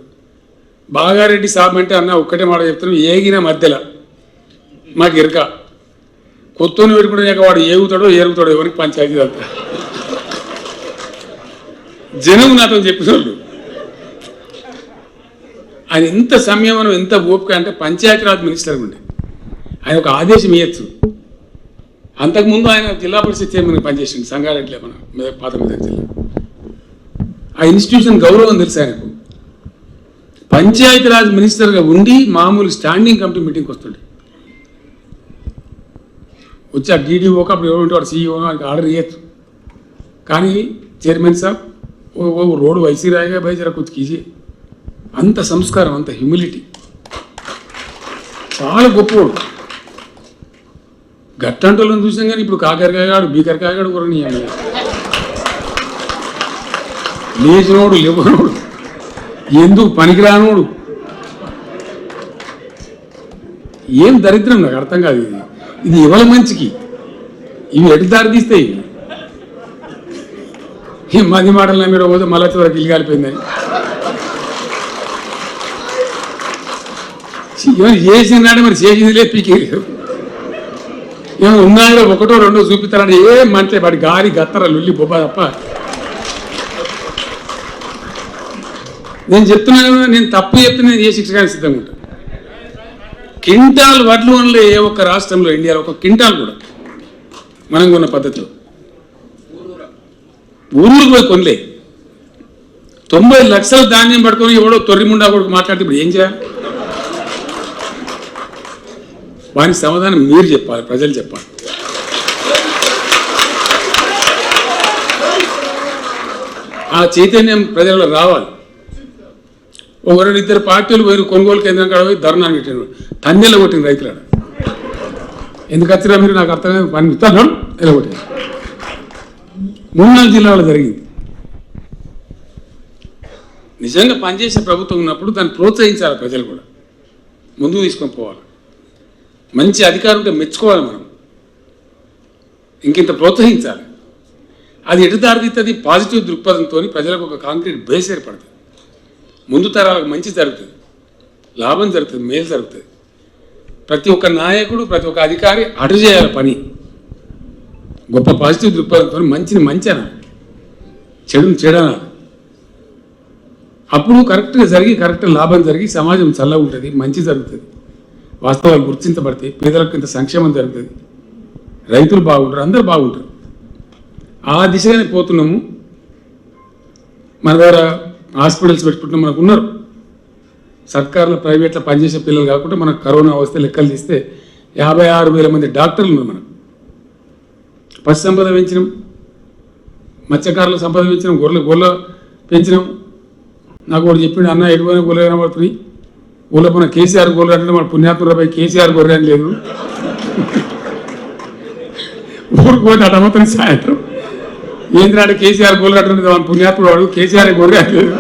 బాగారెడ్డి సాబ్ అంటే అన్న ఒక్కటే మాట చెప్తాను, ఏగిన మధ్యలో మాకు ఇరక కొత్తని పెట్టుకుంటే వాడు ఏగుతాడో ఏరుగుతాడో ఎవరికి పంచాయతీ అంతా జనం నాతో చెప్పిన వాళ్ళు. ఆయన ఎంత సంయమనం ఎంత ఓపిక అంటే పంచాయతీరాజ్ మినిస్టర్ ఉండే ఆయన ఒక ఆదేశం ఇవ్వచ్చు. అంతకుముందు ఆయన జిల్లా పరిషత్ చైర్మన్ పనిచేసింది సంగారెడ్డిలో మన పాత మెదక్ జిల్లా. ఆ ఇన్స్టిట్యూషన్ గౌరవం తెలుసు ఆయనకు. పంచాయతీరాజ్ మినిస్టర్గా ఉండి మామూలు స్టాండింగ్ కమిటీ మీటింగ్కి వస్తుండే. వచ్చి ఆ డీడీఓకి అప్పుడు ఎవరు ఉంటే వాడు సీఈఓ వాడికి ఆర్డర్ ఇవ్వచ్చు. కానీ చైర్మన్ సాబ్ ఓ రోడ్డు వైసీ రాయగా భయ జర కొంచెం కీజీ. అంత సంస్కారం, అంత హ్యూమిలిటీ, చాలా గొప్పవాడు. గట్టంటోళ్ళని చూసాం కానీ ఇప్పుడు కాకరకాయగాడు బీకరకాయగాడు కూడా నీ అమ్మాయి లేచినోడు లేవనోడు ఎందుకు పనికిరానోడు ఏం దరిద్రం నాకు అర్థం కాదు. ఇది ఇవాళ మంచికి ఇవి ఎటు దారి తీస్తాయి. ఏం మంది మాటలు మీరు పోతే మళ్ళీ వరకు ఇల్లు కాలిపోయిందని ఏమైనా చేసినాడే మరి చేసింది లేదు పీకేలేదు. ఏమైనా ఉన్నాయో ఒకటో రెండో చూపిస్తారంటే ఏం మంటే వాడి గాలి గత్తర లొల్లి బొబ్బ తప్ప. నేను చెప్తున్నాను, నేను తప్పు చెప్తే నేను ఏ శిక్షగానే సిద్ధంగా ఉంటాను. క్వింటాల్ వడ్లు వనలే ఏ ఒక్క రాష్ట్రంలో ఇండియాలో ఒక క్వింటాల్ కూడా మనం కొన్న పద్ధతిలో ఊళ్ళకి పోయి కొనలే. 90 లక్షల ధాన్యం పట్టుకొని ఎవడో తొర్రిముండా కొడుకు మాట్లాడితే ఇప్పుడు ఏం చేయాలి? వానికి సమాధానం మీరు చెప్పాలి, ప్రజలు చెప్పాలి. ఆ చైతన్యం ప్రజల్లో రావాలి. ఒకరు ఇద్దరు పార్టీలు పోయి కొనుగోలు కేంద్రం కాడ పోయి ధర్నాన్ని పెట్టిన తన్నెల కొట్టిన రైతులు ఎందుకు వచ్చినా మీరు నాకు అర్థమైంది. పని ఇస్తాను నిలబొట్టింది. 3-4 జిల్లాలో జరిగింది. నిజంగా పనిచేసే ప్రభుత్వం ఉన్నప్పుడు దాన్ని ప్రోత్సహించాలి, ప్రజలు కూడా ముందుకు తీసుకొని పోవాలి. మంచి అధికారం ఉంటే మెచ్చుకోవాలి, మనం ఇంకింత ప్రోత్సహించాలి. అది ఎటు దారితీస్తుంది? పాజిటివ్ దృక్పథంతో ప్రజలకు ఒక కాంక్రీట్ బేస్ ఏర్పడుతుంది. ముందు తరాలకు మంచి జరుగుతుంది, లాభం జరుగుతుంది, మేలు జరుగుతుంది. ప్రతి ఒక్క నాయకుడు ప్రతి ఒక్క అధికారి అటు చేయాలి పని. గొప్ప పాజిటివ్ దృక్పథంతో మంచిని మంచి అనాలి, చెడుని చెడనాలి. అప్పుడు కరెక్ట్గా జరిగి కరెక్ట్ లాభం జరిగి సమాజం చల్లగా ఉంటుంది, మంచి జరుగుతుంది, వాస్తవాలు గుర్తించబడతాయి, పేదలకు ఇంత సంక్షేమం జరుగుతుంది, రైతులు బాగుంటారు, అందరూ బాగుంటారు. ఆ దిశగానే పోతున్నాము. మన దగ్గర హాస్పిటల్స్ పెట్టుకుంటున్నాం, మనకు ఉన్నారు సర్కారులో ప్రైవేట్లో పనిచేసే పిల్లలు కాకుండా మనకు కరోనా వస్తే లెక్కలు తీస్తే 56,000 మంది డాక్టర్లు ఉన్నారు మనకు. పశు సంపద పెంచినాం, మత్స్యకారుల సంపద పెంచినాం, గొర్రెల పెంచినాం. నాకు ఒకటి చెప్పిండు, అన్న ఎటువైనా గొర్రె కనబడుతుంది, ఊళ్ళో మన కేసీఆర్ గొర్రె అంటే మన పుణ్యాత్మరాబాయి కేసీఆర్ గొర్రె అని లేదు. ఊరికి పోతే అటు అమ్మతాను సాయంత్రం ఏంద్రాడు కేసీఆర్ గొర్రె అంటే మన పుణ్యాత్ముడు వాడు కేసీఆర్ గొర్రె అని లేదు,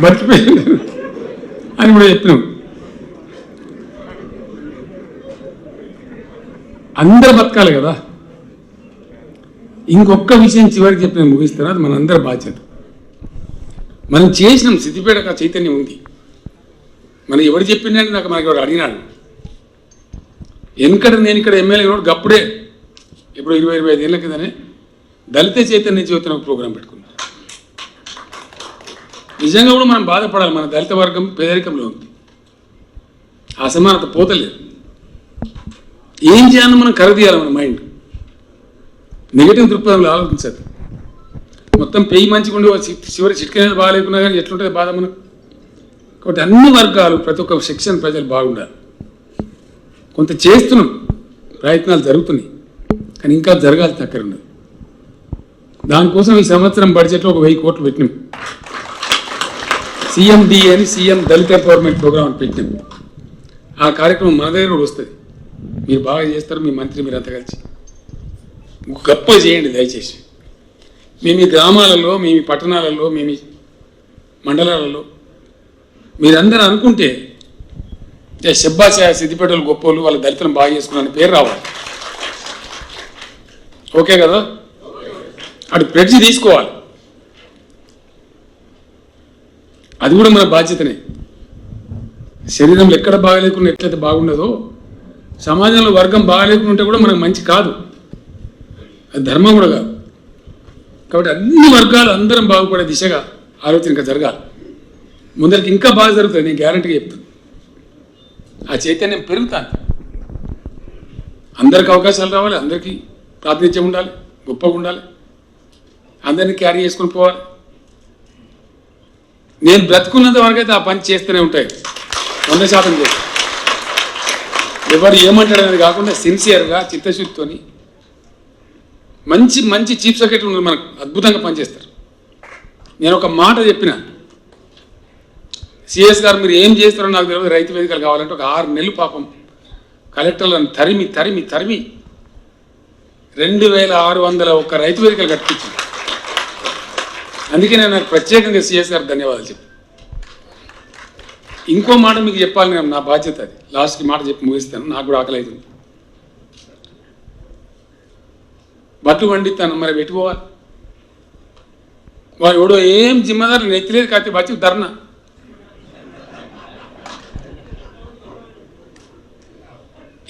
బతికిపోయింది అని కూడా చెప్పినాం. అందరు బతకాలి కదా. ఇంకొక విషయం చివరికి చెప్పి నేను ముగిస్తాను, అది మన అందరి బాధ్యత. మనం చేసినాం, సిద్దిపేటకు ఆ చైతన్యం ఉంది. మనం ఎవరు చెప్పిండే నాకు మనకి ఎవరు అడిగినాడు. వెనకడ నేను ఇక్కడ ఎమ్మెల్యే కూడా గప్పుడే ఇప్పుడు 20-25 ఏళ్ళ కిందనే దళిత చైతన్య జ్యోతి ఒక ప్రోగ్రాం పెట్టుకున్నాం. నిజంగా కూడా మనం బాధపడాలి, మన దళిత వర్గం పేదరికంలో ఉంది, అసమానత పోతలేదు. ఏం చేయాలని మనం కరదీయాలి, మన మైండ్ నెగిటివ్ దృక్పథంలో ఆలోచించదు. మొత్తం పెయ్యి మంచిగా ఉండి చివరి చిట్కనేది బాగాలేకున్నా కానీ ఎట్లుంటుంది బాధ మనకు. కాబట్టి అన్ని వర్గాలు ప్రతి ఒక్క సెక్షన్ ప్రజలు బాగుండాలి. కొంత చేస్తున్నాం, ప్రయత్నాలు జరుగుతున్నాయి, కానీ ఇంకా జరగాల్సిన అక్కడ ఉన్నది. దానికోసం ఈ సంవత్సరం బడ్జెట్లో ఒక 1000 కోట్లు పెట్టినాం. CMD అని సీఎం దళిత ఎంపవర్మెంట్ ప్రోగ్రామ్ అని పెట్టినాం. ఆ కార్యక్రమం మన దగ్గర కూడా వస్తుంది. మీరు బాగా చేస్తారు, మీ మంత్రి మీరంతా కలిసి గొప్ప చేయండి దయచేసి. మేము ఈ గ్రామాలలో, మేము ఈ పట్టణాలలో, మేము ఈ మండలాలలో మీరందరూ అనుకుంటే శబ్బాష్ సిద్దిపేటలు గొప్పోళ్ళు, వాళ్ళ దళితులను బాగా చేసుకున్న పేరు రావాలి. ఓకే కదా? అటు ప్రెడ్జి తీసుకోవాలి, అది కూడా మన బాధ్యతనే. శరీరంలో ఎక్కడ బాగాలేకుండా ఎట్లయితే బాగుండదో సమాజంలో వర్గం బాగాలేకుండా ఉంటే కూడా మనకు మంచి కాదు, అది ధర్మం కూడా కాదు. కాబట్టి అన్ని వర్గాలు అందరం బాగుపడే దిశగా ఆలోచన ఇంకా జరగాలి. ముందరికి ఇంకా బాగా జరుగుతుంది, నేను గ్యారంటీగా చెప్తాను. ఆ చైతన్యం పెరుగుతాను, అందరికి అవకాశాలు రావాలి, అందరికీ ప్రాతినిధ్యం ఉండాలి, గొప్పగా ఉండాలి, అందరినీ క్యారీ చేసుకుని పోవాలి. నేను బ్రతుకున్నంత వరకైతే ఆ పని చేస్తూనే ఉంటాయి, 100% చేస్తాను. ఎవరు ఏమంటాడు అనేది కాకుండా సిన్సియర్గా చిత్తశుద్ధితో మంచి మంచి చీఫ్ సెక్రటరీ ఉన్నారు మనకు, అద్భుతంగా పనిచేస్తారు. నేను ఒక మాట చెప్పిన, సిఎస్ గారు మీరు ఏం చేస్తారో నాకు తెలియదు, రైతు వేదికలు కావాలంటే ఒక 6 నెలలు పాపం కలెక్టర్లను తరిమి 2601 రైతు వేదికలు కట్టించింది. అందుకే నేను నాకు ప్రత్యేకంగా సిఎస్ గారు ధన్యవాదాలు చెప్పి. ఇంకో మాట మీకు చెప్పాలి, నేను నా బాధ్యత అది. లాస్ట్కి మాట చెప్పి ముగిస్తాను, నాకు కూడా ఆకలి అవుతుంది. బట్లు వండిస్తాను, మరి పెట్టుకోవాలి. వాడు ఎవడో ఏం జిమ్మదారు నెత్తిలేదు కాకపోతే బతి ధర్నా.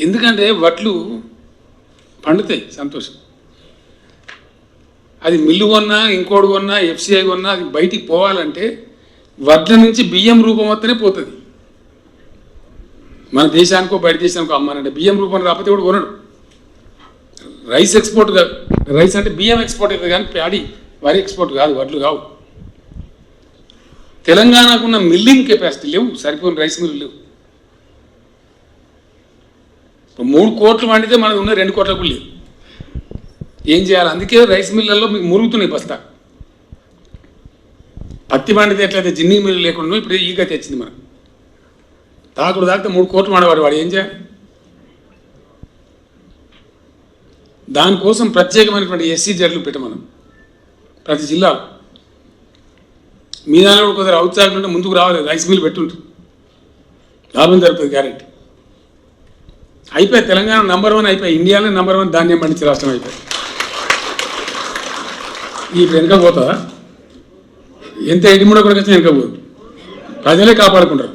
ఎందుకంటే వడ్లు పండుతాయి, సంతోషం. అది మిల్లు కొన్నా, ఇంకోటి కొన్నా, FCI కొన్నా, అది బయటికి పోవాలంటే వడ్ల నుంచి బియ్యం రూపం వస్తేనే పోతుంది. మన దేశానికో బయట దేశానికో అమ్మానంటే బియ్యం రూపం రాకపోతే కూడా కొనడు. రైస్ ఎక్స్పోర్ట్ కాదు, రైస్ అంటే బియ్యం ఎక్స్పోర్ట్ అవుతుంది కానీ ప్యాడీ వరి ఎక్స్పోర్ట్ కాదు, వడ్లు కావు. తెలంగాణకున్న మిల్లింగ్ కెపాసిటీ లేవు, సరిపోయిన రైస్ మిల్లు లేవు. 3 కోట్లు వండితే మనకు ఉన్న 2 కోట్లకు లేవు. ఏం చేయాలి? అందుకే రైస్ మిల్లల్లో మీకు మురుగుతున్నాయి బస్తా. పత్తి పండితే ఎట్లయితే జిన్ని మిల్లు లేకుండా ఇప్పుడు ఈ గతి వచ్చింది మనకు. తాకుడు తాకితే 3 కోట్లు వాడేవాడు, వాడు ఏం చేయాలి? దానికోసం ప్రత్యేకమైనటువంటి SC జడ్లు పెట్టమనం ప్రతి జిల్లాలో. మీ దానిలో కూడా కొందరు ఔత్సాహం ఉంటే ముందుకు రావాలి, రైస్ మిల్ పెట్టుంటారు, లాభం జరుగుతుంది గ్యారెంటీ. అయిపోయి తెలంగాణ నంబర్ 1 అయిపోయి, ఇండియాలో నంబర్ 1 ధాన్యం పండించే రాష్ట్రం అయిపోయి. ఇప్పుడు వెనక పోతుందా? ఎంత ఎడిముడ కూడా వచ్చినా వెనక పోదు, ప్రజలే కాపాడుకుంటారు.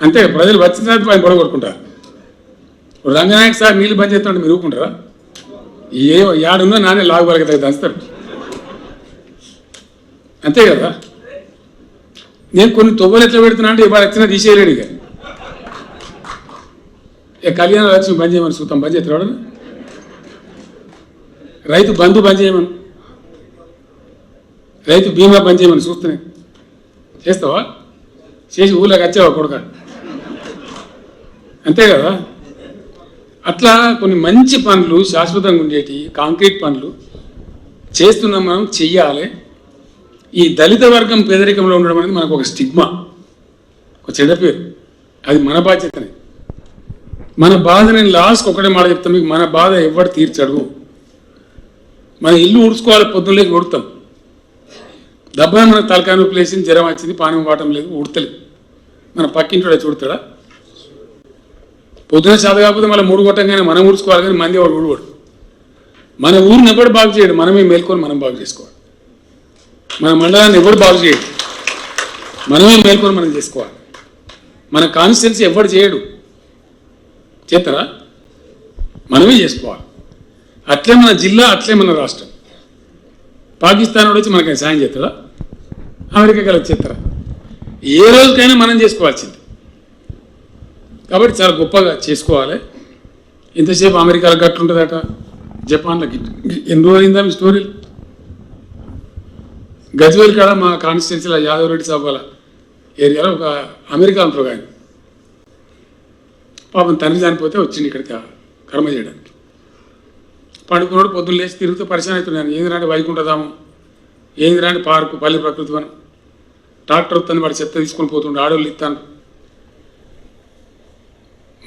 అంతే, ప్రజలు వచ్చిన ఆయన గొడవ కొట్టుకుంటారు. రంగనాయక్ సార్ నీళ్ళు బంద్ చేస్తుంటే మీరు ఊరుకుంటారా? ఏ యాడున్నా నానే లాగు వాళ్ళకి దంచుతారు, అంతే కదా. నేను కొన్ని తొవ్వలు ఎట్లా పెడుతున్నా అంటే ఇవాళ వచ్చినా తీసేయలేడు. ఇక కళ్యాణ లక్ష్మి బంద్ చేయమని సూతం బంద్ చేస్తాడు, రైతు బంధు బంద్ చేయమని, రైతు బీమా బంద్ చేయమని చూస్తున్నాయి. చేస్తావా? చేసి ఊళ్ళోకి వచ్చావా కొడుక, అంతే కదా. అట్లా కొన్ని మంచి పనులు శాశ్వతంగా ఉండేటి కాంక్రీట్ పనులు చేస్తున్నాం, మనం చెయ్యాలి. ఈ దళిత వర్గం పేదరికంలో ఉండడం అనేది మనకు ఒక స్టిగ్మా, ఒక చెడ్డ పేరు. అది మన బాధ్యతనే. మన బాధ నేను లాస్ట్కి ఒకటే మాట చెప్తాను మీకు, మన బాధ ఎవరు తీర్చడు. మన ఇల్లు ఉడుచుకోవాలి, పొద్దున్నలేకి ఉడతాం, దెబ్బ మన తలకాయ నొప్పి లేచింది, జ్వరం వచ్చింది, పానం వాటం లేదు, ఉడతలేదు. మన పక్కింటి చూడతాడా? పొద్దున చదువు కాకపోతే మళ్ళీ మూడు కొట్టంగానే మనం ఊడ్చుకోవాలి, కానీ మంది వాడు ఊడవాడు. మన ఊరిని ఎవడు బాగు చేయడు, మనమే మేల్కొని మనం బాగు చేసుకోవాలి. మన మండలాన్ని ఎవడు బాగు చేయడు, మనమే మేల్కొని మనం చేసుకోవాలి. మన కాన్స్టిట్యున్సీ ఎవడు చేయడు, చేస్తారా? మనమే చేసుకోవాలి. అట్లే మన జిల్లా, అట్లే మన రాష్ట్రం. పాకిస్తాన్ వాడు వచ్చి మనకి సాయం చేస్తారా? అమెరికా కలిసి చేస్తారా? ఏ రోజుకైనా మనం చేసుకోవాల్సింది. కాబట్టి చాలా గొప్పగా చేసుకోవాలి. ఇంతసేపు అమెరికాలో గట్టు ఉంటుందట, జపాన్లో గిట్టు. ఎన్ని రోజులు అయిందా మీ స్టోరీలు? గజ్వేల్ కాడ మా కాన్స్టిట్యున్సీలో యాదవ్ రెడ్డి సభల ఏరియాలో ఒక అమెరికా ఉంటారు ఆయన, పాపం తండ్రి చనిపోతే వచ్చింది ఇక్కడికి కర్మ చేయడానికి. పండుకున్నాడు, పొద్దున్న లేచి తిరుగుతూ పరిచయం అవుతున్నాను. ఏంది రాంటి వైకుంఠధామం, ఏంది రాంటి పార్కు, పల్లి ప్రకృతి వనం, ట్రాక్టర్ వస్తుంది, వాడు చెత్త తీసుకొని పోతుండే, ఆడవాళ్ళు ఇస్తాను,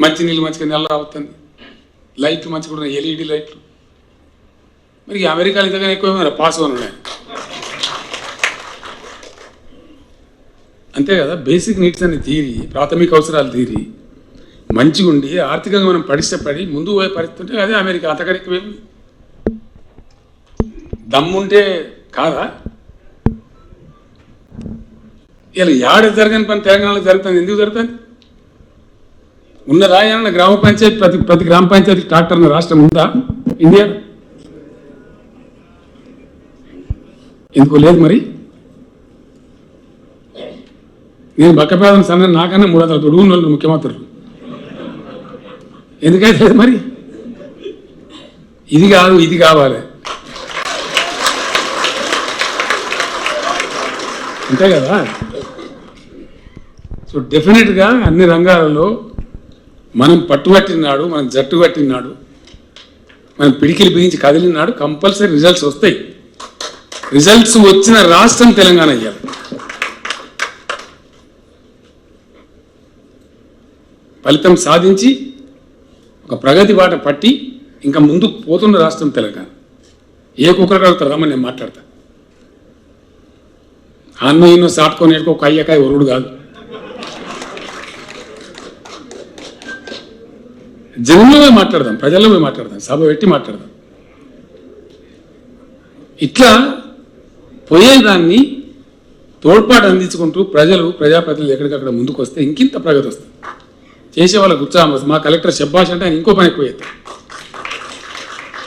మంచి నీళ్ళు మంచిగా నెల అవుతుంది, లైట్లు మంచిగా ఉన్నాయి, ఎల్ఈడి లైట్లు. మరి అమెరికాలో ఇంతగానే ఎక్కువ పాస్ ఉన్నాయి, అంతే కదా. బేసిక్ నీడ్స్ అని తీరి, ప్రాథమిక అవసరాలు తీరి, మంచిగా ఉండి ఆర్థికంగా మనం పడి ముందు పోయే పరిస్థితి ఉంటే అదే అమెరికా. అంతకడికి ఏమి దమ్ముంటే కాదా? ఇలా ఏడ జరగని పని తెలంగాణలో జరుగుతుంది. ఎందుకు జరుగుతుంది? ఉన్నదా ఏమన్నా గ్రామ పంచాయతీ, ప్రతి గ్రామ పంచాయతీ ట్రాక్టర్ ఉన్న రాష్ట్రం ఉందా ఇండియా? ఎందుకు లేదు? మరి నేను బక్కపేదం సన్న నాకన్నా 300 తొడుగు వాళ్ళు ముఖ్యమంత్రులు. ఎందుకైతే లేదు? మరి ఇది కాదు, ఇది కావాలి, అంతే కదా. సో డెఫినెట్గా అన్ని రంగాలలో మనం పట్టుబట్టినాడు, మనం జట్టు పట్టినాడు, మనం పిడికిలు బిగించి కదిలినాడు, కంపల్సరీ రిజల్ట్స్ వస్తాయి. రిజల్ట్స్ వచ్చిన రాష్ట్రం తెలంగాణ అయ్యాలి. ఫలితం సాధించి ఒక ప్రగతి బాట పట్టి ఇంకా ముందుకు పోతున్న రాష్ట్రం తెలంగాణ. ఏ కుక్కరు కలుగుతారు రమ్మని నేను మాట్లాడతా. అన్న ఇన్నో సాటుకొని ఒక అయ్యకాయ ఒరుడు కాదు, జనంలో పోయి మాట్లాడదాం, ప్రజల్లో పోయి మాట్లాడదాం, సభ పెట్టి మాట్లాడదాం. ఇట్లా పోయేదాన్ని తోడ్పాటు అందించుకుంటూ ప్రజాప్రతినిధులు ఎక్కడికక్కడ ముందుకు వస్తే ఇంకింత ప్రగతి వస్తుంది. చేసే వాళ్ళకు ఉత్సాహం వస్తుంది. మా కలెక్టర్ శబ్బాష్ అంటే ఆయన ఇంకో పని ఎక్కువ చేస్తారు.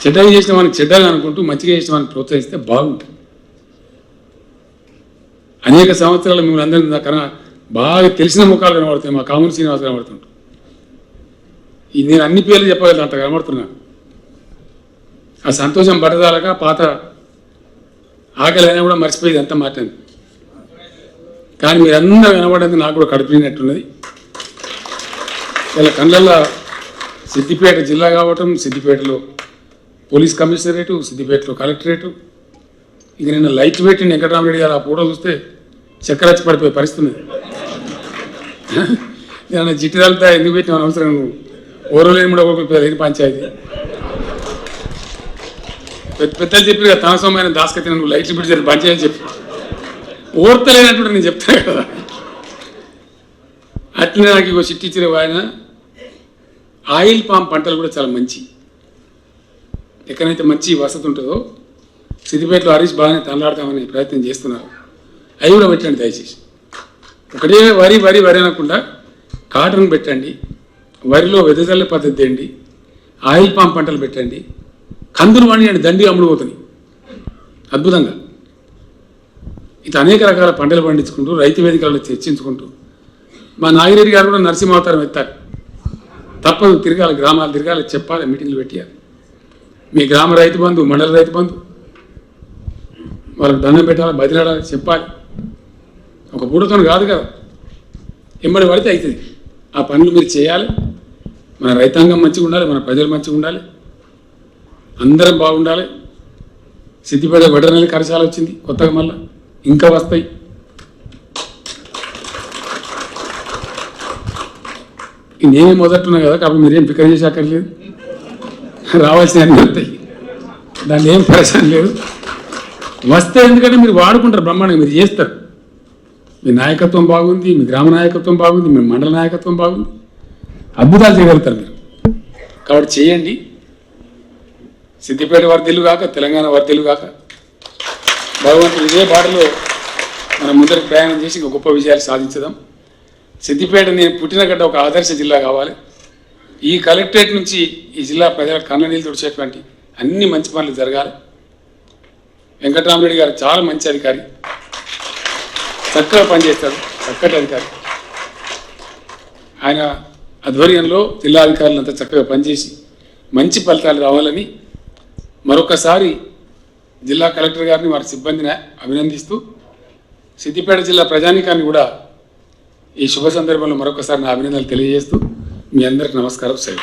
చెడ్డగా చేసిన వానికి చెడ్డగా అనుకుంటూ మంచిగా చేసిన వాడిని ప్రోత్సహిస్తే బాగుంటుంది. అనేక సంవత్సరాలు మిమ్మల్ని అందరినీ కన్నా బాగా తెలిసిన ముఖాలు కనబడుతాయి. మా కామూరు శ్రీనివాస్ కనబడుతుంటారు. నేను అన్ని పేర్లు చెప్పగలను, అంత కనబడుతున్నాను. ఆ సంతోషం పడదాలగా పాత ఆకలి అయినా కూడా మర్చిపోయేది అంత మాట్లాడింది. కానీ మీరందరూ కనబడేది నాకు కూడా కడుపునట్టున్నది. ఇలా కళ్ళల్లో సిద్దిపేట జిల్లా కావటం, సిద్దిపేటలో పోలీస్ కమిషనరేటు, సిద్దిపేటలో కలెక్టరేటు, ఇక నిన్న లైట్లు పెట్టి వెంకటరామరెడ్డి గారు ఆ ఫోటో చూస్తే చక్కెర వచ్చి పడిపోయే పరిస్థితి ఉంది. నేను జిట్టిదాలతో ఎందుకు పెట్టిన అవసరం, నువ్వు ఓరలేని కూడా ఒక లేని పంచాయతీ పెద్దలు చెప్పి కదా, తన సొమ్మైన దాస్కతి నువ్వు లైట్లు పెట్టి పంచాయతీ చెప్పి ఓర్తలేనట్టు నేను చెప్తాను కదా. అట్లనే నాకు ఇగో చిట్టి ఇచ్చిన ఆయన ఆయిల్ పామ్ పంటలు కూడా చాలా మంచి, ఎక్కడైతే మంచి వసతి ఉంటుందో సిద్దిపేటలో హరీష్ బాగానే తనలాడతామని ప్రయత్నం చేస్తున్నారు. అవి కూడా పెట్టండి దయచేసి. ఒకటే వరి వరి వరి అనకుండా కాటన్ పెట్టండి, వరిలో వెదజల్లే పద్ధతి తేండి, ఆయిల్ పామ్ పంటలు పెట్టండి, కందులు పండియండి, దండి అమ్ముడు పోతుంది అద్భుతంగా. ఇట్లా అనేక రకాల పంటలు పండించుకుంటూ రైతు వేదికలను చర్చించుకుంటూ మా నాగిరెడ్డి గారు కూడా నరసింహావతారం ఎత్తారు. తప్పదు, తిరగాలి, గ్రామాలు తిరగాలి, చెప్పాలి, మీటింగ్లు పెట్టాలి. మీ గ్రామ రైతు బంధు, మండల రైతు బంధు, వాళ్ళకి దండం పెట్టాలి, బదిలాడాలి, చెప్పాలి. ఒక పూటతో కాదు కదా. ఎంబడి పడితే అవుతుంది. ఆ పనులు మీరు చేయాలి. మన రైతాంగం మంచిగా ఉండాలి, మన ప్రజలు మంచిగా ఉండాలి, అందరం బాగుండాలి. సిద్దిపేట వెటర్నరీ కళాశాల వచ్చింది కొత్తగా, మళ్ళీ ఇంకా వస్తాయి. నేనే మొదట్టున్నా కదా, కాబట్టి మీరేం ఫికర్ చేసాకర్లేదు, రావాల్సిన అన్నీ వస్తాయి, దాన్ని ఏం పరిశ్రమ లేదు. వస్తే ఎందుకంటే మీరు వాడుకుంటారు, బ్రహ్మాండంగా మీరు చేస్తారు. మీ నాయకత్వం బాగుంది, మీ గ్రామ నాయకత్వం బాగుంది, మీ మండల నాయకత్వం బాగుంది, అద్భుతాలు చేయగలుగుతారు మీరు. కాబట్టి చేయండి. సిద్దిపేట వర్ధిల్లు కాక, తెలంగాణ వర్ధిల్లు కాక, భగవంతుడు ఇదే బాటలో మనం ముందరికి ప్రయాణం చేసి గొప్ప విజయాలు సాధించదాం. సిద్దిపేట నేను పుట్టిన గడ్డ ఒక ఆదర్శ జిల్లా కావాలి. ఈ కలెక్టరేట్ నుంచి ఈ జిల్లా ప్రజల కళ్ళ నీళ్ళు తుడిచేటువంటి అన్ని మంచి పనులు జరగాలి. వెంకటరామరెడ్డి గారు చాలా మంచి అధికారి, చక్కగా పనిచేస్తారు, చక్కటి అధికారి. ఆయన ఆధ్వర్యంలో జిల్లా అధికారులంతా చక్కగా పనిచేసి మంచి ఫలితాలు రావాలని మరొకసారి జిల్లా కలెక్టర్ గారిని, వారి సిబ్బందిని అభినందిస్తూ, సిద్దిపేట జిల్లా ప్రజానీకాన్ని కూడా ఈ శుభ సందర్భంలో మరొకసారి నా అభినందనలు తెలియజేస్తూ మీ అందరికీ నమస్కారం. సెలవు.